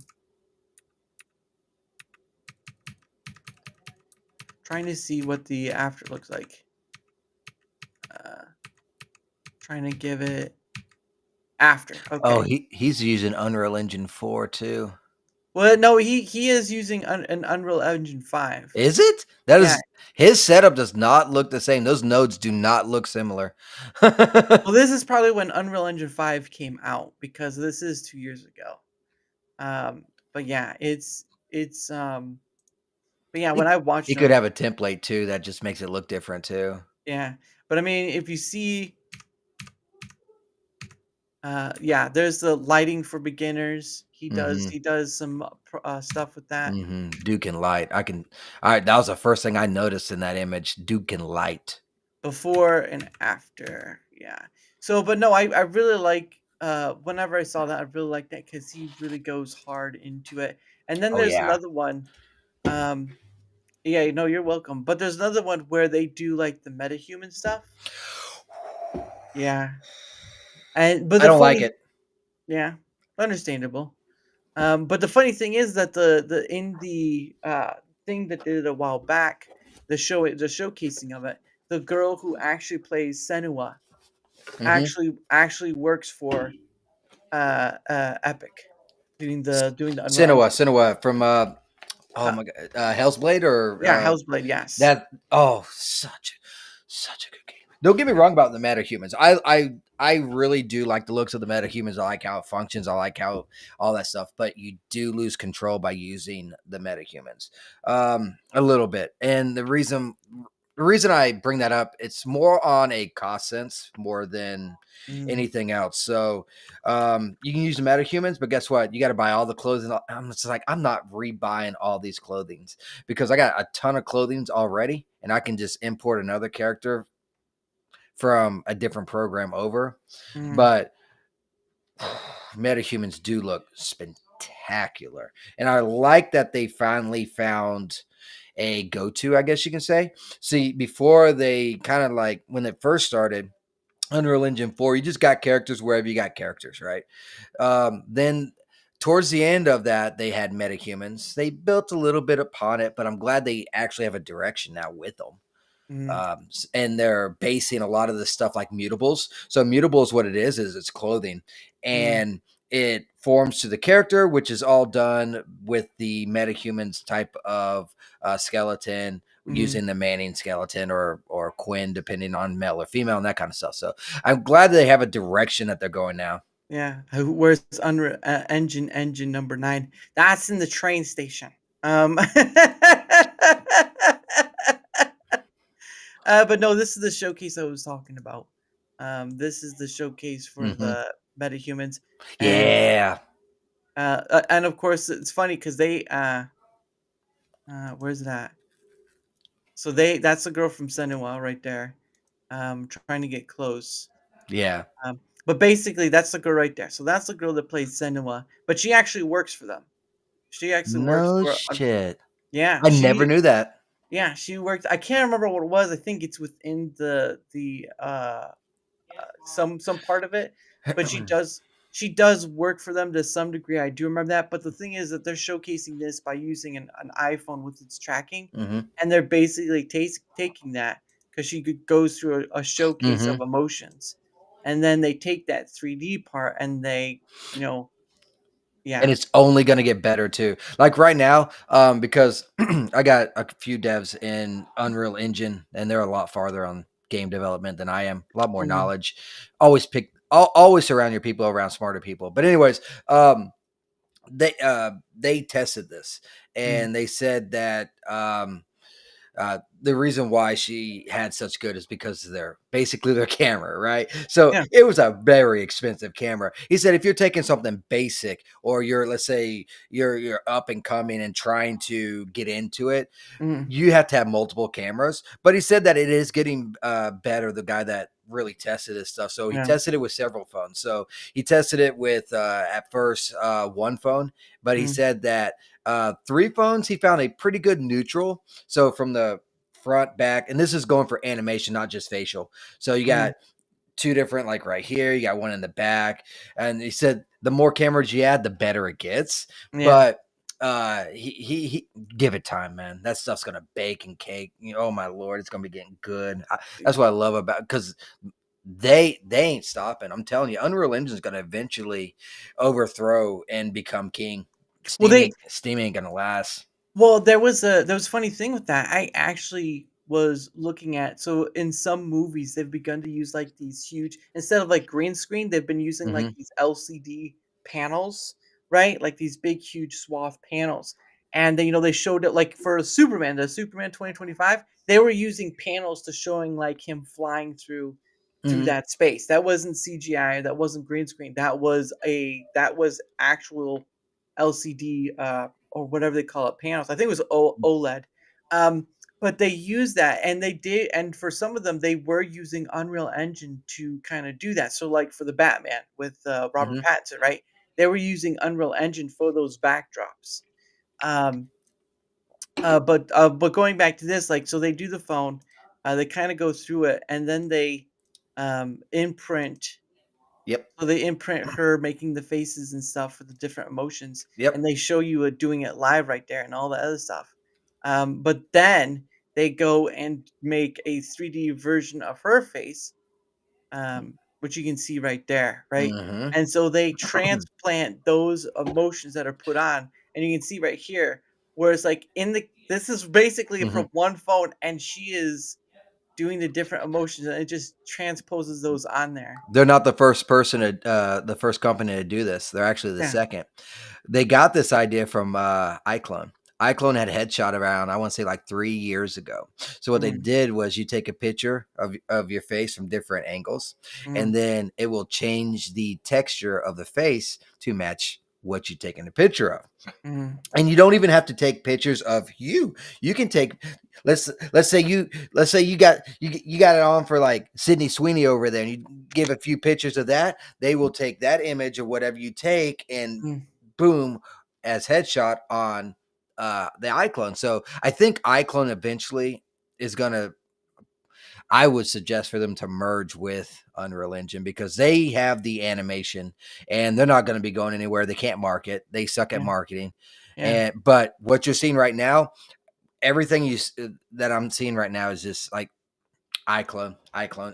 Speaker 7: trying to see what the after looks like. Uh, trying to give it after.
Speaker 8: Oh,
Speaker 7: Okay.
Speaker 8: he's using Unreal Engine 4 too.
Speaker 7: Well, no, he is using an Unreal Engine 5.
Speaker 8: Is it? That
Speaker 7: Yeah.
Speaker 8: is his setup does not look the same. Those nodes do not look similar.
Speaker 7: Well, this is probably when Unreal Engine 5 came out because this is 2 years ago. But yeah, but yeah, when I watched
Speaker 8: He could
Speaker 7: him,
Speaker 8: have a template too that just makes it look different too.
Speaker 7: yeah. But I mean, if you see yeah, there's the lighting for beginners.
Speaker 8: Mhm.
Speaker 7: He does some stuff with that
Speaker 8: Mhm. Duke and light. Alright, that was the first thing I noticed in that image. Duke and light.
Speaker 7: before and after. Yeah. So, but no, I really like whenever I saw that, I really like that because he really goes hard into it. And then
Speaker 8: Oh
Speaker 7: there's
Speaker 8: yeah.
Speaker 7: another one. Um, yeah, no, you're welcome. But there's another one where they do like the metahuman stuff. Yeah. And but
Speaker 8: I
Speaker 7: the
Speaker 8: don't like
Speaker 7: funny,
Speaker 8: it.
Speaker 7: yeah, understandable. But the funny thing is that the in the thing that they did a while back, the showcasing of it, the girl who actually plays Senua
Speaker 8: Hmm.
Speaker 7: actually works for Epic, doing the Unreal
Speaker 8: Sinua,
Speaker 7: Engine.
Speaker 8: Sinua from oh
Speaker 7: Uh,
Speaker 8: my god, Hell's Blade or
Speaker 7: yeah, Hellsblade, yes.
Speaker 8: that. Oh, such a good game. Don't get me wrong about the metahumans. I really do like the looks of the metahumans. I like how it functions. I like how all that stuff. But you do lose control by using the metahumans a little bit. And the reason I bring that up, it's more on a cost sense more than
Speaker 7: Mm,
Speaker 8: anything else. So you can use the metahumans, but guess what? You got to buy all the clothing. I'm just like, I'm not rebuying all these clothings because I got a ton of clothings already, and I can just import another character from a different program over.
Speaker 7: mm,
Speaker 8: But metahumans do look spectacular, and I like that they finally found a go-to, I guess you can say. See, before they kind of like when it first started, Unreal Engine 4, you just got characters wherever you got characters, right? Then towards the end of that, they had metahumans. They built a little bit upon it, but I'm glad they actually have a direction now with them.
Speaker 7: mm,
Speaker 8: And they're basing a lot of this stuff like mutables. So mutables, what it is it's clothing,
Speaker 7: mm,
Speaker 8: and it forms to the character, which is all done with the metahumans type of skeleton,
Speaker 7: mm.
Speaker 8: using the Manning skeleton or Quinn, depending on male or female, and that kind of stuff. So I'm glad they have a direction that they're going now.
Speaker 7: Yeah, where's Unreal Engine number 9? That's in the train station. But no, this is the showcase I was talking about. This is the showcase for
Speaker 8: Hmm.
Speaker 7: the metahumans, and
Speaker 8: Yeah.
Speaker 7: of course it's funny because they where's it at? So that's the girl from Senua right there, trying to get close.
Speaker 8: Yeah.
Speaker 7: But basically that's the girl right there. So that's the girl that plays Senua, but she actually works for them. She actually works
Speaker 8: No
Speaker 7: for
Speaker 8: shit.
Speaker 7: yeah,
Speaker 8: I never knew that.
Speaker 7: she worked. I can't remember what it was. I think it's within the some part of it, but she does work for them to some degree. I do remember that. But the thing is that they're showcasing this by using an iPhone with its tracking,
Speaker 8: Hmm.
Speaker 7: and they're basically taking that because goes through a showcase
Speaker 8: Hmm.
Speaker 7: of emotions, and then they take that 3D part and they, you know,
Speaker 8: And
Speaker 7: yeah.
Speaker 8: it's only going to get better too. Like right now, because I got a few devs in Unreal Engine, and they're a lot farther on game development than I am. A lot more
Speaker 7: Mhm,
Speaker 8: knowledge. Always surround your people around smarter people. But anyways, they tested this,
Speaker 7: mm,
Speaker 8: and they said that the reason why she had such good is because of their camera, right? So
Speaker 7: yeah.
Speaker 8: it was a very expensive camera. He said if you're taking something basic, or let's say you're up and coming and trying to get into it,
Speaker 7: Mhm,
Speaker 8: you have to have multiple cameras. But he said that it is getting better. The guy that really tested this stuff, so he
Speaker 7: yeah.
Speaker 8: tested it with several phones. So he tested it with at first one phone, but he
Speaker 7: Mhm,
Speaker 8: said that three phones he found a pretty good neutral. So from the front, back, and this is going for animation, not just facial. So you
Speaker 7: mhm,
Speaker 8: got two different, like right here, you got one in the back, and he said the more cameras you add, the better it gets.
Speaker 7: yeah.
Speaker 8: But he give it time, man. That stuff's gonna bake and cake. Oh my lord, it's gonna be getting good. That's what I love about, because they ain't stopping. I'm telling you, Unreal Engine is gonna eventually overthrow and become king.
Speaker 7: Well,
Speaker 8: Steam ain't gonna last.
Speaker 7: there was a funny thing with that. I actually was looking at, so in some movies they've begun to use like these huge, instead of like green screen, they've been using like
Speaker 8: Hmm.
Speaker 7: these LCD panels, right? Like these big huge swath panels. And then they showed it like for Superman, the Superman 2025, they were using panels to showing like him flying through
Speaker 8: Hmm.
Speaker 7: that space. That wasn't CGI, that wasn't green screen. That was actual LCD or whatever they call it, panels. I think it was OLED. Um, but they used that, and they did, and for some of them, they were using Unreal Engine to kind of do that. So, like for the Batman with Robert
Speaker 8: Hmm.
Speaker 7: Pattinson, right? They were using Unreal Engine for those backdrops. Um, but going back to this, like, so they do the phone, they kind of go through it, and then they imprint
Speaker 8: Yep.
Speaker 7: so they imprint her making the faces and stuff for the different emotions, and
Speaker 8: Yep.
Speaker 7: they show you doing it live right there and all that other stuff. But then they go and make a 3D version of her face, which you can see right there, right?
Speaker 8: Hmm.
Speaker 7: And so they transplant those emotions that are put on, and you can see right here where it's like in the this is basically
Speaker 8: Hmm.
Speaker 7: from one phone, and she is doing the different emotions, and it just transposes those on there.
Speaker 8: They're not the first person to, the first company to do this. They're actually the
Speaker 7: Yeah.
Speaker 8: second. They got this idea from iClone. iClone had headshot around, I want to say like 3 years ago. So what they
Speaker 7: Mm,
Speaker 8: did was you take a picture of your face from different angles, and
Speaker 7: mm,
Speaker 8: then it will change the texture of the face to match what you taken a picture of.
Speaker 7: mm,
Speaker 8: And you don't even have to take pictures of you. You can take, let's say you got it on for like Sydney Sweeney over there, and you give a few pictures of that. They will take that image of whatever you take and
Speaker 7: mm,
Speaker 8: boom as headshot on the iClone. So I think iClone eventually is gonna. I would suggest for them to merge with Unreal Engine because they have the animation and they're not going to be going anywhere. They can't market. They suck at
Speaker 7: yeah,
Speaker 8: marketing.
Speaker 7: yeah,
Speaker 8: And but what you're seeing right now, everything that I'm seeing right now is just like iClone.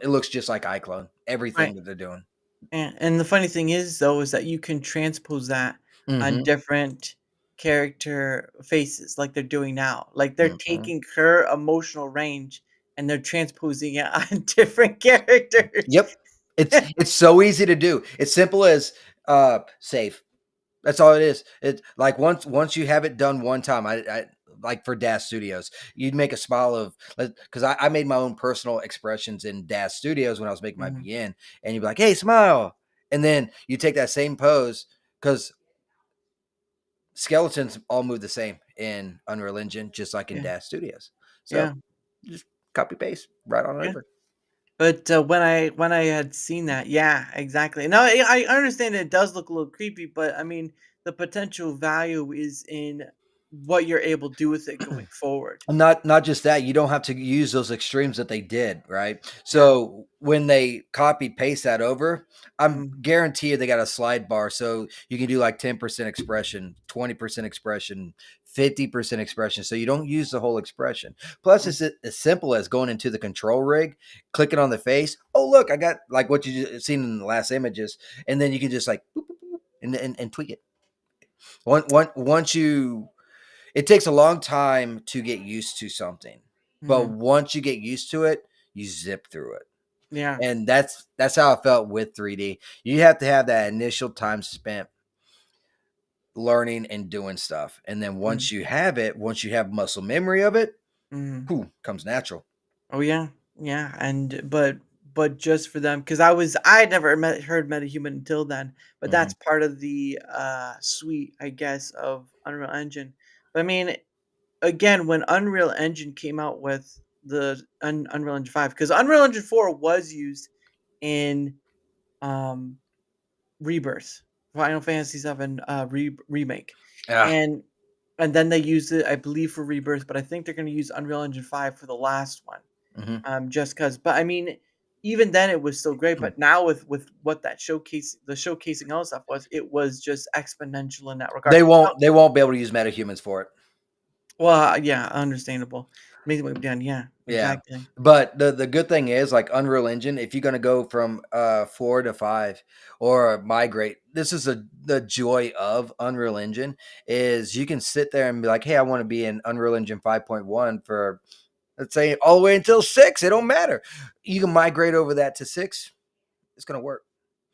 Speaker 8: It looks just like iClone.
Speaker 7: right.
Speaker 8: Everything that they're doing.
Speaker 7: And the funny thing is, though, is that you can transpose that on
Speaker 8: Hmm.
Speaker 7: different character faces, like they're doing now. Like they're
Speaker 8: Hmm.
Speaker 7: taking her emotional range and they're transposing it on different characters.
Speaker 8: Yep. It's so easy to do. It's simple as save. That's all it is. It's like once you have it done one time, I like for Dash Studios, you'd make a smile of because I made my own personal expressions in Dash Studios when I was making my
Speaker 7: Mhm,
Speaker 8: VN, and you'd be like, "Hey, smile," and then you take that same pose because skeletons all move the same in Unreal Engine, just like in
Speaker 7: yeah,
Speaker 8: Dash Studios.
Speaker 7: yeah,
Speaker 8: So just copy paste right on
Speaker 7: yeah.
Speaker 8: over.
Speaker 7: But when I had seen that, yeah, exactly. Now I understand it does look a little creepy, but I mean the potential value is in what you're able to do with it going forward.
Speaker 8: Not just that, you don't have to use those extremes that they did, right?
Speaker 7: Yeah.
Speaker 8: So when they copy paste that over, I'm
Speaker 7: Mm,
Speaker 8: guaranteed they got a slide bar so you can do like 10% expression, 20% expression, 50% expression. So you don't use the whole expression. Plus,
Speaker 7: mm,
Speaker 8: it's as simple as going into the control rig, clicking on the face. Oh, look, I got like what you seen in the last images, and then you can just like boop, boop, boop, and tweak it. Once you it takes a long time to get used to something, but
Speaker 7: mm.
Speaker 8: once you get used to it, you zip through it.
Speaker 7: Yeah.
Speaker 8: And that's how I felt with 3D. You have to have that initial time spent learning and doing stuff. And then
Speaker 7: Mm,
Speaker 8: once you have muscle memory of it,
Speaker 7: mm.
Speaker 8: whew, comes natural.
Speaker 7: Oh yeah, yeah, and but just for them, because I had never heard MetaHuman until then, but
Speaker 8: Hmm.
Speaker 7: that's part of the suite, I guess, of Unreal Engine. But I mean, again, when Unreal Engine came out with the Unreal Engine 5, because Unreal Engine 4 was used in um Rebirth, Final Fantasy 7 remake,
Speaker 8: Yeah.
Speaker 7: and then they used it, I believe, for Rebirth, but I think they're going to use Unreal Engine 5 for the last one,
Speaker 8: Hmm.
Speaker 7: just cause. But I mean, even then it was still great. But now with what that the showcasing all stuff was, it was just exponential in that regard. Now,
Speaker 8: They won't be able to use metahumans for it.
Speaker 7: well, yeah, understandable. Amazing what we've done. Yeah,
Speaker 8: Yeah.
Speaker 7: exactly.
Speaker 8: But the good thing is like Unreal Engine, if you're gonna go from 4 to 5 or migrate, this is the joy of Unreal Engine is you can sit there and be like, hey, I want to be in Unreal Engine 5.1 for let's say all the way until 6. It don't matter. You can migrate over that to 6. It's gonna work.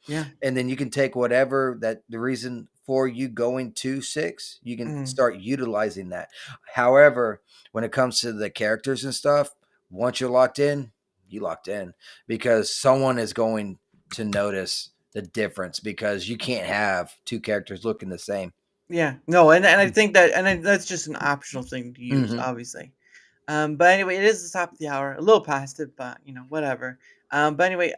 Speaker 7: Yeah.
Speaker 8: And then you can take whatever that the reason for you going to 6, you can
Speaker 7: Mm,
Speaker 8: start utilizing that. However, when it comes to the characters and stuff, once you're locked in, you locked in because someone is going to notice the difference because you can't have two characters looking the same.
Speaker 7: yeah. No, and I think that that's just an optional thing to use,
Speaker 8: Hmm.
Speaker 7: obviously. But anyway, it is the top of the hour, a little past it, but whatever. But anyway,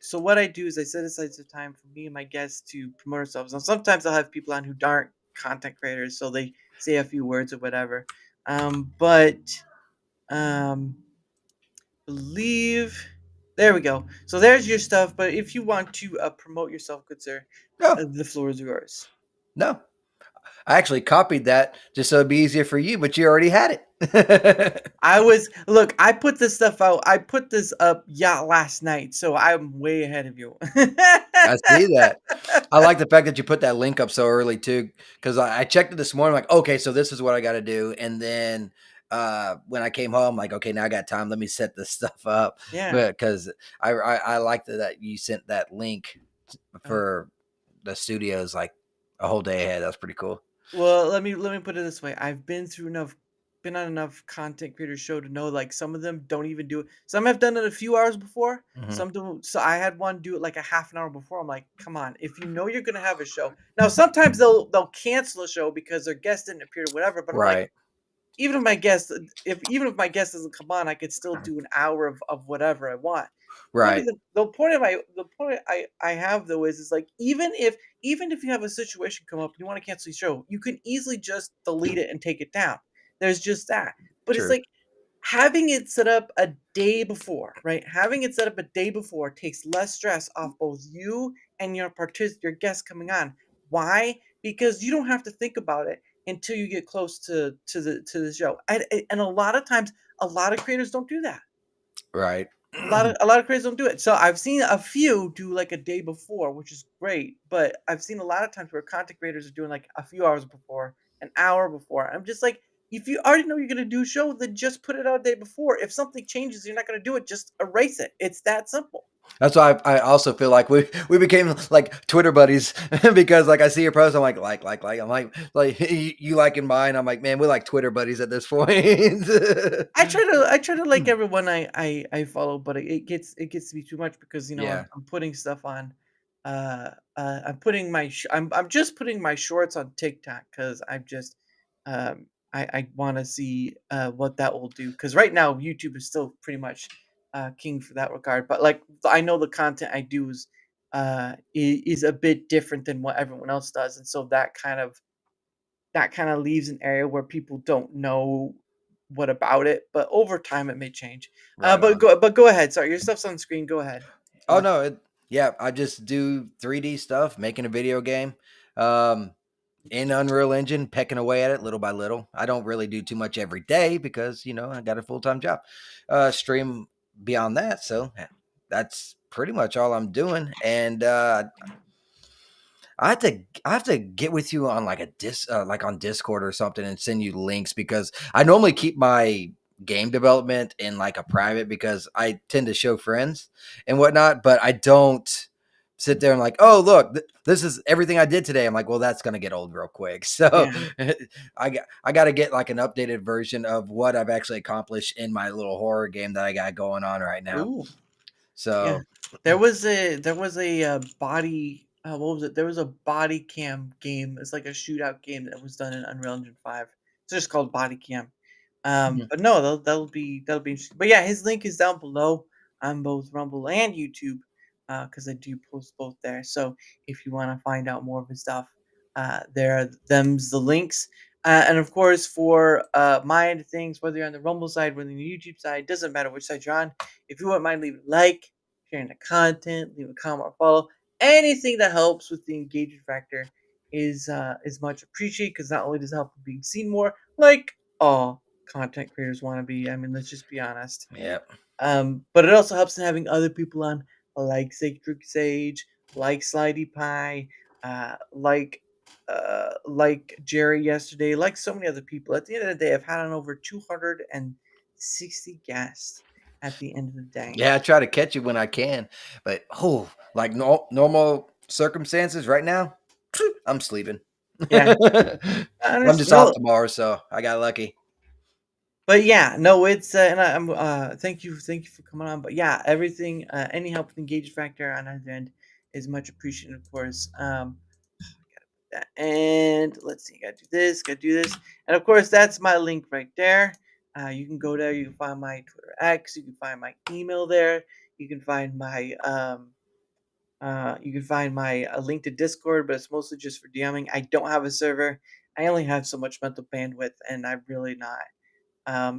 Speaker 7: so what I do is I set aside some time for me and my guests to promote ourselves. Now, sometimes I'll have people on who aren't content creators, so they say a few words or whatever. But believe there we go. So there's your stuff. But if you want to promote yourself, good sir,
Speaker 8: No,
Speaker 7: the floor is yours.
Speaker 8: no. I actually copied that just so it'd be easier for you, but you already had it.
Speaker 7: I put this stuff out. I put this up last night, so I'm way ahead of you.
Speaker 8: I see that. I like the fact that you put that link up so early too, because I checked it this morning. Like, okay, so this is what I got to do, and then when I came home, like, okay, now I got time. Let me set this stuff up.
Speaker 7: Yeah.
Speaker 8: Because I like that you sent that link
Speaker 7: Uh,
Speaker 8: for the studios like a whole day ahead. That's pretty cool.
Speaker 7: Well, let me put it this way. I've been on enough content creator show to know like some of them don't even do it. Some have done it a few hours before.
Speaker 8: Mhm.
Speaker 7: Some don't. So I had one do it like a half an hour before. I'm like, come on, if you know you're gonna have a show. Now sometimes they'll cancel a show because their guest didn't appear or whatever. But I'm like,
Speaker 8: Right,
Speaker 7: even if my guest doesn't come on, I could still do an hour of whatever I want.
Speaker 8: right,
Speaker 7: The point I have though is like even if you have a situation come up and you want to cancel your show, you can easily just delete it and take it down. There's just that. But it's
Speaker 8: true.
Speaker 7: like having it set up a day before, right? Having it set up a day before takes less stress off both you and your guests coming on. Why? Because you don't have to think about it until you get close to the show. And a lot of times, a lot of creators don't do that.
Speaker 8: Right.
Speaker 7: A lot of creators don't do it. So I've seen a few do like a day before, which is great. But I've seen a lot of times where content creators are doing like a few hours before, an hour before. I'm just like, if you already know you're gonna do a show, then just put it out a day before. If something changes, you're not gonna do it. Just erase it. It's that simple.
Speaker 8: That's why I also feel like we became like Twitter buddies because like I see your post, I'm like I'm like you liking mine. I'm like, man, we're like Twitter buddies at this point.
Speaker 7: I try to like everyone I follow, but it gets to be too much because
Speaker 8: Yeah,
Speaker 7: I'm putting stuff on. I'm just putting my shorts on TikTok because I want to see what that will do because right now YouTube is still pretty much king for that regard. But like I know the content I do is a bit different than what everyone else does, and so that kind of leaves an area where people don't know what about it, but over time it may change.
Speaker 8: right
Speaker 7: But
Speaker 8: on.
Speaker 7: go ahead. Sorry, your stuff's on screen. Go ahead.
Speaker 8: Oh no, yeah, I just do 3D stuff, making a video game. Um, in Unreal Engine, pecking away at it little by little. I don't really do too much every day because I got a full time job. Stream beyond that, so that's pretty much all I'm doing. And I have to get with you on like like on Discord or something and send you links because I normally keep my game development in like a private because I tend to show friends and whatnot, but I don't sit there and like, oh look, this is everything I did today. I'm like, well, that's gonna get old real quick. So
Speaker 7: Yeah.
Speaker 8: I got to get like an updated version of what I've actually accomplished in my little horror game that I got going on right now.
Speaker 7: Ooh. Yeah.
Speaker 8: So
Speaker 7: There was a body. What was it? There was a body cam game. It's like a shootout game that was done in Unreal Engine 5. It's just called Body Cam.
Speaker 8: mhm,
Speaker 7: But no, that'll be interesting. But yeah, his link is down below on both Rumble and YouTube, because I do post both there. So if you want to find out more of his stuff, them's the links. And of course, for my end of things, whether you're on the Rumble side, whether you're on the YouTube side, doesn't matter which side you're on. If you wouldn't mind leaving a like, sharing the content, leave a comment or follow, anything that helps with the engagement factor is much appreciated because not only does it help with being seen more, like all content creators want to be. I mean, let's just be honest.
Speaker 8: yeah.
Speaker 7: But it also helps in having other people on, like Sacred Sage, like Slidey Pie, like Jerry yesterday, like so many other people. At the end of the day, I've had on over 260 guests. At the end of the day,
Speaker 8: Yeah, I try to catch it when I can, but like normal circumstances right now, I'm sleeping.
Speaker 7: yeah, I
Speaker 8: I'm
Speaker 7: understand.
Speaker 8: just off
Speaker 7: No,
Speaker 8: tomorrow, so I got lucky.
Speaker 7: but yeah, no, it's and I'm thank you for coming on. But yeah, everything, any help with engage factor on either end is much appreciated, of course. That. And let's see, gotta do this, and of course that's my link right there. You can go there. You can find my Twitter X. You can find my email there. You can find my link to Discord, but it's mostly just for DMing. I don't have a server. I only have so much mental bandwidth, and I'm really not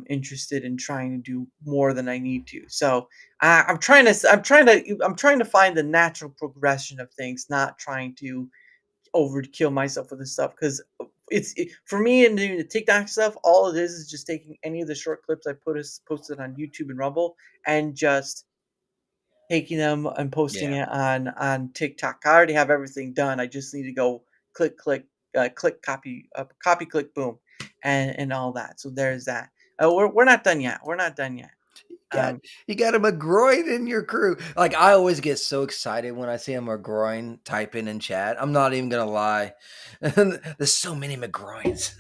Speaker 7: interested in trying to do more than I need to. So I'm trying to find the natural progression of things, not trying to overkill myself with this stuff. Because for me and doing the TikTok stuff. All it is just taking any of the short clips I posted on YouTube and Rumble and just taking them and posting
Speaker 8: Yeah.
Speaker 7: it on TikTok. I already have everything done. I just need to go click, click, click, copy, click, boom, and all that. So there's that. We're not done yet. We're not done yet.
Speaker 8: Got
Speaker 7: Um,
Speaker 8: you got a McGroin in your crew. Like I always get so excited when I see a McGroin typing in chat. I'm not even gonna lie. There's so many McGroins.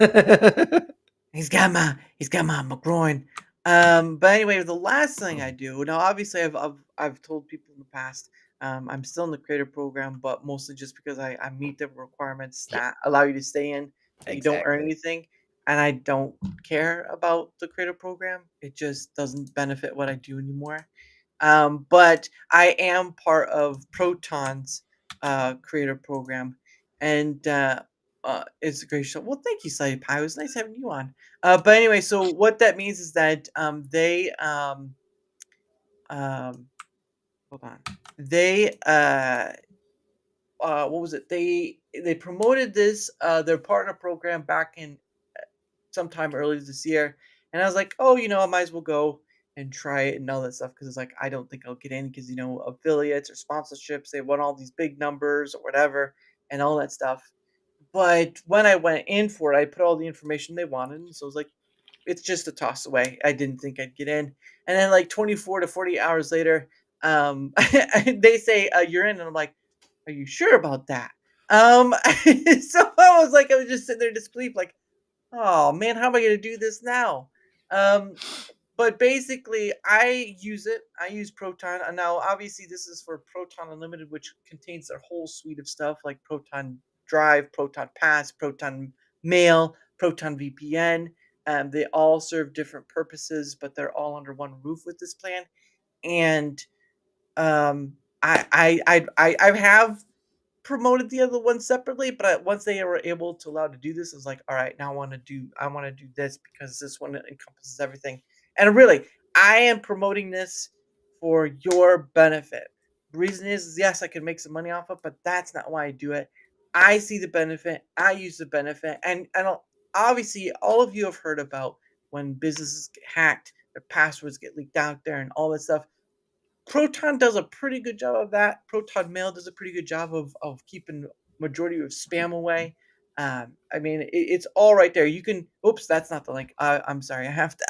Speaker 7: he's got my McGroin. But anyway, the last thing I do now, obviously, I've told people in the past. I'm still in the creator program, but mostly just because I meet the requirements
Speaker 8: Yeah,
Speaker 7: that allow you to stay in, but you don't earn
Speaker 8: exactly.
Speaker 7: anything, and I don't care about the creator program. It just doesn't benefit what I do anymore. But I am part of Proton's creator program, and it's a great show. Well, thank you, Slutty Pie. It was nice having you on. But anyway, so what that means is that they um hold on, they what was it? They promoted this their partner program back in sometime early this year, and I was like, oh, I might as well go and try it and all that stuff because it's like I don't think I'll get in because affiliates or sponsorships they want all these big numbers or whatever and all that stuff. But when I went in for it, I put all the information they wanted, and so I was like, it's just a toss away. I didn't think I'd get in, and then like 24 to 40 hours later, they say you're in, and I'm like, are you sure about that? So I was just sitting there disbelief, like, oh man, how am I gonna do this now? Um, but basically, I use it. I use Proton. And now, obviously, this is for Proton Unlimited, which contains their whole suite of stuff like Proton Drive, Proton Pass, Proton Mail, Proton VPN. They all serve different purposes, but they're all under one roof with this plan. And um, I have promoted the other one separately, but once they were able to allow to do this, I was like, all right, now I want to do this because this one encompasses everything. And really, I am promoting this for your benefit. The reason is yes, I can make some money off it, but that's not why I do it. I see the benefit, I use the benefit, and obviously all of you have heard about when businesses get hacked, their passwords get leaked out there, and all that stuff. Proton does a pretty good job of that. Proton Mail does a pretty good job of keeping majority of spam away. I mean, it's all right there. You can. Oops, that's not the link. I'm sorry. I have to.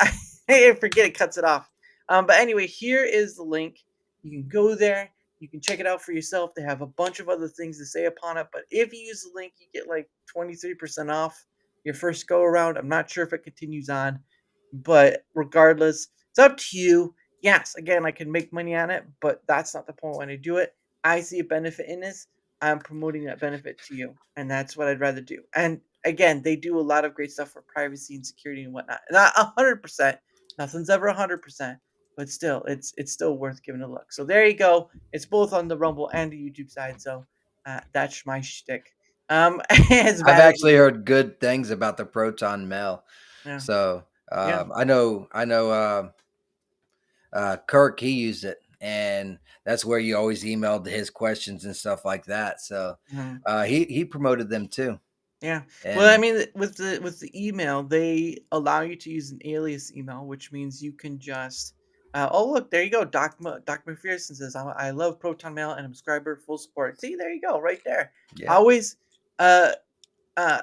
Speaker 7: I forget it cuts it off. But anyway, here is the link. You can go there. You can check it out for yourself. They have a bunch of other things to say upon it. But if you use the link, you get like 23% off your first go around. I'm not sure if it continues on, but regardless, it's up to you. Yes, again, I can make money on it, but that's not the point when I do it. I see a benefit in this. I'm promoting that benefit to you, and that's what I'd rather do. And again, they do a lot of great stuff for privacy and security and whatnot. Not 100%. Nothing's ever 100%, but still, it's still worth giving a look. So there you go. It's both on the Rumble and the YouTube side. So that's my shtick. As
Speaker 8: I've
Speaker 7: bad as it
Speaker 8: actually
Speaker 7: is.
Speaker 8: heard good things about the Proton Mail.
Speaker 7: Yeah.
Speaker 8: So
Speaker 7: Yeah.
Speaker 8: I know Kirk, he used it, and that's where you always emailed his questions and stuff like that. So
Speaker 7: Mhm.
Speaker 8: he promoted them too.
Speaker 7: Yeah. Well, I
Speaker 8: And
Speaker 7: mean, with the email, they allow you to use an alias email, which means you can just. Oh, look, there you go. Doc McPherson says, I love Proton Mail and I'm a subscriber, full support. See, there you go, right there.
Speaker 8: yeah,
Speaker 7: Always, uh, uh,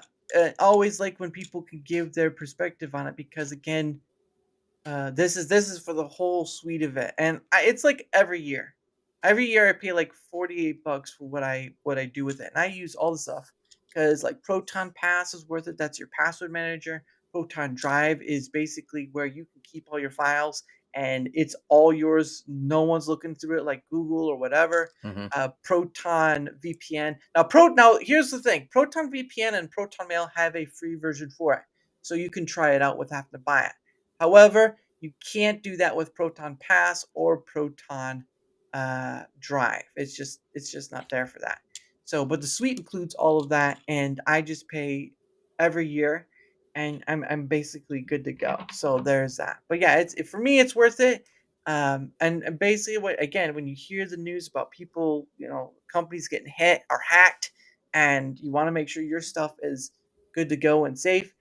Speaker 7: always like when people can give their perspective on it because again, this is for the whole suite of it, and it's like every year. Every year I pay like $48 for what I do with it, and I use all the stuff because like Proton Pass is worth it. That's your password manager. Proton Drive is basically where you can keep all your files, and it's all yours. No one's looking through it like Google or whatever.
Speaker 8: hmm
Speaker 7: Proton VPN. Now here's the thing: Proton VPN and Proton Mail have a free version for it, so you can try it out without having to buy it. However, you can't do that with Proton Pass or Proton Drive. It's just not there for that. So, but the suite includes all of that, and I just pay every year, and I'm basically good to go. So there's that. But yeah, for me, it's worth it. And basically, when you hear the news about people, companies getting hit or hacked, and you want to make sure your stuff is good to go and safe.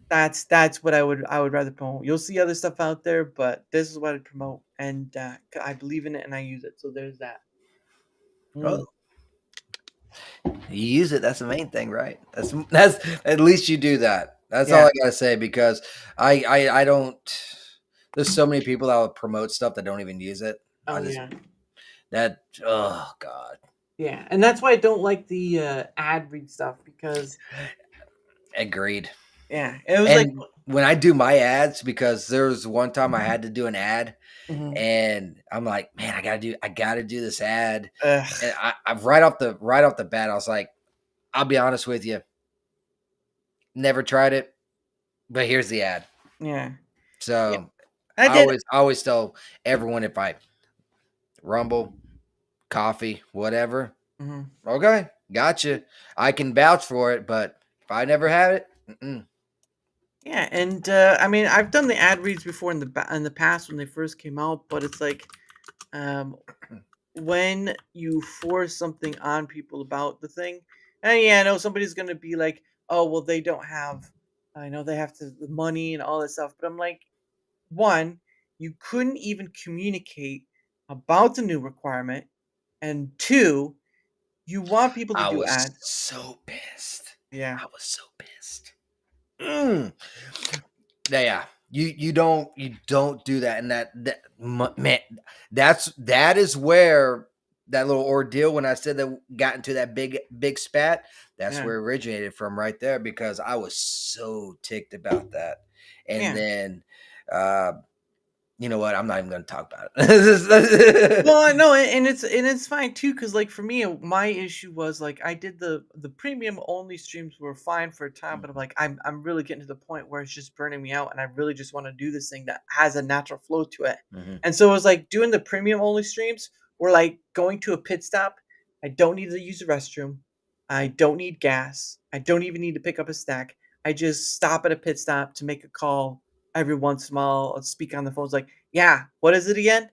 Speaker 7: That's what I would rather promote. You'll see other stuff out there, but this is what I promote, and I believe in it and I use it. So there's that.
Speaker 8: Oh, you use it. That's the main thing, right? That's at least you do that. That's all
Speaker 7: Yeah.
Speaker 8: I gotta say because I don't. There's so many people that will promote stuff that don't even use it.
Speaker 7: Oh
Speaker 8: I just
Speaker 7: yeah.
Speaker 8: that oh god.
Speaker 7: Yeah, and that's why I don't like the ad read stuff because
Speaker 8: Agreed.
Speaker 7: yeah, it was like
Speaker 8: And when I do my ads, because there was one time I had to do an ad,
Speaker 7: mhm,
Speaker 8: and I'm like, man, I gotta do this ad,
Speaker 7: ugh,
Speaker 8: and I right off the bat, I was like, I'll be honest with you, never tried it, but here's the ad.
Speaker 7: yeah. Yeah,
Speaker 8: So
Speaker 7: I did.
Speaker 8: I always tell everyone if I Rumble, coffee, whatever,
Speaker 7: Mhm.
Speaker 8: okay, gotcha. I can vouch for it, but if I never had it, mm-mm.
Speaker 7: Yeah, and I mean, I've done the ad reads before in in the past when they first came out, but it's like um, when you force something on people about the thing, and yeah, I know somebody's gonna be like, "Oh, well, they don't have, I know they have to the money and all that stuff," but I'm like, one, you couldn't even communicate about the new requirement, and two, you want people to
Speaker 8: I
Speaker 7: do
Speaker 8: was
Speaker 7: ads.
Speaker 8: so pissed.
Speaker 7: Yeah,
Speaker 8: I was so pissed. Mm. Yeah, you don't do that, and man, that is where that little ordeal when I said that got into that big spat. That's
Speaker 7: yeah,
Speaker 8: where it originated from, right there, because I was so ticked about that, and
Speaker 7: yeah.
Speaker 8: then uh, you know what? I'm not even going to talk about it.
Speaker 7: Well, I know, and it's fine too, because like for me, my issue was like I did the premium only streams were fine for a time, but I'm like I'm really getting to the point where it's just burning me out, and I really just want to do this thing that has a natural flow to it.
Speaker 8: Mhm.
Speaker 7: And so it was like doing the premium only streams were like going to a pit stop. I don't need to use the restroom. I don't need gas. I don't even need to pick up a snack. I just stop at a pit stop to make a call every once in a while. I'll speak on the phone. It's like, yeah, what is it again?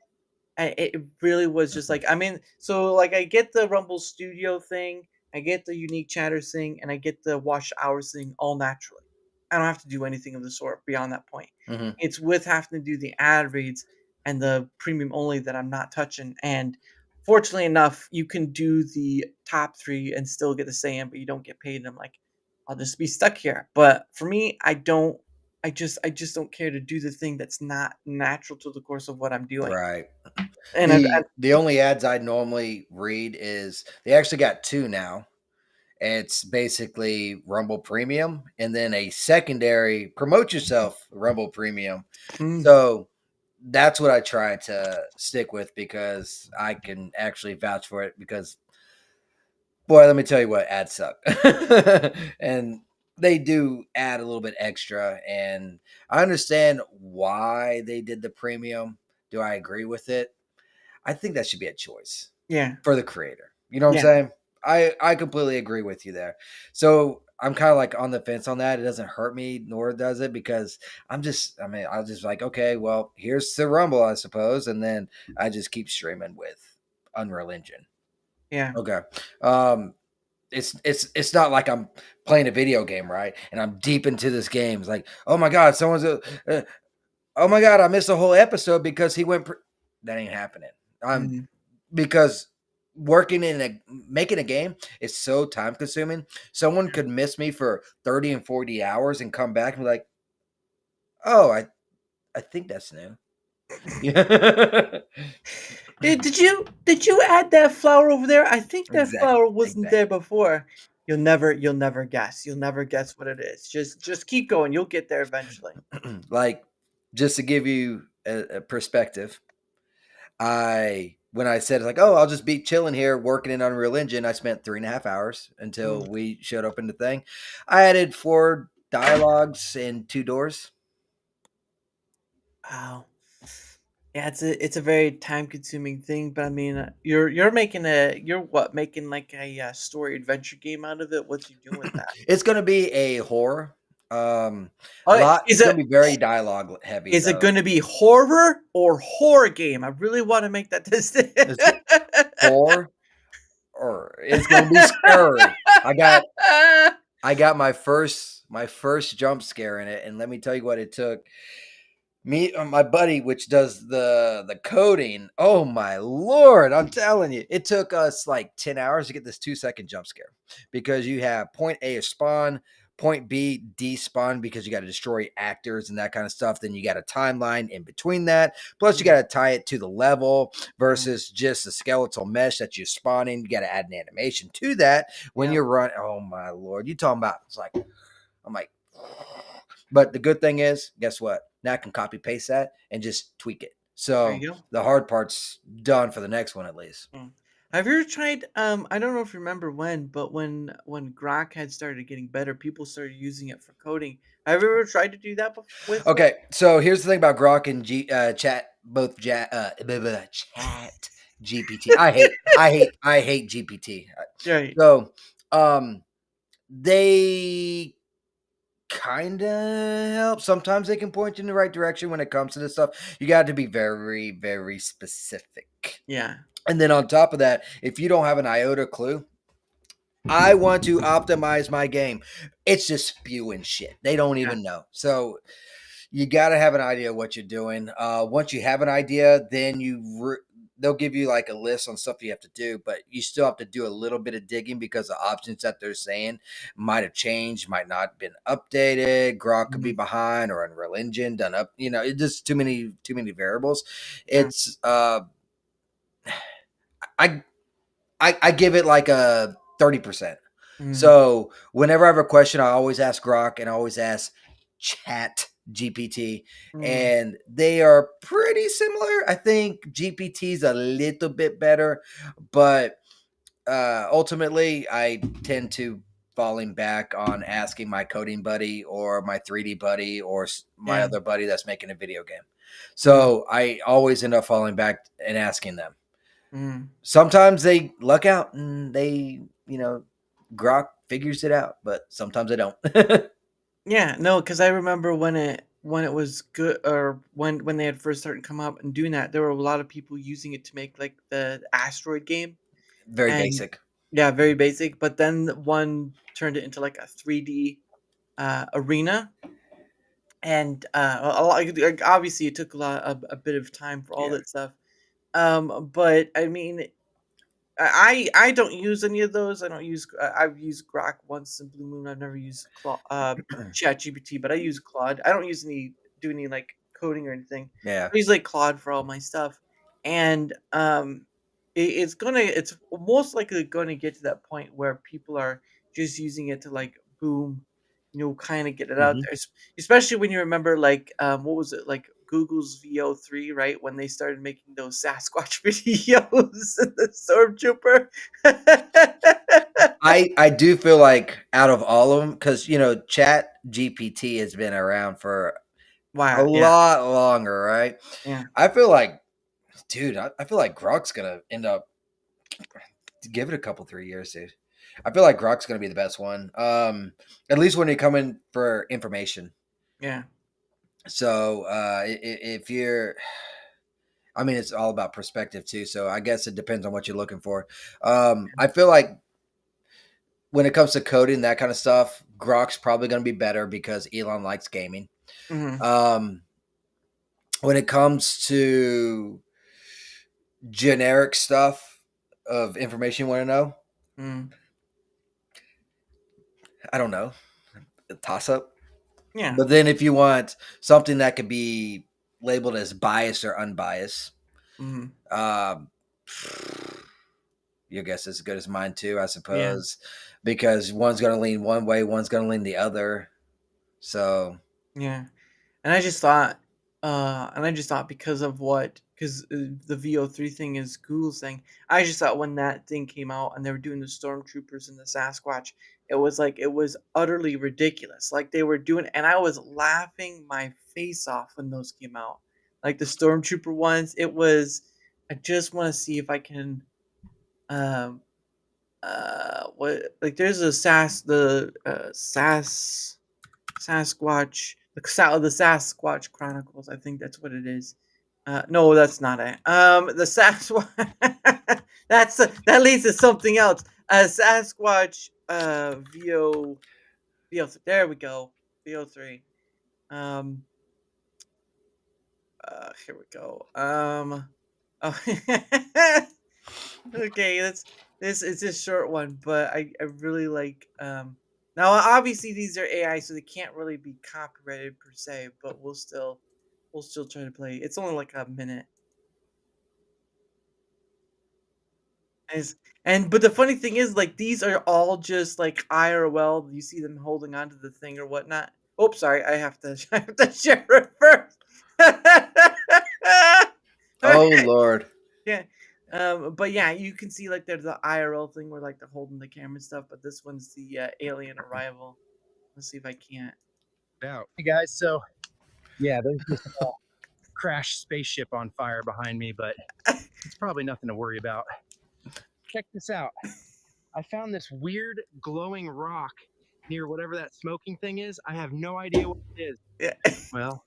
Speaker 7: And it really was just like I mean, so like I get the Rumble Studio thing, I get the unique chatters thing, and I get the watch hours thing all naturally. I don't have to do anything of the sort beyond that point.
Speaker 8: Mhm.
Speaker 7: It's with having to do the ad reads and the premium only that I'm not touching. And fortunately enough, you can do the top three and still get the same, but you don't get paid. And I'm like, I'll just be stuck here. But for me, I don't. I just don't care to do the thing that's not natural to the course of what I'm doing.
Speaker 8: Right.
Speaker 7: And
Speaker 8: The only ads I normally read is they actually got two now. It's basically Rumble Premium and then a secondary promote yourself Rumble Premium.
Speaker 7: mm,
Speaker 8: So that's what I try to stick with because I can actually vouch for it because boy, let me tell you what, ads suck. And they do add a little bit extra and I understand why they did the premium. Do I agree with it? I think that should be a choice
Speaker 7: yeah,
Speaker 8: for the creator. You know what I'm
Speaker 7: yeah,
Speaker 8: saying? I completely agree with you there. So I'm kind of like on the fence on that. It doesn't hurt me, nor does it, because I mean, I'll just like, okay, well, here's the Rumble, I suppose, and then I just keep streaming with Unreal Engine.
Speaker 7: yeah.
Speaker 8: Okay. It's not like I'm playing a video game, right? And I'm deep into this game. It's like, oh my god, oh my god, I missed a whole episode because he went. That ain't happening. I'm
Speaker 7: Mhm.
Speaker 8: because making a game is so time consuming. Someone could miss me for 30 and 40 hours and come back and be like, oh, I think that's new. Yeah.
Speaker 7: Did you add that flower over there? I think that flower wasn't there
Speaker 8: Exactly.
Speaker 7: before. You'll never guess. You'll never guess what it is. Just keep going. You'll get there eventually.
Speaker 8: Like, just to give you a perspective, when I said like, oh, I'll just be chilling here working in Unreal Engine, I spent 3.5 hours until
Speaker 7: Mm.
Speaker 8: we showed up in the thing. I added 4 dialogues and 2 doors.
Speaker 7: Wow. Yeah, it's a very time consuming thing, but I mean, you're making you're what making like a story adventure game out of it. What's you doing with that?
Speaker 8: It's gonna be a horror.
Speaker 7: Oh,
Speaker 8: It's gonna be very dialogue heavy
Speaker 7: is it
Speaker 8: though.
Speaker 7: going to be horror or horror game? I really want to make that distinction.
Speaker 8: It's horror or it's gonna be scary. I got I got my first jump scare in it, and let me tell you what it took. Me, my buddy, which does the coding. Oh my lord! I'm telling you, it took us like 10 hours to get this 2-second jump scare because you have point A is spawn, point B despawn because you got to destroy actors and that kind of stuff. Then you got a timeline in between that. Plus, you got to tie it to the level versus just a skeletal mesh that you're spawning. You got to add an animation to that when
Speaker 7: Yeah.
Speaker 8: you're running. Oh my lord! You talking about? It's like I'm like. But the good thing is, guess what? Now I can copy paste that and just tweak it.
Speaker 7: There
Speaker 8: So
Speaker 7: you go.
Speaker 8: the hard part's done for the next one at least.
Speaker 7: Mm. Have you ever tried? I don't know if you remember when, but when Grok had started getting better, people started using it for coding. Have you ever tried to do that with?
Speaker 8: Okay, so here's the thing about Grok and Chat, both Chat GPT. I hate GPT.
Speaker 7: Right.
Speaker 8: So they kind of help. Sometimes they can point you in the right direction when it comes to this stuff. You got to be very, very specific.
Speaker 7: Yeah.
Speaker 8: And then on top of that, if you don't have an iota clue, I want to optimize my game. It's just spewing shit. They don't even know. So you got to have an idea of what you're doing. Once you have an idea, then they'll give you like a list on stuff you have to do, but you still have to do a little bit of digging because the options that they're saying might have changed, might not have been updated. Grok could be behind, or Unreal Engine done up. It's just too many variables. It's I give it like a 30%. So whenever I have a question, I always ask Grok and I always ask Chat GPT, and they are pretty similar. I think GPT is a little bit better, but ultimately, I tend to falling back on asking my coding buddy or my 3D buddy or my other buddy that's making a video game. So I always end up falling back and asking them. Sometimes they luck out and they, Grok figures it out, but sometimes they don't.
Speaker 7: Yeah, no, because I remember when it was good, or when they had first started come up and doing that, there were a lot of people using it to make like the asteroid game.
Speaker 8: Very
Speaker 7: And
Speaker 8: basic.
Speaker 7: yeah, very basic. But then one turned it into like a 3D arena, and like, obviously it took a bit of time for all that stuff. But I mean, I don't use any of those. I don't use. I've used Grok once in Blue Moon. I've never used ChatGPT, but I use Claude. I don't do any like coding or anything.
Speaker 8: Yeah.
Speaker 7: I use like Claude for all my stuff, and it's most likely gonna get to that point where people are just using it to like boom, kind of get it out there. Especially when you remember like what was it, like Google's VO3, right? When they started making those Sasquatch videos, the Stormtrooper.
Speaker 8: I do feel like out of all of them, because Chat GPT has been around for
Speaker 7: Wow,
Speaker 8: a lot longer, right?
Speaker 7: Yeah.
Speaker 8: I feel like, dude, I feel like Grok's gonna end up, give it a couple 3 years, dude. I feel like Grok's gonna be the best one. At least when you come in for information.
Speaker 7: Yeah.
Speaker 8: So if you're, I mean, it's all about perspective too. So I guess it depends on what you're looking for. I feel like when it comes to coding, that kind of stuff, Grok's probably going to be better because Elon likes gaming. When it comes to generic stuff of information you want to know, I don't know, a toss up.
Speaker 7: Yeah.
Speaker 8: But then if you want something that could be labeled as biased or unbiased, your guess is as good as mine too, I suppose, because one's going to lean one way, one's going to lean the other. So
Speaker 7: yeah, and I just thought, because the VO3 thing is Google's thing. I just thought when that thing came out and they were doing the Stormtroopers and the Sasquatch, it was utterly ridiculous. Like they were doing, and I was laughing my face off when those came out. Like the Stormtrooper ones, it was. I just want to see if I can. What, like there's a Sasquatch, the Sasquatch Chronicles. I think that's what it is. No, that's not it. The Sasquatch. That leads to something else. A Sasquatch VO VO3. There we go. VO3. Here we go. Oh. Okay, this is a short one, but I really like now obviously these are AI, so they can't really be copyrighted per se, but we'll still try to play. It's only like a minute. But the funny thing is, like, these are all just like IRL. You see them holding onto the thing or whatnot. Oh, sorry, I have to I have to share it first.
Speaker 8: Oh Lord.
Speaker 7: Yeah. But yeah, you can see like there's the IRL thing where like they're holding the camera and stuff, but this one's the alien arrival. Let's see if I can't.
Speaker 9: Out. Hey guys, so yeah, there's this crashed spaceship on fire behind me, but it's probably nothing to worry about. Check this out. I found this weird glowing rock near whatever that smoking thing is. I have no idea what it is.
Speaker 7: Yeah.
Speaker 9: Well,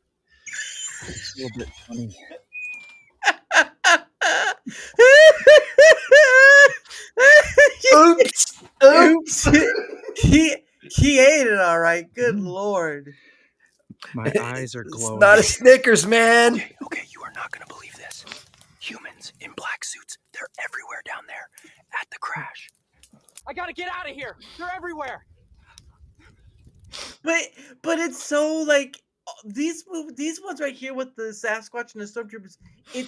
Speaker 9: it's a little bit funny.
Speaker 8: Oops. Oops.
Speaker 7: He ate it all right. Good lord.
Speaker 9: My eyes are glowing.
Speaker 8: It's not a Snickers, man.
Speaker 1: Okay, you are not going to believe this. Humans in black suits, they're everywhere down there at the crash.
Speaker 5: I gotta get out of here. They're everywhere.
Speaker 7: But it's so like these ones right here with the Sasquatch and the Stormtroopers.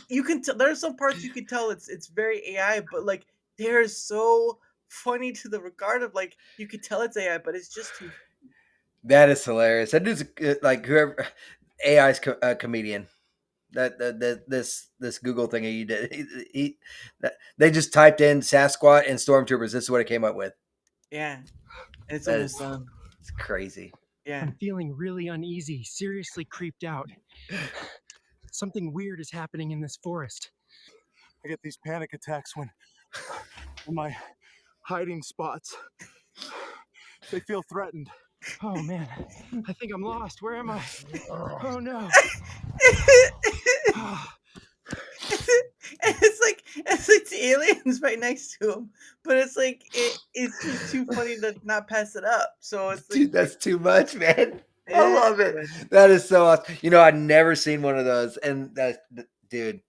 Speaker 7: You can tell there's some parts you can tell it's very AI, but like they're so funny to the regard of like you could tell it's AI, but it's just too.
Speaker 8: That is hilarious. That dude's like whoever AI's comedian. This Google thing you did. They just typed in Sasquatch and Stormtroopers. This is what it came up with.
Speaker 7: Yeah, it's
Speaker 8: That
Speaker 7: almost
Speaker 8: is-
Speaker 7: done.
Speaker 8: It's crazy.
Speaker 7: Yeah.
Speaker 9: I'm feeling really uneasy, seriously creeped out. Something weird is happening in this forest.
Speaker 3: I get these panic attacks when my hiding spots, they feel threatened.
Speaker 9: Oh man, I think I'm lost. Where am I? Oh no.
Speaker 7: And it's like the aliens right next to him, but it's like it's just too funny to not pass it up. So it's like,
Speaker 8: Dude, that's too much, man. I
Speaker 7: Yeah.
Speaker 8: love it. That is so awesome. You know, I've never seen one of those, and dude,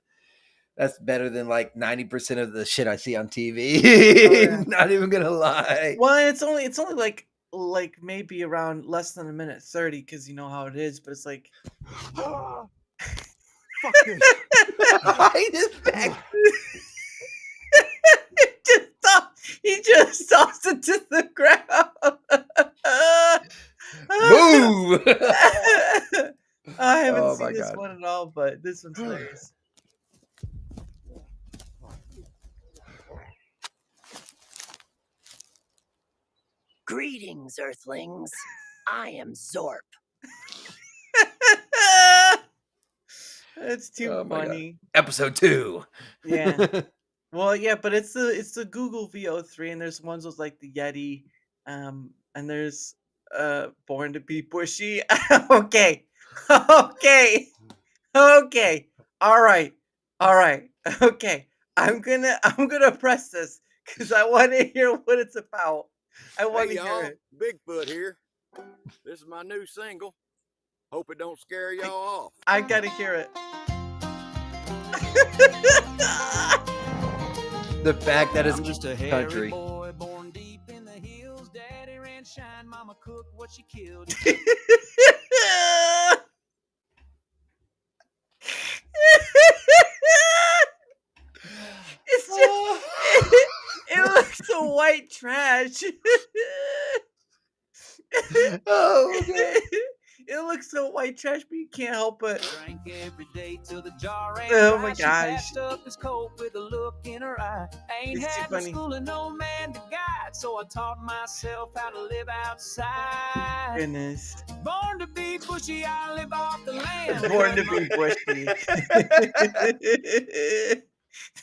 Speaker 8: that's better than like 90% of the shit I see on TV.
Speaker 7: yeah.
Speaker 8: Not even gonna lie.
Speaker 7: well, it's only like maybe around less than a minute 30 because you know how it is. But it's like
Speaker 3: Fuck this.
Speaker 8: Behind his back.
Speaker 7: he just tossed it to the ground.
Speaker 8: Move.
Speaker 7: I haven't
Speaker 8: Oh
Speaker 7: seen
Speaker 8: my
Speaker 7: this
Speaker 8: God.
Speaker 7: one at all, but this one's hilarious.
Speaker 10: Greetings, Earthlings. I am Zorp.
Speaker 7: It's too
Speaker 8: Oh my God.
Speaker 7: funny.
Speaker 8: Episode 2.
Speaker 7: Yeah. Well, yeah, but it's the Google VO3, and there's ones with like the Yeti, and there's Born to Be Bushy. Okay, okay, okay. All right, okay. I'm gonna press this because I want to hear what it's about. I want
Speaker 11: Hey
Speaker 7: to hear
Speaker 11: y'all,
Speaker 7: it.
Speaker 11: Bigfoot here. This is my new single. Hope it don't scare y'all off.
Speaker 7: I gotta hear it.
Speaker 8: The fact that it's
Speaker 5: I'm just a hairy
Speaker 8: country.
Speaker 5: boy born deep in the hills. Daddy ran shine, mama cooked what she killed.
Speaker 7: It's just it looks so white trash.
Speaker 8: Oh, God.
Speaker 7: It looks so white trash, but you can't help it.
Speaker 5: Drank every day till the jar ran
Speaker 7: Oh
Speaker 5: dry.
Speaker 7: my
Speaker 5: She
Speaker 7: gosh.
Speaker 5: patched up his coat with a look in her eye. Ain't
Speaker 7: It's too
Speaker 5: had no
Speaker 7: funny.
Speaker 5: school and no man to guide, so I taught myself how to live outside.
Speaker 7: Goodness.
Speaker 5: Born to be bushy, I live off the land.
Speaker 7: Born to be bushy.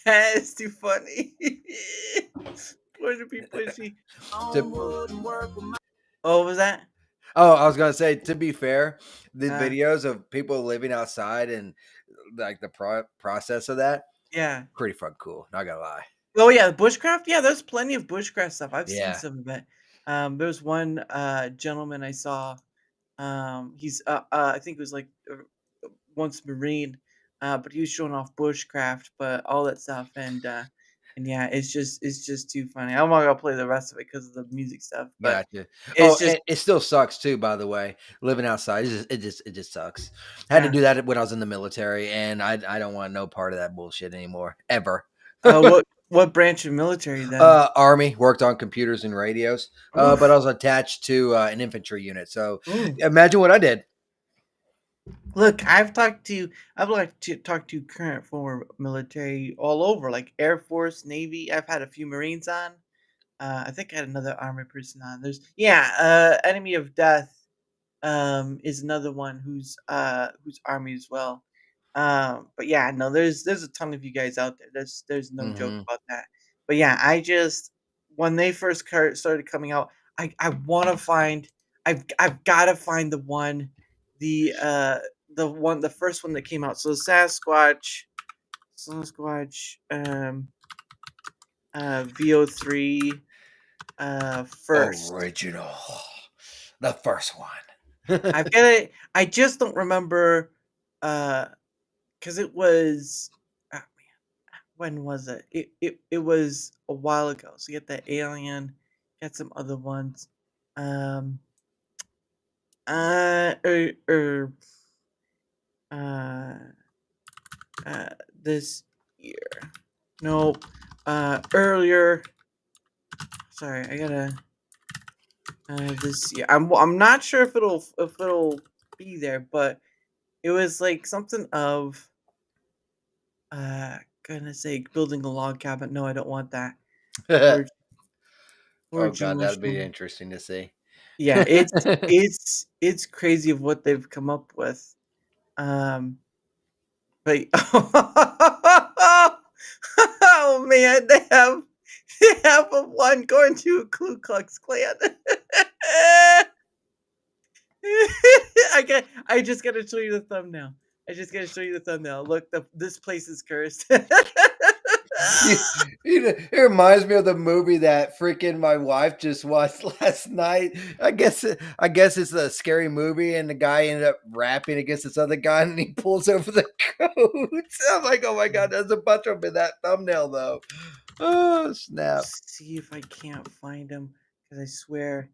Speaker 7: That is too funny. Born to be bushy.
Speaker 5: On wood and work with my
Speaker 7: Oh, what was that?
Speaker 8: Oh, I was gonna say, to be fair, the
Speaker 7: Uh.
Speaker 8: videos of people living outside and like the process of that,
Speaker 7: Yeah.
Speaker 8: pretty fucking cool. Not gonna lie.
Speaker 7: Oh yeah, the bushcraft. Yeah, there's plenty of bushcraft stuff. I've
Speaker 8: Yeah.
Speaker 7: seen some of it. There's one gentleman I saw. He's I think it was like once Marine, but he was showing off bushcraft, but all that stuff, and yeah, it's just too funny. I'm not gonna play the rest of it because of the music stuff, but
Speaker 8: Gotcha.
Speaker 7: it's
Speaker 8: Oh,
Speaker 7: just
Speaker 8: and it still sucks too, by the way. Living outside, it just sucks. I had to
Speaker 7: yeah.
Speaker 8: do that when I was in the military, and I don't want no part of that bullshit anymore, ever.
Speaker 7: What branch of military then?
Speaker 8: Army, worked on computers and radios, but I
Speaker 7: Oof.
Speaker 8: was attached to an infantry unit. So
Speaker 7: Mm.
Speaker 8: imagine what I did.
Speaker 7: Look, I've like to talk to current former military all over, like Air Force, Navy. I've had a few Marines on. I think I had another army person on. Enemy of Death is another one who's army as well. But yeah, no, there's a ton of you guys out there. There's no joke
Speaker 8: Hmm.
Speaker 7: about that. But yeah, I just when they first started coming out, I want to find I've got to find the first one that came out. So Sasquatch VO3 first.
Speaker 8: Original, the first one.
Speaker 7: I've got it. I just don't remember because it was when was it? It was a while ago. So you get that alien, get some other ones. Um uh er, er, uh uh this year. Nope. Earlier. Sorry, I gotta this year. I'm not sure if it'll be there, but it was like something of goodness sake, building a log cabin. No, I don't want that. Forge,
Speaker 8: Oh
Speaker 7: forging
Speaker 8: god, that'd be
Speaker 7: machine.
Speaker 8: interesting to see.
Speaker 7: Yeah, it's crazy of what they've come up with. Um, but oh man, they have a one going to a Ku Klux Klan. I just gotta show you the thumbnail. I just gotta show you the thumbnail. Look, this place is cursed.
Speaker 8: It reminds me of the movie that freaking my wife just watched last night. I guess it's a scary movie, and the guy ended up rapping against this other guy, and he pulls over the coats. I'm like, oh my god, there's a bunch of them in that thumbnail, though. Oh snap!
Speaker 7: See if I can't find him because I swear,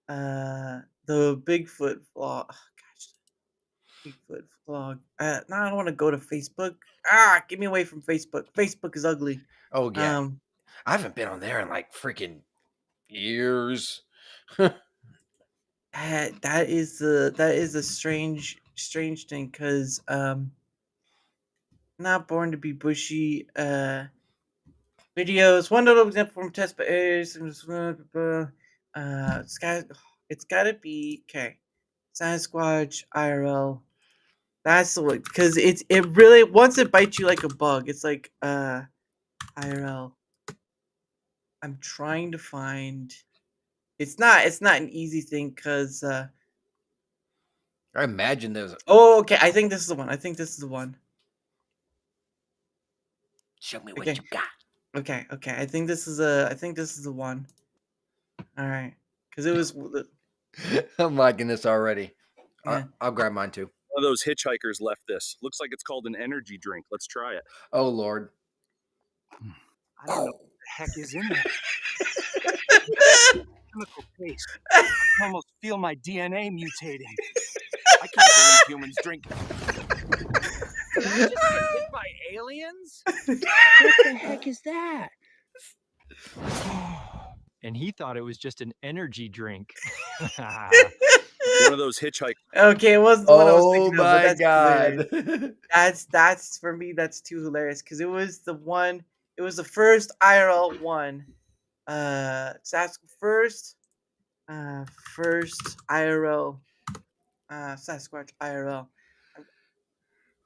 Speaker 7: the Bigfoot vlog. Oh, gosh, Bigfoot vlog. Now I don't want to go to Facebook. Get me away from Facebook. Facebook is ugly.
Speaker 8: Oh yeah,
Speaker 7: Um,
Speaker 8: I haven't been on there in like freaking years.
Speaker 7: that is a strange thing because not born to be bushy. Videos. One notable example from test, but Sky. It's gotta be okay. Sasquatch IRL. That's the one because it really once it bites you like a bug. It's like IRL. I'm trying to find. It's not an easy thing because
Speaker 8: I imagine there's.
Speaker 7: oh okay. I think this is the one. I think this is the one.
Speaker 8: Show me what
Speaker 7: Okay.
Speaker 8: you got.
Speaker 7: Okay. I think this is the one. All right. Because it was
Speaker 8: I'm liking this already.
Speaker 7: yeah.
Speaker 8: I'll grab mine too.
Speaker 12: One of those hitchhikers left this. Looks like it's called an energy drink. Let's try it.
Speaker 8: Oh Lord.
Speaker 3: I don't know what the heck is in there. Chemical taste. I can almost feel my DNA mutating. I can't believe humans drink. Did I just get hit by aliens?
Speaker 10: What the heck is that?
Speaker 9: And he thought it was just an energy drink.
Speaker 12: One of those hitchhikers.
Speaker 7: Okay, it wasn't the one I was
Speaker 8: Oh
Speaker 7: thinking of, but
Speaker 8: my
Speaker 7: that's hilarious.
Speaker 8: god.
Speaker 7: That's for me. That's too hilarious because it was the one. It was the first IRL one. First IRL. Sasquatch IRL.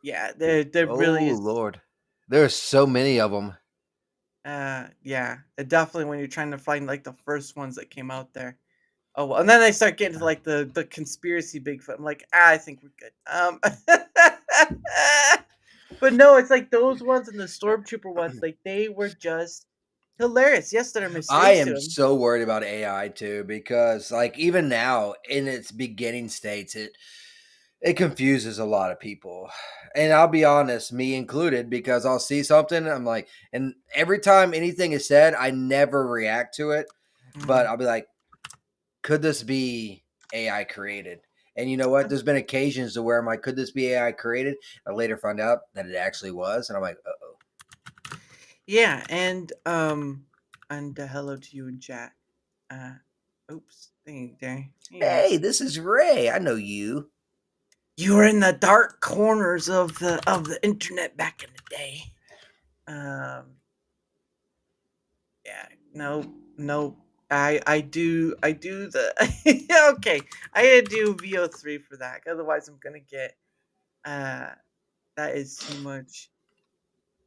Speaker 7: Yeah, there really
Speaker 8: Oh
Speaker 7: is.
Speaker 8: Lord. There's so many of them.
Speaker 7: Yeah, definitely when you're trying to find like the first ones that came out there. Oh well, and then they start getting to like the conspiracy Bigfoot. I'm like, I think we're good. But no, it's like those ones and the stormtrooper ones. Like they were just hilarious. Yes, there are
Speaker 8: I
Speaker 7: mistakes to
Speaker 8: am
Speaker 7: them.
Speaker 8: so worried about AI too because, like, even now in its beginning states, it confuses a lot of people. And I'll be honest, me included, because I'll see something, I'm like, and every time anything is said, I never react to it, but I'll be like, could this be AI created? And you know what? There's been occasions to where I'm like, could this be AI created? I later found out that it actually was, and I'm like, uh-oh.
Speaker 7: Yeah, and hello to you in chat. Oops, thing there.
Speaker 8: Hey,
Speaker 7: Anyways,
Speaker 8: this is Ray. I know you.
Speaker 7: you were in the dark corners of the internet back in the day. Yeah, no. I do the okay. I gotta do VO3 for that. Otherwise, I'm gonna get that is too much.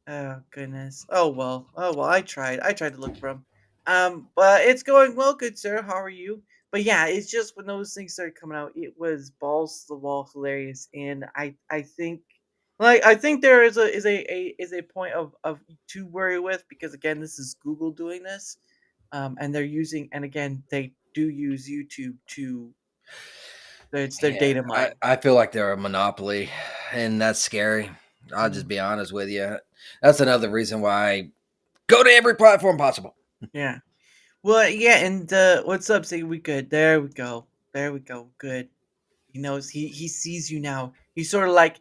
Speaker 7: Oh goodness. Oh well. I tried to look for him. But it's going well, good sir. How are you? But yeah, it's just when those things started coming out, it was balls to the wall hilarious, and I think I think there is a point of to worry with because again, this is Google doing this, and they're using and again they do use YouTube to it's their
Speaker 8: Yeah,
Speaker 7: data mine.
Speaker 8: I feel like they're a monopoly, and that's scary. I'll just
Speaker 7: Mm,
Speaker 8: be honest with you. That's another reason why I go to every platform possible.
Speaker 7: yeah. Well, yeah, and what's up? Say we good. There we go. There we go. Good. He knows he sees you now. He's sort of like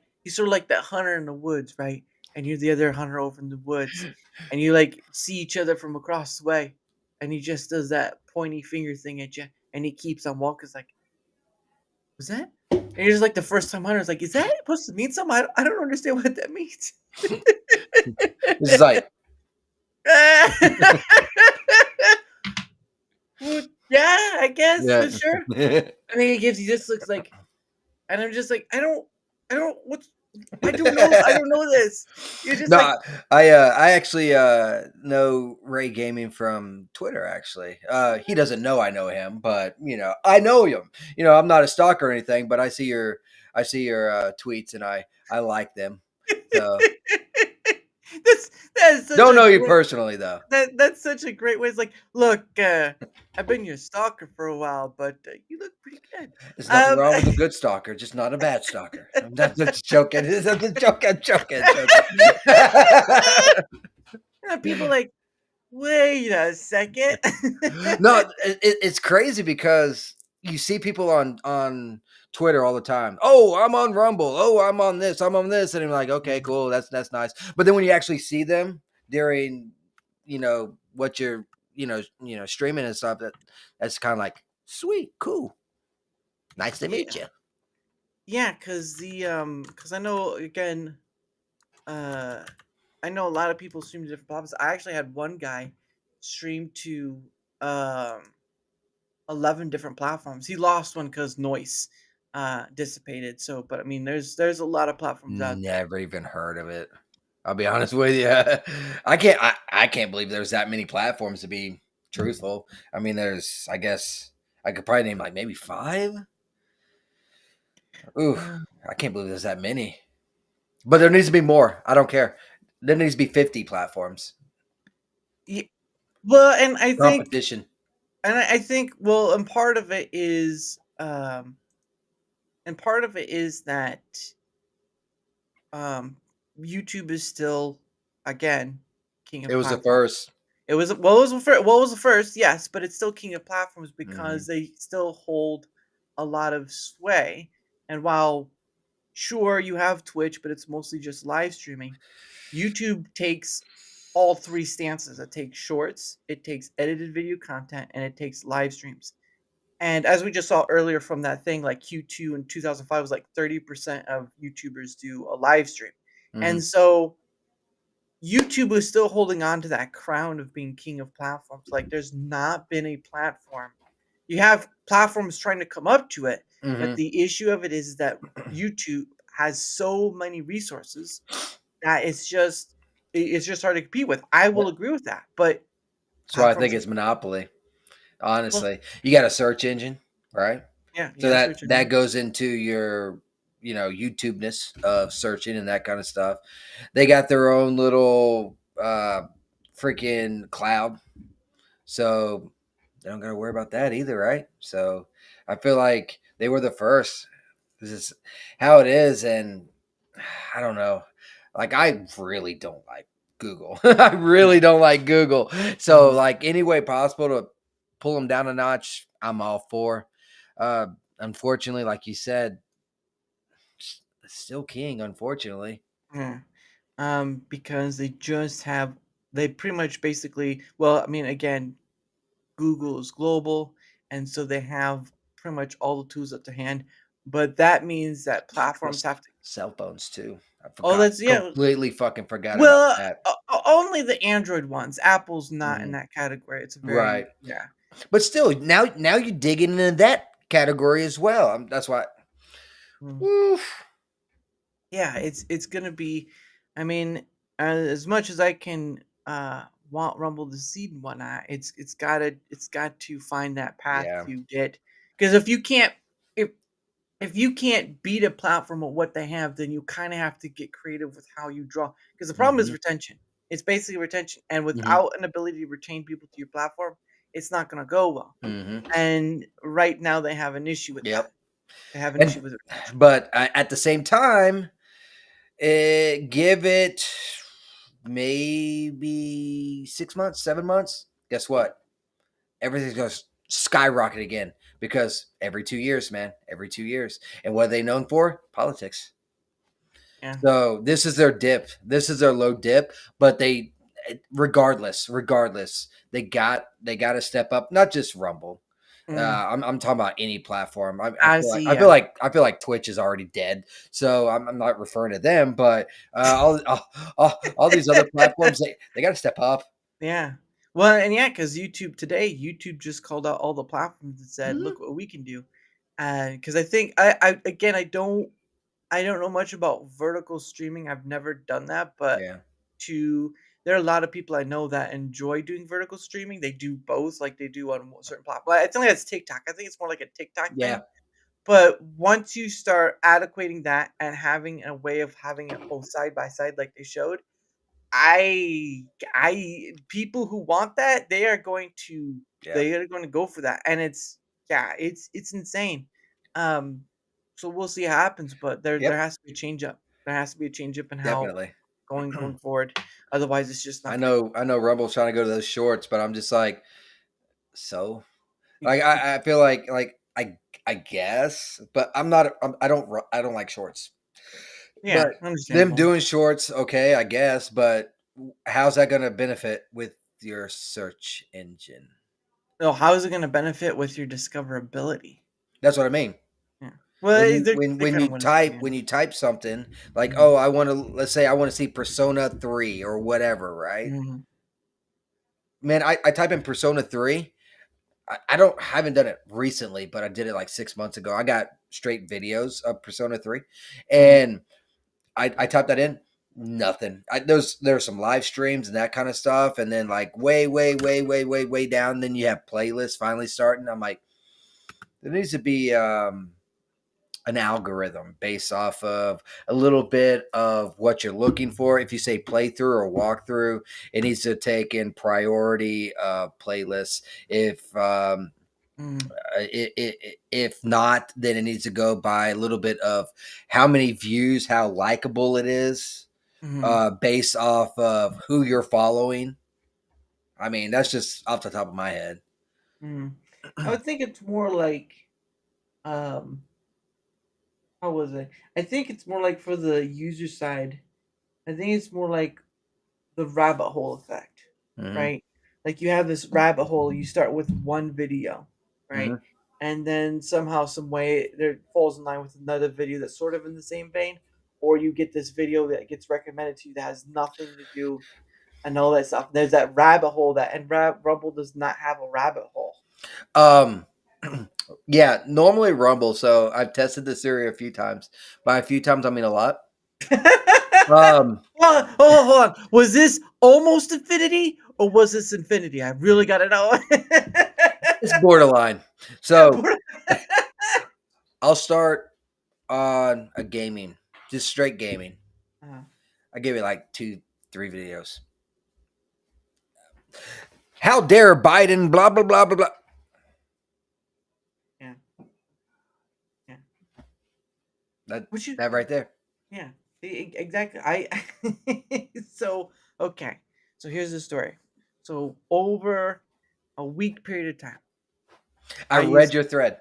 Speaker 7: that hunter in the woods, right? And you're the other hunter over in the woods, and you like see each other from across the way, and he just does that pointy finger thing at you, and he keeps on walking. It's like, was that? And you're just like the first time hunter. Is like, is that supposed to mean something? I don't understand what that means.
Speaker 8: This is like,
Speaker 7: Well, yeah, I guess
Speaker 8: yeah.
Speaker 7: for sure. And then he gives you this looks like, and I'm just like, I don't, what's, I don't know this. You're just like,
Speaker 8: No, I actually know Ray Gaming from Twitter. Actually, he doesn't know I know him, but I know him. I'm not a stalker or anything, but I see your tweets and I like them. So
Speaker 7: that's such
Speaker 8: don't
Speaker 7: a
Speaker 8: know you
Speaker 7: great,
Speaker 8: personally though.
Speaker 7: that's such a great way. It's like, look, I've been your stalker for a while, but you look pretty good.
Speaker 8: There's nothing wrong with a good stalker, just not a bad stalker. I'm not just joking. I'm just joking.
Speaker 7: And people like, wait a second.
Speaker 8: No, it's crazy because you see people on Twitter all the time. Oh, I'm on Rumble. Oh, I'm on this. I'm on this, and I'm like, okay, cool. That's nice. But then when you actually see them during, what you're, streaming and stuff, that's kind of like sweet, cool, nice to meet you.
Speaker 7: Yeah, because I know again, I know a lot of people stream to different platforms. I actually had one guy stream to um 11 different platforms. He lost one because noise dissipated. So, but I mean, there's a lot of platforms out there.
Speaker 8: Never even heard of it. I'll be honest with you. I can't believe there's that many platforms to be truthful. I mean, I guess I could probably name like maybe 5. Ooh, I can't believe there's that many. But there needs to be more. I don't care. There needs to be 50 platforms.
Speaker 7: Yeah, well, and I think,
Speaker 8: Competition.
Speaker 7: well, and part of it is, that YouTube is still, again, king of
Speaker 8: It was the
Speaker 7: platforms.
Speaker 8: first.
Speaker 7: It was the first, yes, but it's still king of platforms because they still hold a lot of sway. And while sure you have Twitch, but it's mostly just live streaming, YouTube takes all 3 stances. It takes shorts, it takes edited video content, and it takes live streams. And as we just saw earlier from that thing, like Q2 in 2005 was like 30% of YouTubers do a live stream. And so YouTube is still holding on to that crown of being king of platforms. Like, there's not been a platform. You have platforms trying to come up to it, but the issue of it is that YouTube has so many resources that it's just hard to compete with. I will agree with that, but
Speaker 8: That's why I think
Speaker 7: platforms,
Speaker 8: it's monopoly.
Speaker 7: well,
Speaker 8: Honestly, you got a search engine, right?
Speaker 7: yeah,
Speaker 8: So
Speaker 7: yeah,
Speaker 8: that goes into your, YouTubeness of searching and that kind of stuff. They got their own little freaking cloud. So they don't got to worry about that either, right? So I feel like they were the first. This is how it is, and I don't know. Like I really don't like Google. I really don't like Google. So like any way possible to pull them down a notch, I'm all for. Uh, unfortunately, like you said, still king. Unfortunately,
Speaker 7: Yeah. Because they pretty much basically, well, I mean, again, Google is global, and so they have pretty much all the tools at their hand. But that means that platforms
Speaker 8: plus
Speaker 7: have to.
Speaker 8: cell phones too. I
Speaker 7: Oh,
Speaker 8: forgot.
Speaker 7: that's yeah.
Speaker 8: Completely fucking forgot about
Speaker 7: Well,
Speaker 8: that.
Speaker 7: only the Android ones. Apple's not in
Speaker 8: Mhm.
Speaker 7: that category. It's a
Speaker 8: Right.
Speaker 7: very yeah.
Speaker 8: But still, now you dig into that category as well. That's why.
Speaker 7: Mm.
Speaker 8: Oof.
Speaker 7: Yeah, it's gonna be. I mean, as much as I can want Rumble to seed and whatnot, it's got to find that path
Speaker 8: Yeah.
Speaker 7: to get, because if you can't beat a platform with what they have, then you kind of have to get creative with how you draw. Because the problem is
Speaker 8: Mhm.
Speaker 7: retention. It's basically retention, and
Speaker 8: Mhm.
Speaker 7: without an ability to retain people to your platform, it's not gonna go well.
Speaker 8: Mhm.
Speaker 7: And right now they have an issue with that.
Speaker 8: Yep.
Speaker 7: They have an issue
Speaker 8: And
Speaker 7: with retention.
Speaker 8: but at the same time, give it maybe 6 months, 7 months. Guess what? Everything's going to skyrocket again because every 2 years, man, every 2 years. And what are they known for? Politics.
Speaker 7: Yeah.
Speaker 8: So this is their dip. This is their low dip. But regardless, they got to step up. Not just Rumble.
Speaker 7: Mm.
Speaker 8: I'm talking about any platform.
Speaker 7: I see. Yeah.
Speaker 8: I feel like Twitch is already dead. So I'm not referring to them, but all these other platforms, they got to step up.
Speaker 7: Yeah. Well, and yeah, because YouTube just called out all the platforms and said,
Speaker 8: Mhm.
Speaker 7: "Look what we can do." Because I think I again I don't know much about vertical streaming. I've never done that, but
Speaker 8: Yeah.
Speaker 7: to there are a lot of people I know that enjoy doing vertical streaming. They do both, like they do on certain platforms. I think that's TikTok. I think it's more like a TikTok
Speaker 8: Yeah.
Speaker 7: thing. But once you start adequating that and having a way of having it both side by side, like they showed, I people who want that,
Speaker 8: Yeah.
Speaker 7: they are going to go for that, and it's insane. Um, so we'll see what happens, but there
Speaker 8: Yep.
Speaker 7: has to be a change up. There has to be a change up in how
Speaker 8: Definitely.
Speaker 7: going forward. Otherwise, it's just not going to.
Speaker 8: I know Rumble's trying to go to those shorts, but I'm just like, so
Speaker 7: You,
Speaker 8: like
Speaker 7: you,
Speaker 8: I feel like I guess, but I don't like shorts.
Speaker 7: yeah,
Speaker 8: But them
Speaker 7: understandable.
Speaker 8: doing shorts, okay, I guess, but how's that going to benefit with your search engine?
Speaker 7: So how is it going to benefit with your discoverability?
Speaker 8: That's what I mean.
Speaker 7: Yeah. Well, they kind of went hand in hand.
Speaker 8: When you type something like,
Speaker 7: Mhm,
Speaker 8: oh, let's say I want to see Persona 3 or whatever, right?
Speaker 7: mhm,
Speaker 8: Man, I type in Persona 3. I haven't done it recently, but I did it like 6 months ago. I got straight videos of Persona 3,
Speaker 7: mhm,
Speaker 8: and I typed that in, nothing. There's some live streams and that kind of stuff, and then like way down, then you have playlists finally starting. I'm like, there needs to be an algorithm based off of a little bit of what you're looking for. If you say playthrough or walkthrough, it needs to take in priority playlists.
Speaker 7: mhm,
Speaker 8: If not, then it needs to go by a little bit of how many views, how likable it is,
Speaker 7: mhm,
Speaker 8: based off of who you're following. I mean, that's just off the top of my head.
Speaker 7: mhm. I would think it's more like, um, how was it? I think it's more like for the user side. I think it's more like the rabbit hole effect,
Speaker 8: Hmm.
Speaker 7: right? Like you have this rabbit hole, you start with one video, right?
Speaker 8: Hmm.
Speaker 7: And then somehow, some way, there falls in line with another video that's sort of in the same vein, or you get this video that gets recommended to you that has nothing to do and all that stuff. There's that rabbit hole and Rumble does not have a rabbit hole.
Speaker 8: Um, yeah, normally Rumble. So I've tested this theory a few times. By a few times, I mean a lot. Um,
Speaker 7: Hold on. Was this almost infinity or was this infinity? I really got to know.
Speaker 8: it's borderline. So I'll start on a gaming, just straight gaming.
Speaker 7: Uh,
Speaker 8: I give it like 2, 3 videos. How dare Biden? Blah blah blah blah blah.
Speaker 7: Yeah. Yeah.
Speaker 8: That right there.
Speaker 7: Yeah, exactly. So okay. So here's the story. So over a week period of time,
Speaker 8: I read your thread.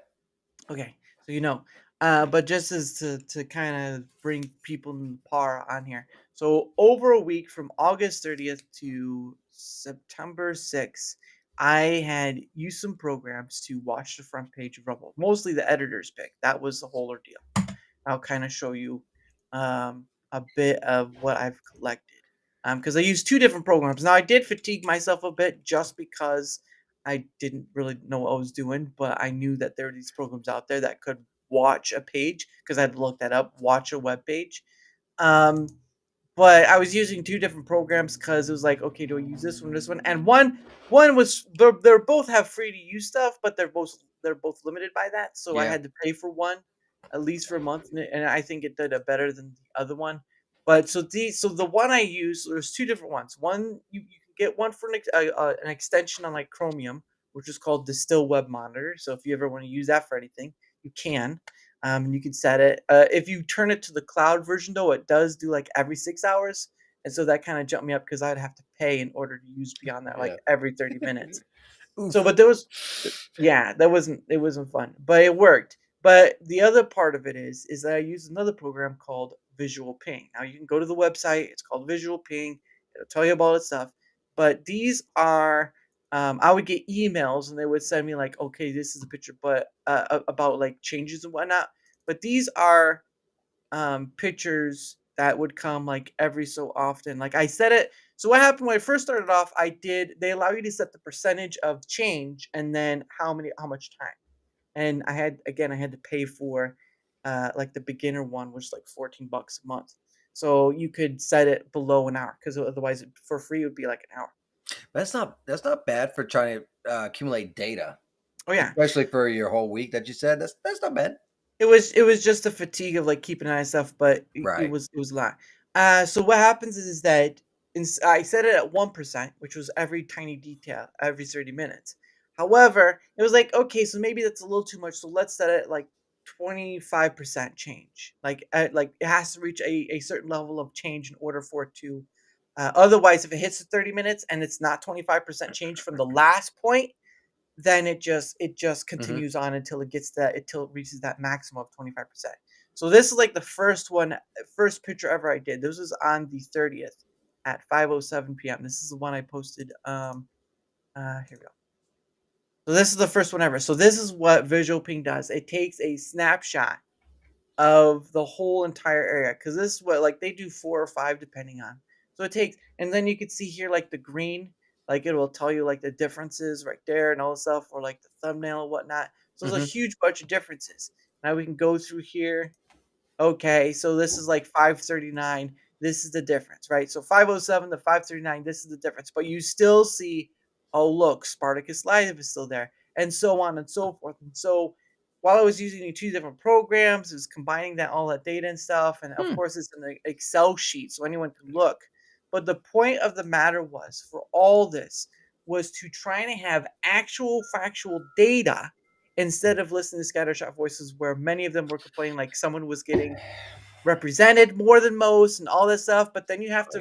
Speaker 7: Okay, so but just as to kind of bring people in par on here. So over a week from August 30th to September 6th, I had used some programs to watch the front page of Rumble. Mostly the editor's pick. That was the whole ordeal. I'll kind of show you a bit of what I've collected. Because I used two different programs. Now I did fatigue myself a bit just because I didn't really know what I was doing, but I knew that there were these programs out there that could watch a page because I had to look that up, watch a web page. But I was using two different programs because it was like, okay, do I use this one, and one was they're both have free to use stuff, but they're both limited by that. So I
Speaker 8: Yeah.
Speaker 7: had to pay for one at least for a month, and I think it did it better than the other one. But so the one I use, there's two different ones. One you can get one for an extension on like Chromium, which is called Distill Web Monitor. So if you ever want to use that for anything, you can. And you can set it. If you turn it to the cloud version, though, it does do like every 6 hours, and so that kind of jumped me up because I'd have to pay in order to use beyond that, like
Speaker 8: Yeah.
Speaker 7: every 30 minutes.
Speaker 8: Oof.
Speaker 7: So, but it wasn't fun, but it worked. But the other part of it is that I use another program called Visual Ping. Now you can go to the website. It's called Visual Ping. It'll tell you about its stuff. But these are I would get emails and they would send me like, okay, this is a picture, but about like changes and whatnot. But these are pictures that would come like every so often. Like I set it. So what happened when I first started off, they allow you to set the percentage of change and then how much time. And I had to pay for like the beginner one, which is like $14 a month. So you could set it below an hour because otherwise for free it would be like an hour.
Speaker 8: That's not bad for trying to accumulate data.
Speaker 7: Oh yeah,
Speaker 8: especially for your whole week that you said. That's not bad.
Speaker 7: it was just the fatigue of like keeping an eye on stuff, but it
Speaker 8: Right.
Speaker 7: was a lot. So what happens is that I set it at 1%, which was every tiny detail every 30 minutes. However, it was like, okay, so maybe that's a little too much. So let's set it at like 25% change. Like it has to reach a certain level of change in order for it to. Otherwise, if it hits the 30 minutes and it's not 25% change from the last point, then it just continues on until it reaches that maximum of 25%. So this is like the first picture ever I did. This was on the 30th at 5:07 p.m. This is the one I posted. Here we go. So this is the first one ever. So this is what Visual Ping does. It takes a snapshot of the whole entire area because this is what like they do 4 or 5 depending on. So it takes, and then you can see here like the green, like it will tell you like the differences right there and all the stuff, or like the thumbnail and whatnot. So there's a huge bunch of differences. Now we can go through here. Okay, so this is like 539. This is the difference, right? So 507 to 539, this is the difference. But you still see, oh look, Spartacus Live is still there, and so on and so forth. And so while I was using two different programs, it was combining all that data and stuff. And of course, it's an Excel sheet, so anyone can look. But the point of the matter was, for all this, was to try and have actual factual data instead of listening to scattershot voices where many of them were complaining like someone was getting represented more than most and all this stuff. But then you have to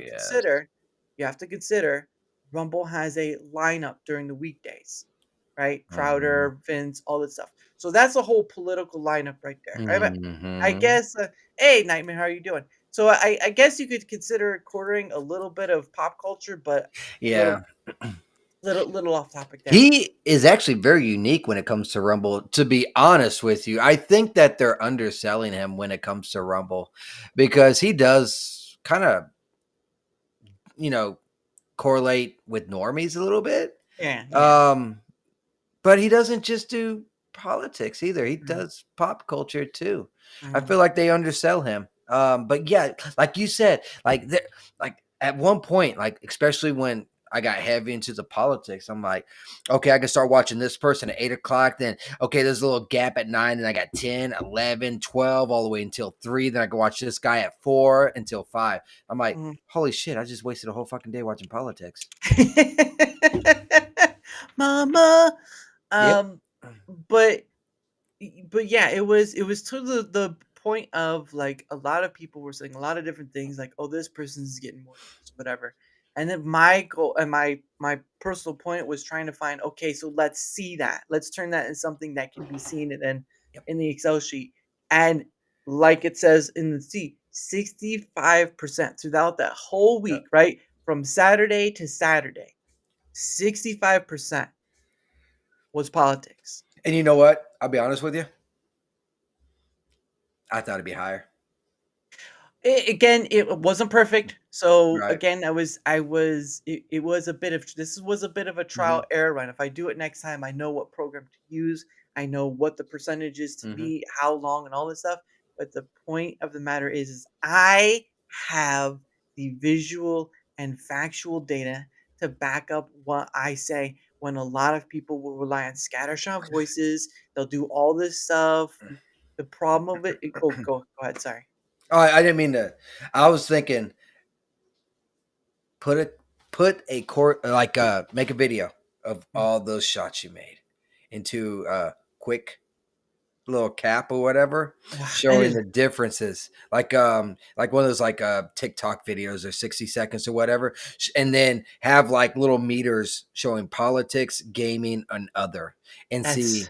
Speaker 7: consider Rumble has a lineup during the weekdays, right? Crowder, Vince, all this stuff. So that's a whole political lineup right there. Right? But I guess, hey, Nightmare, how are you doing? So I guess you could consider quartering a little bit of pop culture, but
Speaker 8: yeah,
Speaker 7: little off topic there.
Speaker 8: He is actually very unique when it comes to Rumble. To be honest with you, I think that they're underselling him when it comes to Rumble because he does kind of, correlate with normies a little bit.
Speaker 7: Yeah.
Speaker 8: But he doesn't just do politics either. He does pop culture too. I feel like they undersell him. But yeah, like you said, like at one point, like especially when I got heavy into the politics. I'm like, okay, I can start watching this person at 8 o'clock. Then, okay, there's a little gap at 9. Then I got 10, 11, 12, all the way until 3. Then I can watch this guy at 4 until 5. I'm like, holy shit, I just wasted a whole fucking day watching politics.
Speaker 7: Mama.
Speaker 8: Yep.
Speaker 7: But yeah, it was to the point of like a lot of people were saying a lot of different things like, oh, this person's getting more views, whatever. And then my goal and my personal point was trying to find, okay, so let's see that. Let's turn that into something that can be seen and then in the Excel sheet. And like it says in the sheet, 65% throughout that whole week, right? From Saturday to Saturday, 65% was politics.
Speaker 8: And you know what? I'll be honest with you. I thought it'd be higher.
Speaker 7: Again, it wasn't perfect. So
Speaker 8: Right.
Speaker 7: again, it was a bit of a trial error run. If I do it next time, I know what program to use. I know what the percentage is to be, how long, and all this stuff. But the point of the matter is I have the visual and factual data to back up what I say. When a lot of people will rely on scattershot voices, they'll do all this stuff. The problem of it. Oh, go ahead. Sorry.
Speaker 8: Oh, I didn't mean to. I was thinking, put a court make a video of all those shots you made into a quick little cap or whatever, showing the differences. Like one of those TikTok videos or 60 seconds or whatever, and then have like little meters showing politics, gaming, and other, and see.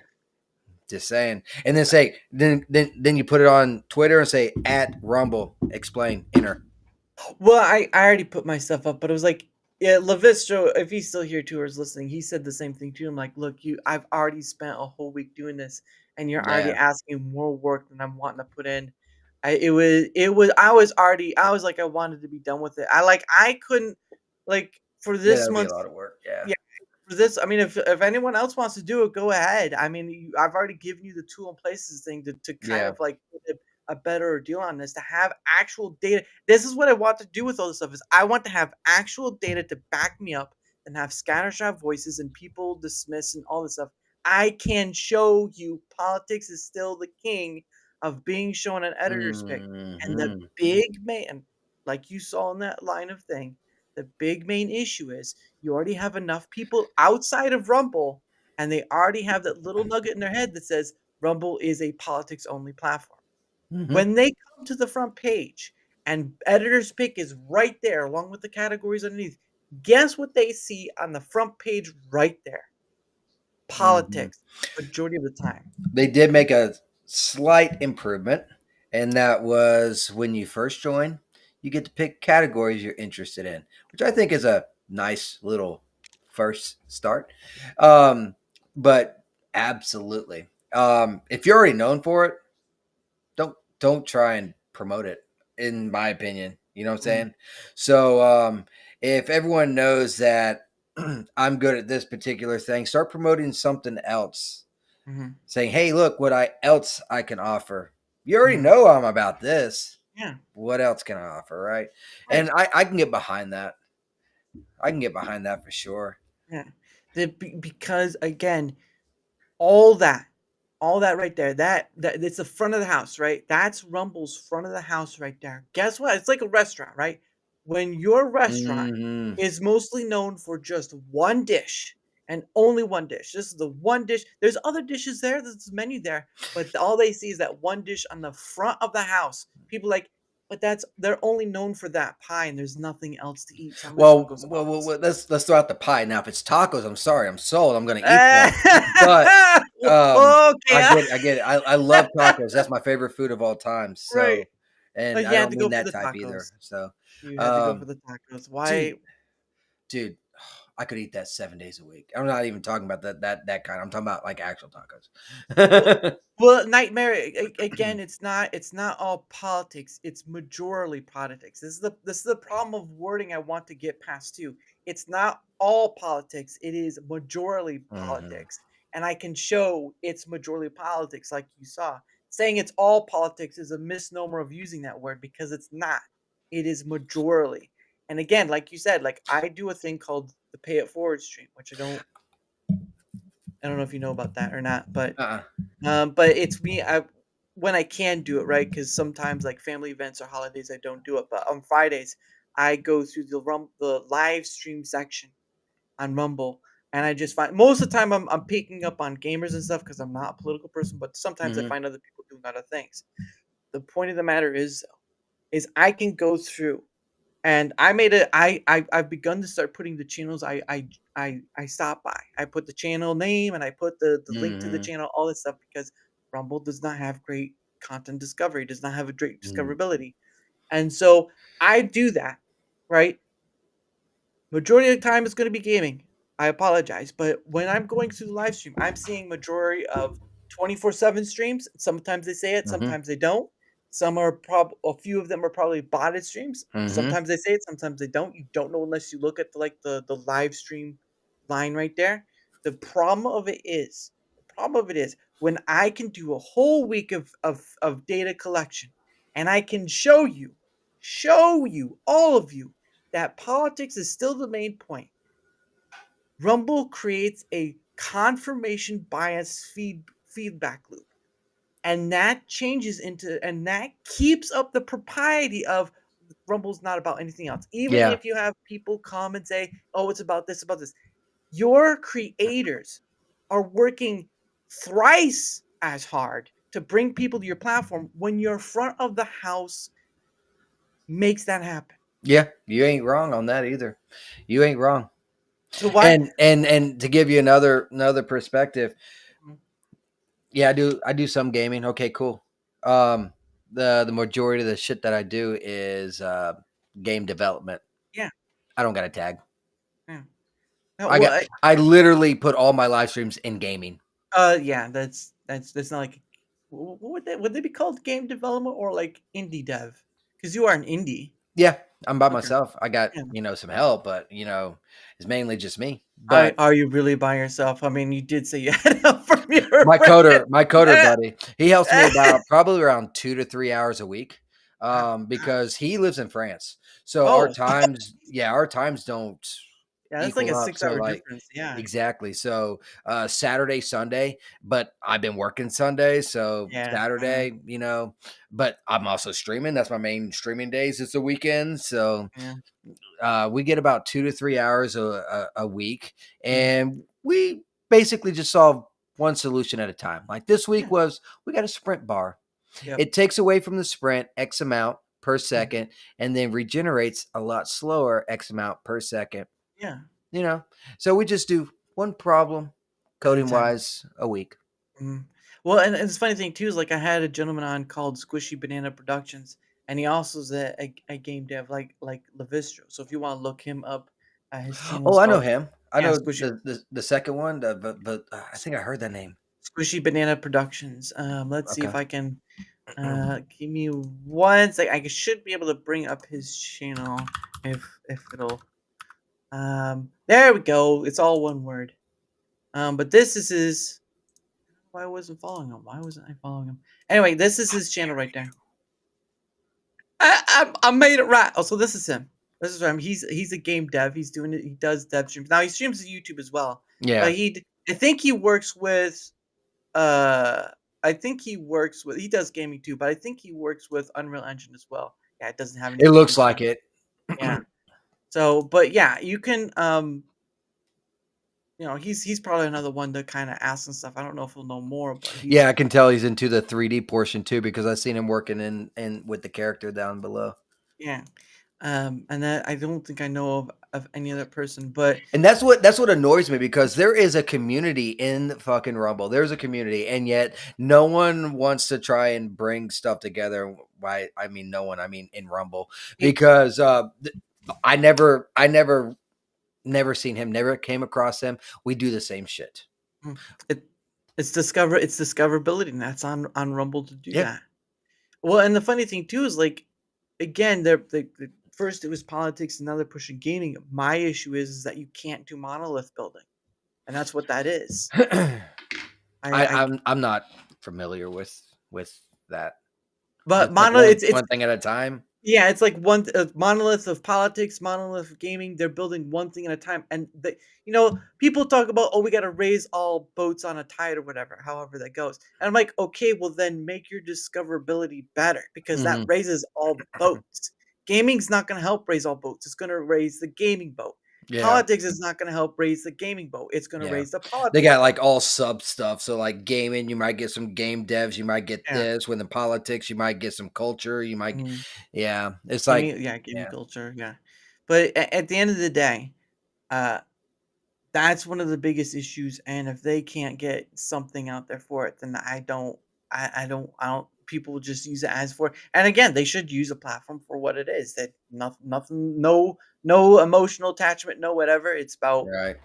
Speaker 8: Just saying, and then say, then you put it on Twitter and say @Rumble, explain, enter.
Speaker 7: Well, I already put my stuff up, but it was like, yeah, Lavistro, if he's still here too or is listening, he said the same thing too. I'm like, look, I've already spent a whole week doing this, and you're already asking more work than I'm wanting to put in. I was like, I wanted to be done with it. I couldn't, like, for this
Speaker 8: that'd
Speaker 7: month.
Speaker 8: Be a lot of work. Yeah.
Speaker 7: For this, I mean, if anyone else wants to do it, go ahead. I mean, I've already given you the tool and places thing to kind of like put a better deal on this, to have actual data. This is what I want to do with all this stuff, is I want to have actual data to back me up and have scattershot voices and people dismiss and all this stuff. I can show you politics is still the king of being shown an editor's pick. And the big man, like you saw in that line of thing, the big main issue is you already have enough people outside of Rumble, and they already have that little nugget in their head that says Rumble is a politics-only platform. When they come to the front page and editor's pick is right there along with the categories underneath, guess what they see on the front page right there? Politics, majority of the time.
Speaker 8: They did make a slight improvement, and that was when you first join, you get to pick categories you're interested in, which I think is a nice little first start. But absolutely, if you're already known for it, don't try and promote it, in my opinion. You know what I'm saying? So if everyone knows that I'm good at this particular thing, start promoting something else. Saying, hey, look what else I can offer. You already know I'm about this.
Speaker 7: Yeah.
Speaker 8: What else can I offer, right? And I can get behind that. I can get behind that for sure.
Speaker 7: Yeah. Because again, all that right there, that it's the front of the house, right? That's Rumble's front of the house right there. Guess what? It's like a restaurant, right? When your restaurant is mostly known for just one dish and only one dish. This is the one dish. There's other dishes there. There's a menu there, but all they see is that one dish on the front of the house. People like, but they're only known for that pie, and there's nothing else to eat. So
Speaker 8: well, let's throw out the pie. Now, if it's tacos, I'm sorry, I'm sold. I'm gonna eat that. But okay, I get it. I love tacos. That's my favorite food of all time. So,
Speaker 7: right.
Speaker 8: And I don't mean that type either. So
Speaker 7: you had to go for the tacos. Why,
Speaker 8: dude? I could eat that 7 days a week. I'm not even talking about that kind. I'm talking about like actual tacos.
Speaker 7: Well, Nightmare again. It's not all politics. It's majority politics. This is the problem of wording I want to get past too. It's not all politics. It is majority politics, and I can show it's majority politics, like you saw. Saying it's all politics is a misnomer of using that word because it's not. It is majority. And again, like you said, like I do a thing called the pay it forward stream, which I don't know if you know about that or not, but it's me. When I can do it, right? Because sometimes like family events or holidays, I don't do it. But on Fridays, I go through the live stream section on Rumble, and I just find most of the time I'm picking up on gamers and stuff because I'm not a political person, but sometimes I find other people doing other things. The point of the matter is I can go through, and I've begun to start putting the channels I stop by. I put the channel name and I put the link to the channel, all this stuff, because Rumble does not have great content discovery, does not have a great discoverability. And so I do that, right? Majority of the time it's going to be gaming. I apologize, but when I'm going through the live stream, I'm seeing majority of 24/7 streams. Sometimes they say it, sometimes they don't. Some are a few of them are probably botted streams. Sometimes they say it, sometimes they don't. You don't know unless you look at the live stream line right there. The problem of it is when I can do a whole week of data collection, and I can show you, all of you, that politics is still the main point. Rumble creates a confirmation bias feedback loop. And that that keeps up the propriety of Rumble's not about anything else. Even if you have people come and say, oh, it's about this, your creators are working thrice as hard to bring people to your platform when your front of the house makes that happen.
Speaker 8: Yeah, you ain't wrong on that either. You ain't wrong.
Speaker 7: So why?
Speaker 8: And to give you another perspective, yeah, I do some gaming. Okay, cool. The majority of the shit that I do is game development.
Speaker 7: Yeah,
Speaker 8: I don't got a tag.
Speaker 7: yeah.
Speaker 8: I literally put all my live streams in gaming.
Speaker 7: Yeah, that's not like, what would they be called? Game development or like indie dev? Because you are an indie.
Speaker 8: Yeah, I'm by myself. I got some help, but it's mainly just me. But
Speaker 7: are you really by yourself? I mean, you did say you had help from your
Speaker 8: my coder buddy. He helps me about probably around 2 to 3 hours a week, because he lives in France. So our times don't.
Speaker 7: Yeah, that's like a 6-hour difference. Yeah,
Speaker 8: exactly. So Saturday, Sunday, but I've been working Sunday, so Saturday, but I'm also streaming. That's my main streaming days. It's the weekend, so we get about 2 to 3 hours a week, and we basically just solve one solution at a time. Like this week was, we got a sprint bar. It takes away from the sprint X amount per second, and then regenerates a lot slower X amount per second.
Speaker 7: Yeah.
Speaker 8: So we just do one problem coding wise a week.
Speaker 7: Well, and it's a funny thing too, is like I had a gentleman on called Squishy Banana Productions, and he also is a game dev like Levistro. So if you want to look him up, his channel.
Speaker 8: Oh, I know him. I know
Speaker 7: Squishy.
Speaker 8: the second one, but I think I heard that name.
Speaker 7: Squishy Banana Productions. Let's see if I can. Give me 1 sec. I should be able to bring up his channel if it'll. There we go. It's all one word. But this is his. Why wasn't following him? Why wasn't I following him? Anyway, this is his channel right there. I made it right. Oh, so this is him. This is him. He's a game dev. He does dev streams. Now he streams to YouTube as well.
Speaker 8: Yeah.
Speaker 7: But I think he works with. He does gaming too, but I think he works with Unreal Engine as well. Yeah, it doesn't have any.
Speaker 8: It looks like it.
Speaker 7: Yeah. So, but yeah, you can, he's probably another one to kind of ask and stuff. I don't know if he'll know more, but
Speaker 8: yeah, I can tell he's into the 3D portion too, because I've seen him working in with the character down below.
Speaker 7: Yeah. And that I don't think I know of any other person, but
Speaker 8: and that's what annoys me, because there is a community in fucking Rumble. There's a community, and yet no one wants to try and bring stuff together. Why? I mean, no one. I mean, in Rumble, because I never seen him, never came across him. We do the same shit.
Speaker 7: It's discoverability, and that's on Rumble to do that. Well, and the funny thing too is, like, again, the first it was politics, and now they're pushing gaming. My issue is that you can't do monolith building, and that's what that is.
Speaker 8: I'm not familiar with that.
Speaker 7: But
Speaker 8: like
Speaker 7: monolith,
Speaker 8: one thing at a time.
Speaker 7: Yeah, it's like one monolith of politics, monolith of gaming. They're building one thing at a time, and people talk about, oh, we got to raise all boats on a tide or whatever, however that goes. And I'm like, okay, well then make your discoverability better because that
Speaker 8: Mhm.
Speaker 7: raises all boats. Gaming's not going to help raise all boats. It's going to raise the gaming boat.
Speaker 8: Yeah.
Speaker 7: Politics is not going to help raise the gaming boat. It's going to
Speaker 8: Yeah.
Speaker 7: raise the
Speaker 8: They
Speaker 7: politics
Speaker 8: got
Speaker 7: boat.
Speaker 8: like all sub stuff. So like gaming, you might get some game devs, you might get
Speaker 7: Yeah.
Speaker 8: this. When the politics, you might get some culture. You might,
Speaker 7: Mhm.
Speaker 8: yeah. It's like,
Speaker 7: Gaming
Speaker 8: yeah,
Speaker 7: culture, yeah. But at the end of the day, uh, that's one of the biggest issues. And if they can't get something out there for it, then I don't. People just use it as for. And again, they should use a platform for what it is. That nothing, no emotional attachment, no whatever. It's about
Speaker 8: right,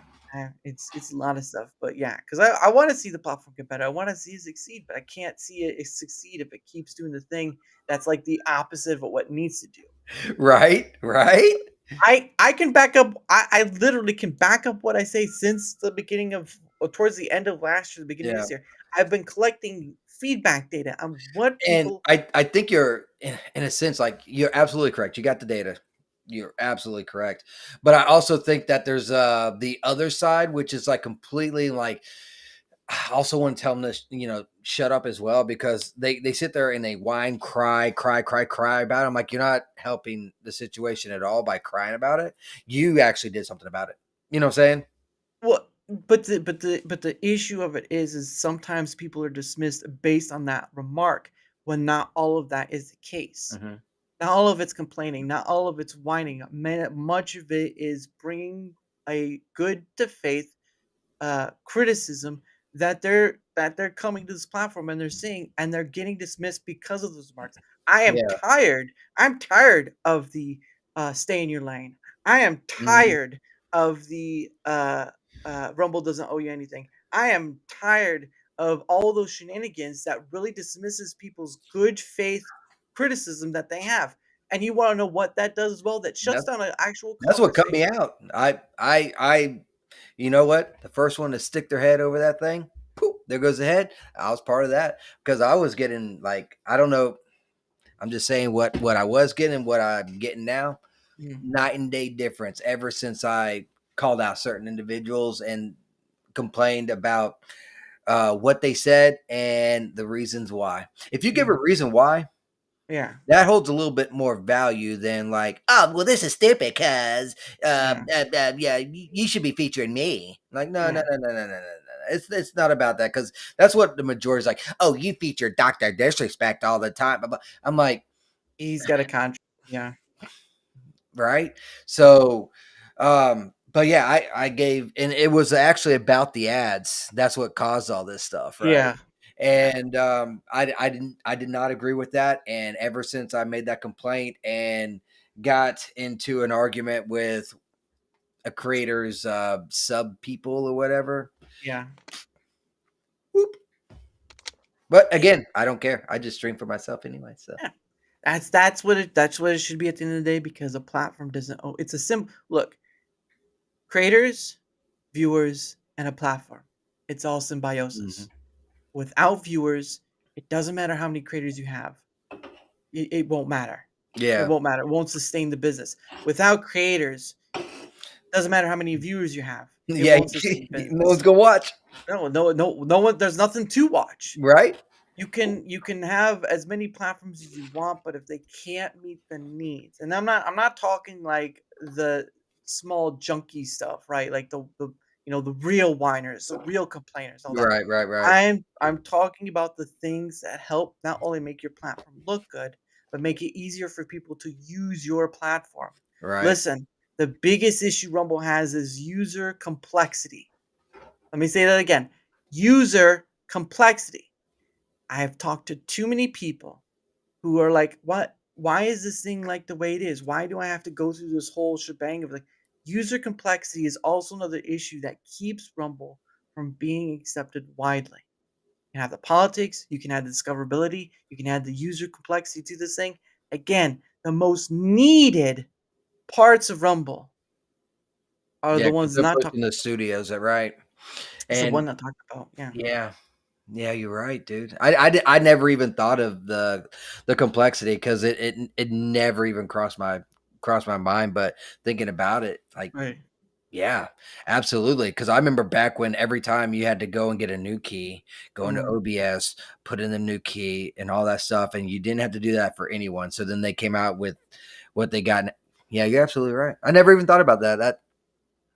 Speaker 7: it's a lot of stuff. But yeah, because I want to see the platform get better. I want to see it succeed, but I can't see it succeed if it keeps doing the thing that's like the opposite of what it needs to do.
Speaker 8: right, right.
Speaker 7: I can back up. I literally can back up what I say since the beginning of or towards the end of last year, the beginning of
Speaker 8: Yeah.
Speaker 7: this year. I've been collecting feedback data on what
Speaker 8: And
Speaker 7: people.
Speaker 8: I think you're in a sense like you're absolutely correct. You got the data. You're absolutely correct. But I also think that there's the other side, which is like completely like I also want to tell them to, shut up as well because they sit there and they whine, cry about it. I'm like, you're not helping the situation at all by crying about it. You actually did something about it. You know what I'm saying?
Speaker 7: Well, but the issue of it is sometimes people are dismissed based on that remark when not all of that is the case.
Speaker 8: Mhm.
Speaker 7: Not all of it's complaining. Not all of it's whining. Much of it is bringing a good to faith criticism that they're coming to this platform and they're seeing and they're getting dismissed because of those remarks. I am
Speaker 8: Yeah.
Speaker 7: tired. I'm tired of the stay in your lane. I am
Speaker 8: Mhm.
Speaker 7: tired of the Rumble doesn't owe you anything. I am tired of all those shenanigans that really dismisses people's good faith criticism that they have. And you want to know what that does as well? That shuts
Speaker 8: That's
Speaker 7: down an actual
Speaker 8: that's what cut me
Speaker 7: conversation.
Speaker 8: out. You know what? The first one to stick their head over that thing, poof, there goes the head. I was part of that because I was getting like, I don't know. I'm just saying what I was getting and what I'm getting now.
Speaker 7: Mm.
Speaker 8: Night and day difference ever since I called out certain individuals and complained about what they said and the reasons why. If you give a
Speaker 7: Mm.
Speaker 8: reason why,
Speaker 7: Yeah.
Speaker 8: that holds a little bit more value than like, oh, well, this is stupid because,
Speaker 7: Yeah.
Speaker 8: yeah, you should be featuring me. Like, no, no,
Speaker 7: Yeah.
Speaker 8: no, no, no, no, no, no. It's not about that because that's what the majority is like. Oh, you feature Doctor Disrespect all the time. I'm like,
Speaker 7: He's got a contract. Yeah.
Speaker 8: right. So, but yeah, I gave, and it was actually about the ads. That's what caused all this stuff, right?
Speaker 7: Yeah. Yeah.
Speaker 8: And I did not agree with that. And ever since I made that complaint and got into an argument with a creator's sub people or whatever,
Speaker 7: Yeah.
Speaker 8: whoop. But again, I don't care. I just stream for myself anyway. So
Speaker 7: Yeah. That's what it should be at the end of the day because a platform doesn't own it's a look, creators, viewers, and a platform. It's all symbiosis.
Speaker 8: Mhm.
Speaker 7: Without viewers, it doesn't matter how many creators you have. It won't matter. It
Speaker 8: Yeah,
Speaker 7: won't matter. It won't sustain the business. Without creators, doesn't matter how many viewers you have. It
Speaker 8: yeah.
Speaker 7: won't sustain the
Speaker 8: No one's
Speaker 7: business.
Speaker 8: gonna watch,
Speaker 7: No one. There's nothing to watch.
Speaker 8: right?
Speaker 7: You can have as many platforms as you want, but if they can't meet the needs, and I'm not talking like the small junky stuff, right? Like the real whiners, the real complainers, all that.
Speaker 8: Right, right, right,
Speaker 7: I'm talking about the things that help not only make your platform look good, but make it easier for people to use your platform.
Speaker 8: right.
Speaker 7: Listen, the biggest issue Rumble has is user complexity. Let me say that again. User complexity. I have talked to too many people who are like, "What? Why is this thing like the way it is? Why do I have to go through this whole shebang of like?" User complexity is also another issue that keeps Rumble from being accepted widely. You can have the politics, you can add the discoverability, you can add the user complexity to this thing. Again, the most needed parts of Rumble are
Speaker 8: Yeah,
Speaker 7: the
Speaker 8: because
Speaker 7: ones
Speaker 8: they're
Speaker 7: not talked.
Speaker 8: pushing the studios, right?
Speaker 7: It's the
Speaker 8: And
Speaker 7: one not talked about. Yeah.
Speaker 8: yeah, Yeah, you're right, dude. I never even thought of the complexity because it never even crossed my mind. But thinking about it, like,
Speaker 7: Right.
Speaker 8: yeah, absolutely. Because I remember back when every time you had to go and get a new key, go into
Speaker 7: Mhm.
Speaker 8: OBS, put in the new key, and all that stuff, and you didn't have to do that for anyone. So then they came out with what they got. Yeah, you're absolutely right. I never even thought about that. Yeah.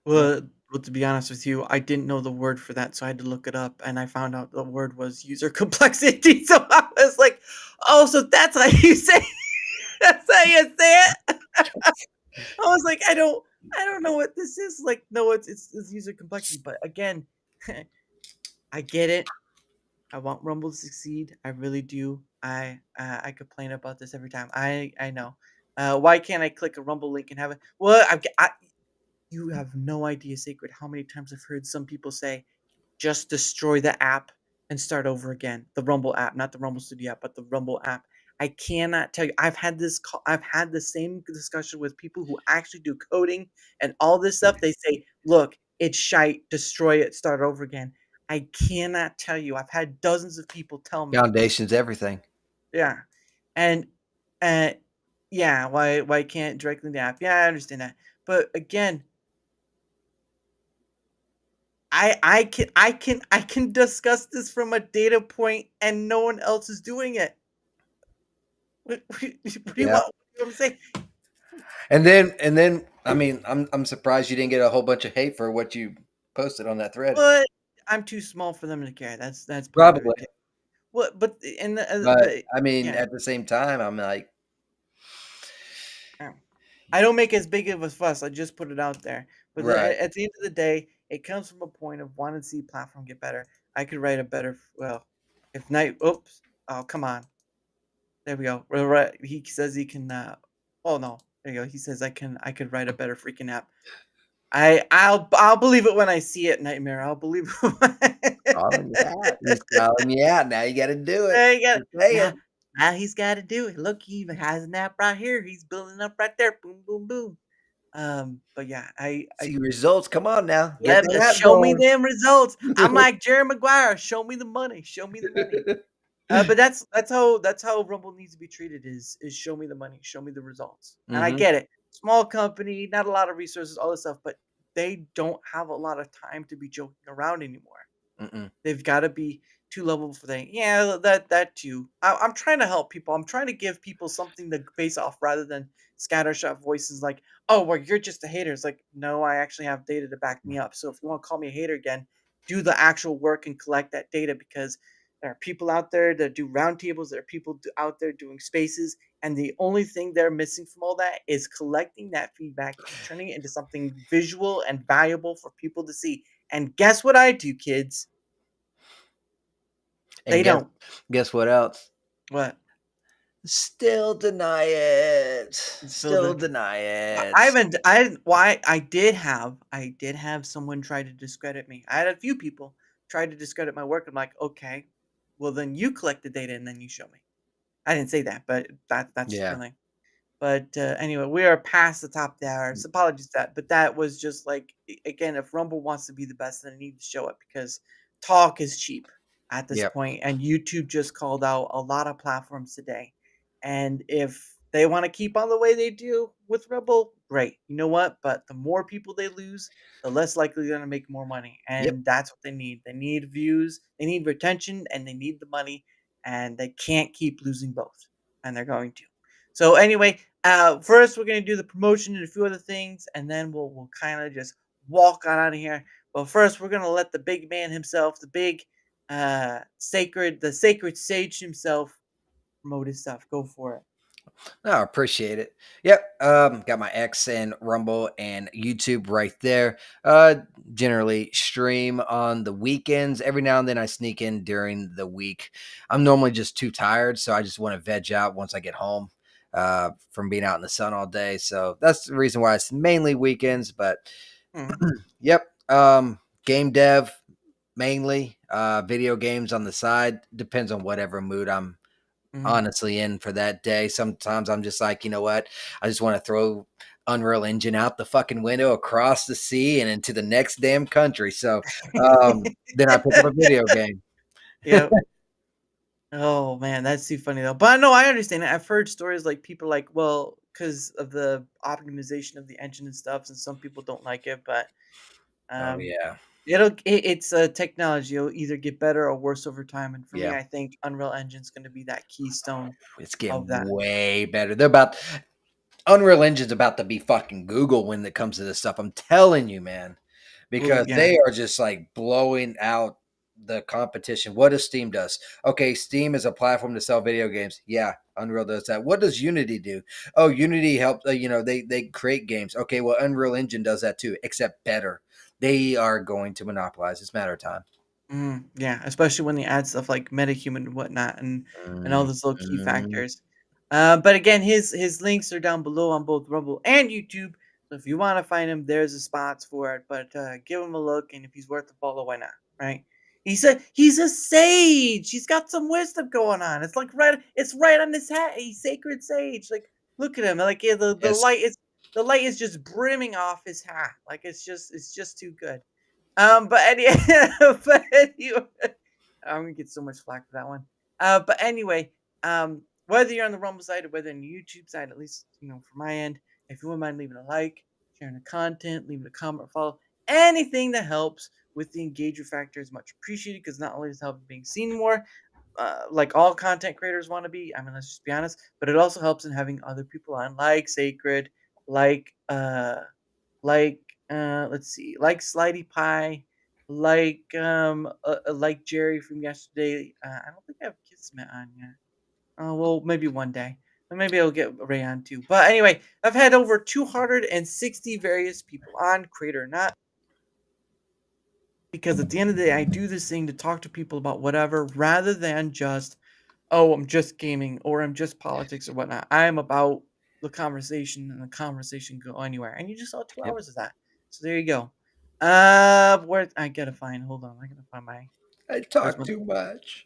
Speaker 7: Well, to be honest with you, I didn't know the word for that, so I had to look it up, and I found out the word was user complexity. So I was like, "Oh, so that's how you say that's how you say it." I was like, I don't know what this is. Like, no, it's user complexity. But again, I get it. I want Rumble to succeed. I really do. I complain about this every time. I know. Why can't I click a Rumble link and have it? Well, you have no idea, Sacred, how many times I've heard some people say, just destroy the app and start over again. The Rumble app, not the Rumble Studio app, but the Rumble app. I cannot tell you. I've had the same discussion with people who actually do coding and all this stuff. They say, "Look, it's shite. Destroy it. Start over again." I cannot tell you. I've had dozens of people tell me.
Speaker 8: Foundation's everything.
Speaker 7: Yeah, and uh, yeah. Why can't directly in the app? Yeah, I understand that. But again, I can discuss this from a data point, and no one else is doing it. What do you
Speaker 8: Yeah.
Speaker 7: want? What do you want me to say?
Speaker 8: And then I mean, I'm surprised you didn't get a whole bunch of hate for what you posted on that thread.
Speaker 7: But I'm too small for them to care. That's part of
Speaker 8: Probably.
Speaker 7: it. Too. What? But and
Speaker 8: But
Speaker 7: but
Speaker 8: I mean,
Speaker 7: yeah,
Speaker 8: at the same time, I'm like,
Speaker 7: yeah. I don't make as big of a fuss. I just put it out there. But
Speaker 8: right.
Speaker 7: at the end of the day, it comes from a point of wanting to see platform get better. I could write a better. Well, if night. Oops. Oh, come on. There we go. Right. He says he can. Oh no. There you go. He says I could write a better freaking app. I'll believe it when I see it, Nightmare. I'll believe it.
Speaker 8: Calling you out. He's calling you out. Now you got to do it.
Speaker 7: There you go.
Speaker 8: Just saying.
Speaker 7: Now he's got to do it. Look, he even has an app right here. He's building up right there. Boom, boom, boom. But yeah,
Speaker 8: See results. Come on now.
Speaker 7: yeah,
Speaker 8: Get that app
Speaker 7: show me
Speaker 8: going.
Speaker 7: them results. I'm like Jerry Maguire. Show me the money. Show me the money. But that's how Rumble needs to be treated is show me the money, show me the results. And I
Speaker 8: Mhm.
Speaker 7: get it. Small company, not a lot of resources, all this stuff, but they don't have a lot of time to be joking around anymore.
Speaker 8: Mm-mm.
Speaker 7: They've got to be too level for that. Yeah, that too. I'm trying to help people. I'm trying to give people something to base off rather than scattershot voices like, "Oh, well, you're just a hater." It's like, no, I actually have data to back me up. So if you want to call me a hater again, do the actual work and collect that data because there are people out there that do roundtables. There are people out there doing spaces, and the only thing they're missing from all that is collecting that feedback and turning it into something visual and valuable for people to see. And guess what I do, kids?
Speaker 8: And
Speaker 7: They don't.
Speaker 8: guess what else?
Speaker 7: What?
Speaker 8: Still deny it.
Speaker 7: Still
Speaker 8: Still
Speaker 7: do.
Speaker 8: deny it.
Speaker 7: I haven't. I did have someone try to discredit me. I had a few people try to discredit my work. I'm like, okay, well then you collect the data and then you show me. I didn't say that, but that's
Speaker 8: Yeah.
Speaker 7: feeling. But anyway, we are past the top of the hour. So apologies for that, but that was just like again, if Rumble wants to be the best, then they need to show it because talk is cheap at this
Speaker 8: Yep.
Speaker 7: point, and YouTube just called out a lot of platforms today. And if they want to keep on the way they do with Rumble, great. You know what? But the more people they lose, the less likely they're going to make more money, and
Speaker 8: Yep.
Speaker 7: that's what they need. They need views, they need retention, and they need the money, and they can't keep losing both, and they're going to. So anyway, first we're gonna do the promotion and a few other things, and then we'll kind of just walk on out of here. But first, we're gonna let the big man himself, the big the sacred sage himself, promote his stuff. Go for it.
Speaker 8: No, I appreciate it. Yep. Got my X and Rumble and YouTube right there. Generally stream on the weekends. Every now and then I sneak in during the week. I'm normally just too tired, so I just want to veg out once I get home from being out in the sun all day. So that's the reason why it's mainly weekends. But yep. Game dev mainly. Video games on the side. Depends on whatever mood I'm honestly in for that day. Sometimes I'm just like, you know what? I just want to throw Unreal Engine out the fucking window across the sea and into the next damn country. So then I pick up a video game.
Speaker 7: Yeah. Oh man, that's too funny though. But no, I understand it. I've heard stories like people like, well, because of the optimization of the engine and stuff, and some people don't like it, but
Speaker 8: Oh
Speaker 7: um,
Speaker 8: yeah,
Speaker 7: it's a technology. It'll either get better or worse over time. And for me,
Speaker 8: yeah.
Speaker 7: I think Unreal Engine's going to be that keystone
Speaker 8: It's
Speaker 7: of
Speaker 8: getting
Speaker 7: that.
Speaker 8: way better. They're about Unreal Engine's about to be fucking Google when it comes to this stuff. I'm telling you, man,
Speaker 7: Well,
Speaker 8: because
Speaker 7: yeah.
Speaker 8: they are just like blowing out the competition. What does Steam does? Okay, Steam is a platform to sell video games. Yeah, Unreal does that. What does Unity do? Oh, Unity helps. They create games. Okay, well, Unreal Engine does that too, except better. They are going to monopolize. It's a matter of time.
Speaker 7: Yeah, especially when they add stuff like Metahuman and whatnot, and all those little key
Speaker 8: Mhm.
Speaker 7: factors. But again, his links are down below on both Rumble and YouTube. So if you want to find him, there's the spots for it. But give him a look, and if he's worth a follow, why not? Right? He's a sage. He's got some wisdom going on. It's like it's right on his hat. He's sacred sage. Like look at him. Like yeah,
Speaker 8: Yes.
Speaker 7: the light is just brimming off his hat. Like it's just too good. But any but anyway, I'm gonna get so much flack for that one. But anyway, whether you're on the Rumble side or whether on the YouTube side, at least from my end, if you wouldn't mind leaving a like, sharing the content, leaving a comment, or follow, anything that helps with the engagement factor is much appreciated because not only does it help being seen more, like all content creators want to be. I mean, let's just be honest, but it also helps in having other people on, like Sacred, like like let's see, like Slidey Pie, like Jerry from yesterday. I don't think I have Kismet on yet. Oh well, maybe one day. Or maybe I'll get Ray on too. But anyway, I've had over 260 various people on, creator or not, because at the end of the day, I do this thing to talk to people about whatever, rather than just, oh, I'm just gaming or I'm just politics or whatnot. I am about the conversation, and the conversation go anywhere. And you just saw 2
Speaker 8: Yep.
Speaker 7: hours of that. So there you go. Where I gotta find. Hold on, I gotta find my.
Speaker 8: I
Speaker 7: Where's
Speaker 8: talk
Speaker 7: my?
Speaker 8: too much.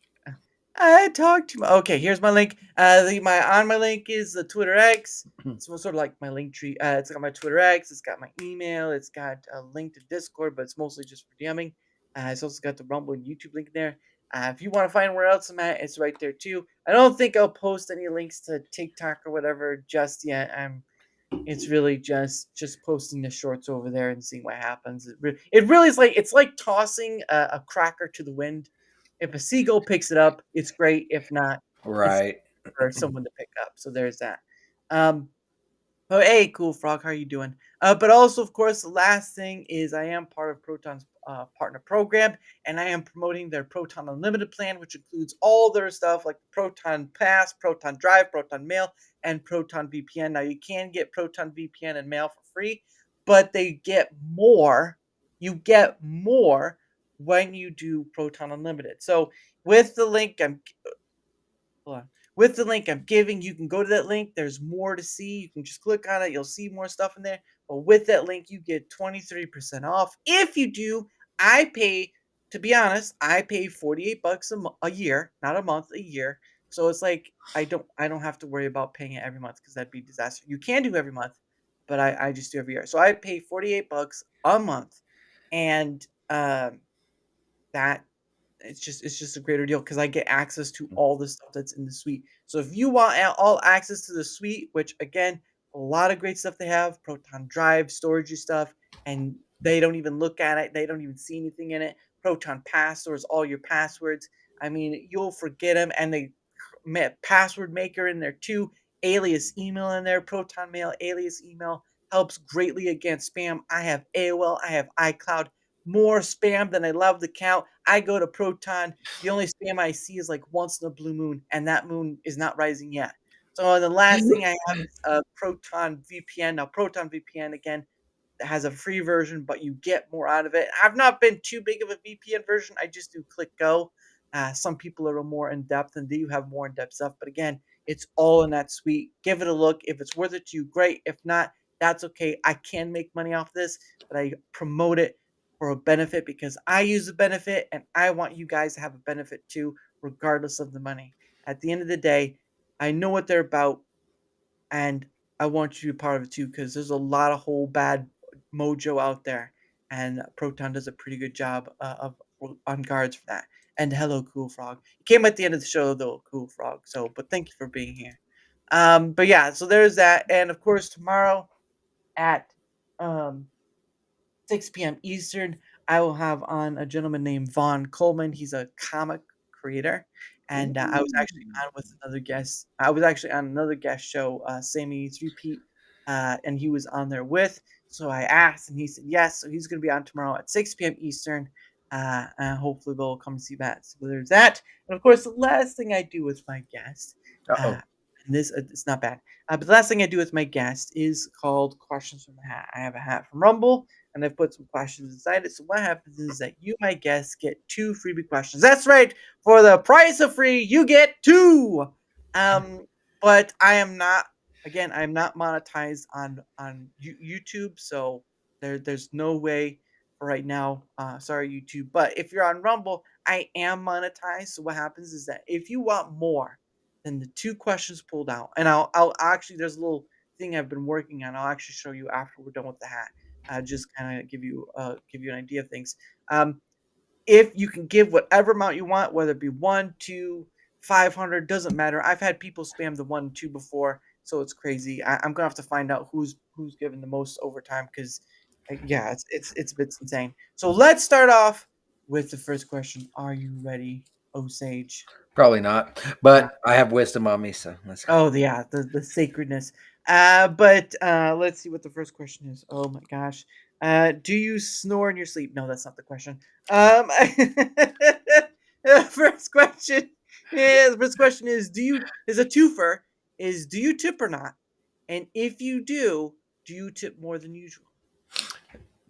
Speaker 7: I talked to my. Okay, here's my link. My link is the Twitter X. It's sort of like my link tree. It's got my Twitter X. It's got my email. It's got a link to Discord, but it's mostly just for DMing. It's also got the Rumble and YouTube link there. If you want to find where else I'm at, it's right there too. I don't think I'll post any links to TikTok or whatever just yet. It's really just posting the shorts over there and seeing what happens. It really is like it's like tossing a cracker to the wind. If a seagull picks it up, it's great. If not, it's
Speaker 8: Right.
Speaker 7: for someone to pick up. So there's that. Um, Oh, hey, cool frog. How are you doing? But also, of course, the last thing is I am part of Proton's partner program, and I am promoting their Proton Unlimited plan, which includes all their stuff like Proton Pass, Proton Drive, Proton Mail, and Proton VPN. Now, you can get Proton VPN and Mail for free, but they get more. You get more when you do Proton Unlimited. So, with the link hold on. With the link I'm giving, you can go to that link. There's more to see. You can just click on it. You'll see more stuff in there. But with that link, you get 23% off. If you do, I pay, to be honest, I pay 48 bucks a year, not a month, a year. So it's like I don't have to worry about paying it every month because that'd be a disaster. You can do every month, but I just do every year. So I pay 48 bucks a month. And that it's just a greater deal because I get access to all the stuff that's in the suite. So if you want all access to the suite, which again, a lot of great stuff they have, Proton Drive, storage stuff, and they don't even look at it, they don't even see anything in it. Proton Pass stores all your passwords. I mean, you'll forget them, and they password maker in there too. Alias email in there, Proton Mail, alias email helps greatly against spam. I have AOL, I have iCloud. More spam than I love to count. I go to Proton. The only spam I see is like once in a blue moon, and that moon is not rising yet. So the last thing I have is Proton VPN. Now, Proton VPN again has a free version, but you get more out of it. I've not been too big of a VPN version. I just do click go. Some people are more in depth and do have more in depth stuff. But again, it's all in that suite. Give it a look. If it's worth it to you, great. If not, that's okay. I can make money off this, but I promote it for a benefit because I use the benefit and I want you guys to have a benefit too, regardless of the money. At the end of the day, I know what they're about and I want you to be part of it too because there's a lot of whole bad mojo out there, and Proton does a pretty good job of on guards for that. And hello, Cool Frog. You came at the end of the show, though, Cool Frog. So, but thank you for being here. But yeah, so there's that, and of course tomorrow at 6 p.m. Eastern, I will have on a gentleman named Vaughn Coleman. He's a comic creator, and I was actually on with another guest. I was actually on another guest show, Sammy 3Pete, and he was on there with. So I asked, and he said yes. So he's going to be on tomorrow at 6 p.m. Eastern. And hopefully they'll come see that. So there's that. And of course, the last thing I do with my guest, and this it's not bad. But the last thing I do with my guest is called Questions from the Hat. I have a hat from Rumble, and I've put some questions inside it. So what happens is that you, my guest, get 2 freebie questions. That's right. For the price of free, you get 2. But I am not. Again, I'm not monetized on YouTube, so there's no way for right now. Sorry, YouTube. But if you're on Rumble, I am monetized. So what happens is that if you want more than the 2 questions pulled out, and I'll actually, there's a little thing I've been working on. I'll actually show you after we're done with the hat. Just kind of give you an idea of things. If you can give whatever amount you want, whether it be 1, 2, 500, doesn't matter. I've had people spam the 1 and 2 before, so it's crazy. I'm gonna have to find out who's given the most overtime, because yeah, it's a bit insane. So let's start off with the first question. Are you ready, Osage?
Speaker 8: Probably not, but I have wisdom on me, so let's go.
Speaker 7: Oh yeah, the sacredness. But let's see what the first question is. Oh my gosh. Do you snore in your sleep? No, that's not the question. First question. Yeah, the first question is is a twofer. Do you tip or not? And if you do you tip more than usual?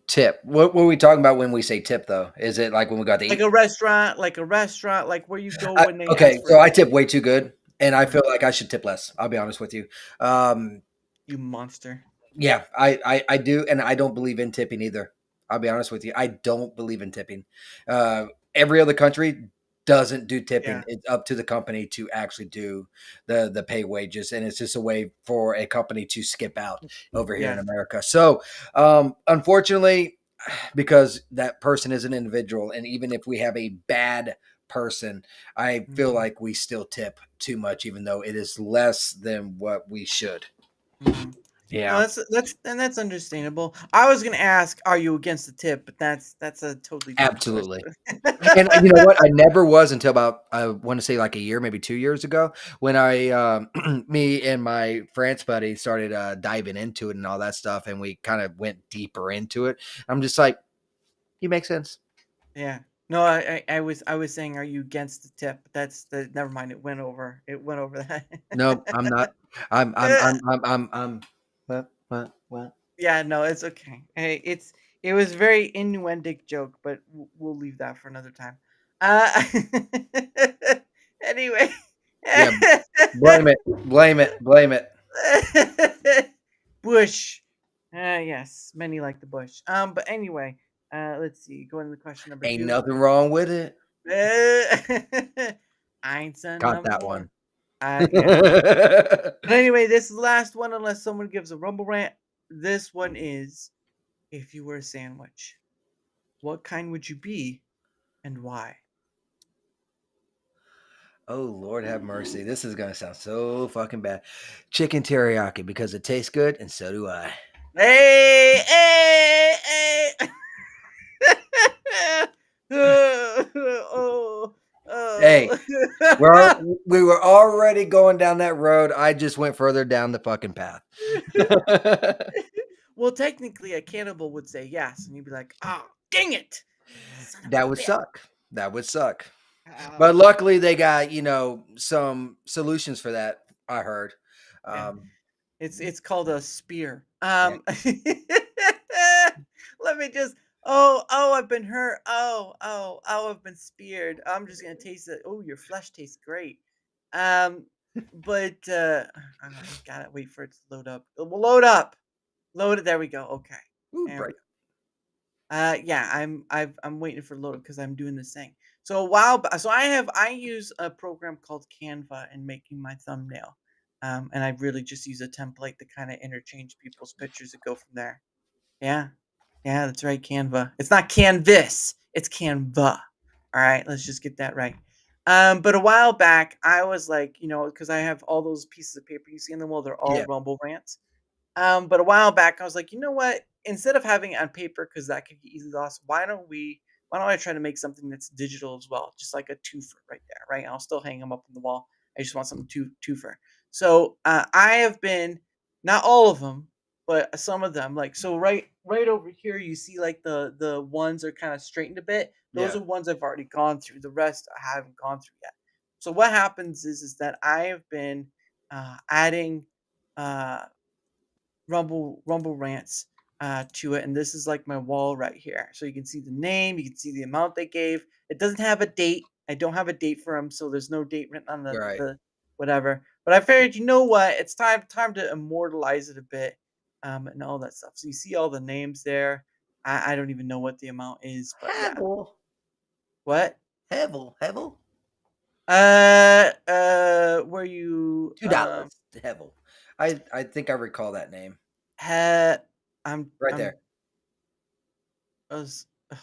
Speaker 8: Tip. What were we talking about when we say tip, though? Is it like when we got to eat?
Speaker 7: Like a restaurant, like where you go when they
Speaker 8: okay,
Speaker 7: ask for
Speaker 8: so I tip way too good, and I feel like I should tip less. I'll be honest with you.
Speaker 7: You monster.
Speaker 8: Yeah, I do, and I don't believe in tipping either. I'll be honest with you. I don't believe in tipping. Every other country doesn't do tipping.
Speaker 7: Yeah.
Speaker 8: It's up to the company to actually do the pay wages, and it's just a way for a company to skip out over here in America. So unfortunately, because that person is an individual, and even if we have a bad person, I feel like we still tip too much, even though it is less than what we should. Yeah,
Speaker 7: No, that's understandable. I was gonna ask, are you against the tip? But that's a totally different
Speaker 8: absolutely.
Speaker 7: question.
Speaker 8: And you know what? I never was until about, I want to say like a year, maybe 2 years ago, when me and my France buddy started diving into it and all that stuff, and we kind of went deeper into it. I'm just like, you make sense.
Speaker 7: Yeah. No, I was saying, are you against the tip? But that's never mind. It went over that.
Speaker 8: No, I'm not. I'm what?
Speaker 7: Yeah, no, it's okay. Hey, it was very innuendic joke, but we'll leave that for another time. Anyway.
Speaker 8: Yeah, blame it.
Speaker 7: Bush. Yes, many like the bush. But anyway, let's see. Going to question number 2.
Speaker 8: Ain't nothing wrong with it.
Speaker 7: I ain't son.
Speaker 8: Got that one.
Speaker 7: But anyway, this is the last one, unless someone gives a rumble rant. This one is, if you were a sandwich, what kind would you be, and why?
Speaker 8: Oh, Lord have mercy. This is going to sound so fucking bad. Chicken teriyaki, because it tastes good, and so do I.
Speaker 7: Hey!
Speaker 8: Hey, we were already going down that road. I just went further down the fucking path.
Speaker 7: Well, technically, a cannibal would say yes, and you'd be like, "Oh, dang it!"
Speaker 8: That would suck. But luckily, they got some solutions for that. I heard.
Speaker 7: It's called a spear. Let me just. Oh, I've been hurt. Oh, I've been speared. I'm just gonna taste it. Oh, your flesh tastes great. But I gotta wait for it to load up. It will load up. Load it. There we go. Okay.
Speaker 8: Ooh,
Speaker 7: There we
Speaker 8: break.
Speaker 7: go. Yeah, I'm waiting for load because I'm doing this thing. So a while back, I use a program called Canva in making my thumbnail. And I really just use a template to kind of interchange people's pictures and go from there. Yeah, that's right, Canva. It's not Canvas, it's Canva. All right, let's just get that right. But a while back, I was like, because I have all those pieces of paper you see in the wall, they're all
Speaker 8: Yeah.
Speaker 7: Rumble rants. But a while back, I was like, you know what? Instead of having it on paper, because that could get easily lost, why don't I try to make something that's digital as well, just like a twofer right there, right? I'll still hang them up on the wall. I just want something twofer. So I have been, not all of them, but some of them, like so right over here, you see like the ones are kind of straightened a bit. Those
Speaker 8: Yeah.
Speaker 7: are ones I've already gone through. The rest I haven't gone through yet. So what happens is that I have been adding uh, Rumble rants to it, and this is like my wall right here. So you can see the name, you can see the amount they gave. It doesn't have a date. I don't have a date for them, so there's no date written on
Speaker 8: Right.
Speaker 7: the whatever. But I figured, you know what? It's time to immortalize it a bit, and all that stuff. So you see all the names there. I don't even know what the amount is, but yeah. What?
Speaker 8: Hevel.
Speaker 7: Were you
Speaker 8: $2. Hevel. I think I recall that name.
Speaker 7: I'm
Speaker 8: Right
Speaker 7: I'm,
Speaker 8: there.
Speaker 7: I was, oh,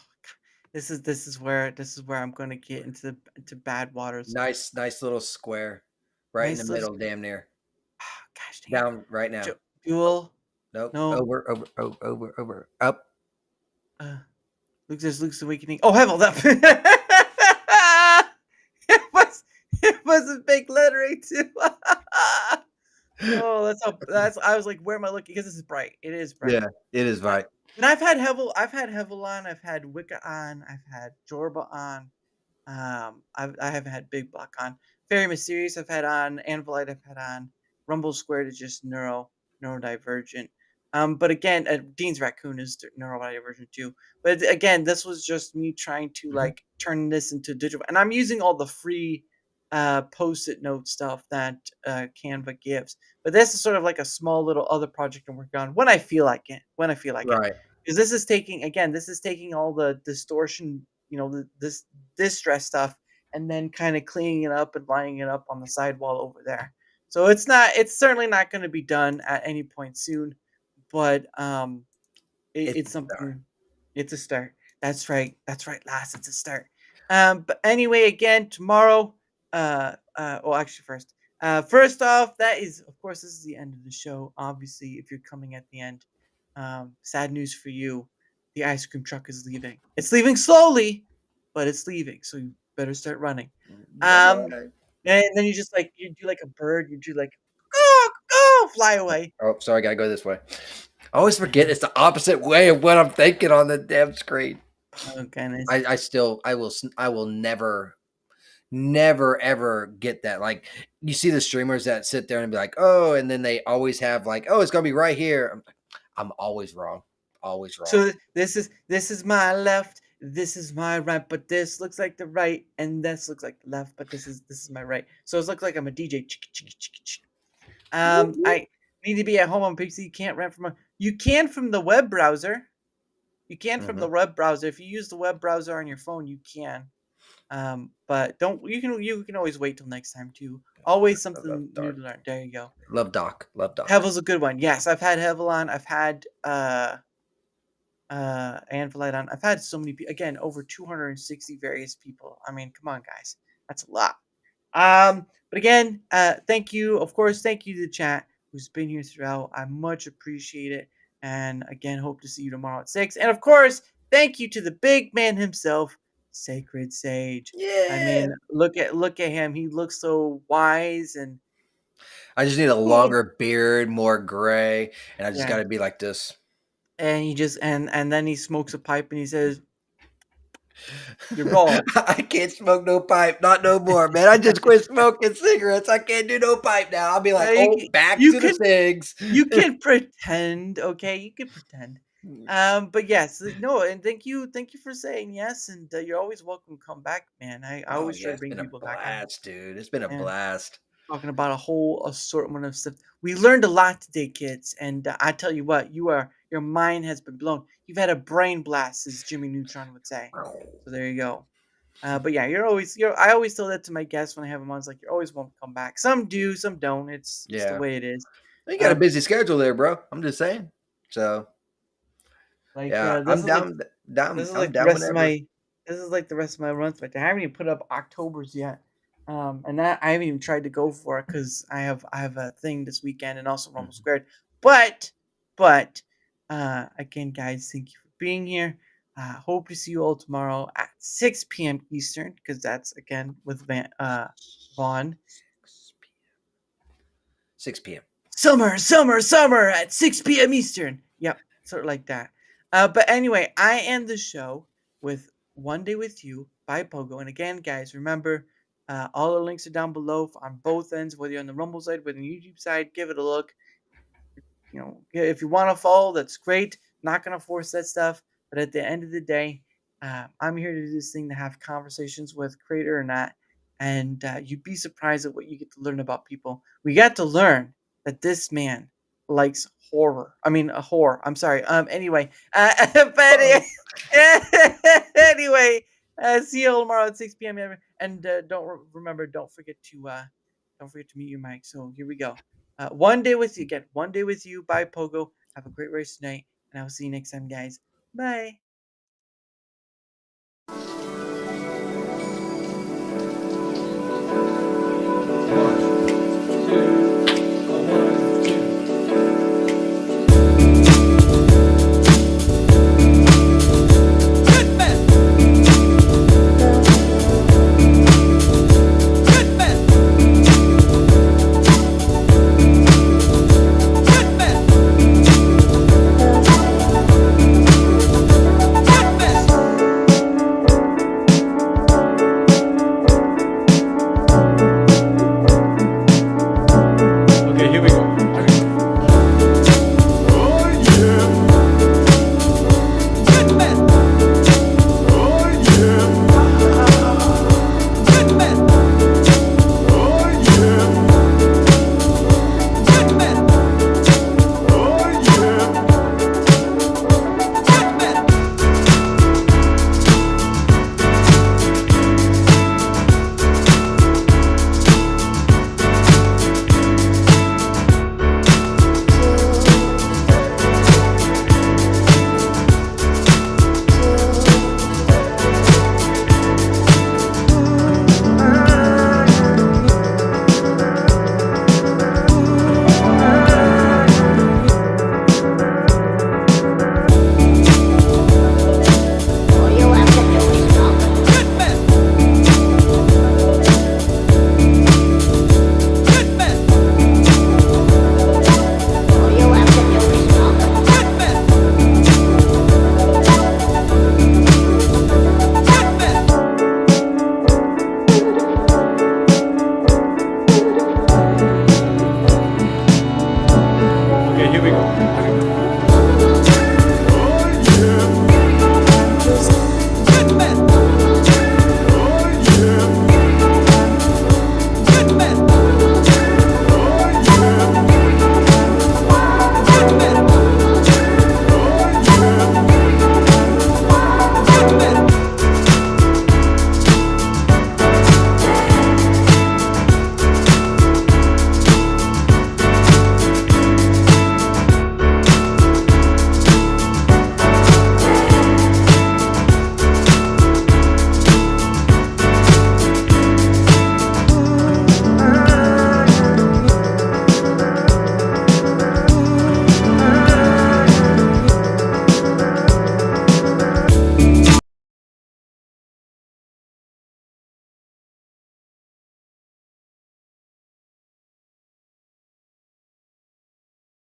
Speaker 7: this is where I'm going to get into bad waters.
Speaker 8: Nice little square, right in
Speaker 7: Nice
Speaker 8: the
Speaker 7: little
Speaker 8: middle. Damn near.
Speaker 7: Gosh dang it.
Speaker 8: Down right now.
Speaker 7: Duel.
Speaker 8: Nope.
Speaker 7: No.
Speaker 8: Over. Up.
Speaker 7: Luke's Awakening. Oh, Hevel. That it was a big lettering too. Oh, that's I was like, where am I looking? Because this is bright. It is bright.
Speaker 8: Yeah, it is right.
Speaker 7: And I've had Hevel on, I've had Wicca on, I've had Jorba on, I have had Big Block on, Fairy Mysterious I've had on, Anvilite I've had on, Rumble Squared is just neurodivergent. But again, Dean's Raccoon is neurodivergent too. But again, this was just me trying to like turn this into digital, and I'm using all the free post-it note stuff that Canva gives. But this is sort of like a small little other project I'm working on when I feel like it.
Speaker 8: Right.
Speaker 7: Because this is taking all the distortion, this distress stuff, and then kind of cleaning it up and lining it up on the sidewall over there. So it's certainly not going to be done at any point soon, but it's something. It's a start. That's right, lass. It's a start. But anyway, again, tomorrow. Well, actually, first off, that is, of course, this is the end of the show. Obviously, if you're coming at the end, sad news for you. The ice cream truck is leaving. It's leaving slowly, but it's leaving. So you better start running. And then you do like a bird. You do like, go, fly away.
Speaker 8: Oh, sorry, gotta go this way. I always forget it's the opposite way of what I'm thinking on the damn screen.
Speaker 7: Oh goodness.
Speaker 8: I will never ever get that. Like, you see the streamers that sit there and be like, oh, and then they always have like, oh, it's gonna be right here. I'm always wrong.
Speaker 7: So this is my left, this is my right, but this looks like the right, and this looks like the left, but this is my right. So it looks like I'm a DJ. I need to be at home on PC. You can't rent you can from the web browser. The web browser. If you use the web browser on your phone, you can. But you can always wait till next time too. Always something new to learn. There you go.
Speaker 8: Love Doc.
Speaker 7: Hevel's a good one. Yes, I've had Hevel on. I've had Anvilite on. I've had so many people. Again, over 260 various people. I mean, come on, guys, that's a lot. But again, thank you. Of course, thank you to the chat who's been here throughout. I much appreciate it. And again, hope to see you tomorrow at 6. And of course, thank you to the big man himself, Sacred Sage.
Speaker 8: Yeah.
Speaker 7: I mean, look at him. He looks so wise, and
Speaker 8: I just need a longer beard, more gray, and I just
Speaker 7: Yeah.
Speaker 8: got to be like this.
Speaker 7: And he just and then he smokes a pipe and he says, "You're wrong."
Speaker 8: I can't smoke no pipe, not no more, man. I just quit smoking cigarettes. I can't do no pipe now. I'll be like, back to the cigs.
Speaker 7: You can pretend, okay? You can pretend. But yes, no, and thank you for saying yes, and you're always welcome to come back, man. I always try to bring people back.
Speaker 8: Blast, dude. It's been a blast.
Speaker 7: Talking about a whole assortment of stuff. We learned a lot today, kids, and I tell you what, your mind has been blown. You've had a brain blast, as Jimmy Neutron would say. So there you go. But yeah, I always tell that to my guests when I have them on. It's like, you're always welcome to come back. Some do, some don't. It's the way it is.
Speaker 8: You got a busy schedule there, bro. I'm just saying. So
Speaker 7: like,
Speaker 8: yeah,
Speaker 7: I'm down.
Speaker 8: Down.
Speaker 7: This is
Speaker 8: I'm
Speaker 7: like
Speaker 8: down
Speaker 7: the rest of
Speaker 8: whenever.
Speaker 7: This is like the rest of my month, but I haven't even put up October's yet. And that I haven't even tried to go for it because I have a thing this weekend and also Rumble Squared. But again, guys, thank you for being here. Hope to see you all tomorrow at 6 p.m. Eastern because that's again with Vaughn.
Speaker 8: 6 p.m.
Speaker 7: Summer at 6 p.m. Eastern. Yep, sort of like that. But anyway, I end the show with One Day With You by Pogo. And again, guys, remember, all the links are down below on both ends, whether you're on the Rumble side, whether on the YouTube side, give it a look. You know, if you want to follow, that's great. Not going to force that stuff. But at the end of the day, I'm here to do this thing to have conversations with, creator or not. And you'd be surprised at what you get to learn about people. We got to learn that this man likes horror. I mean, a whore. I'm sorry. Anyway, but anyway, see you all tomorrow at 6 p.m. And don't forget to mute your mic. So here we go. One Day With You. Again, One Day With You by Pogo. Have a great race tonight, and I will see you next time, guys. Bye.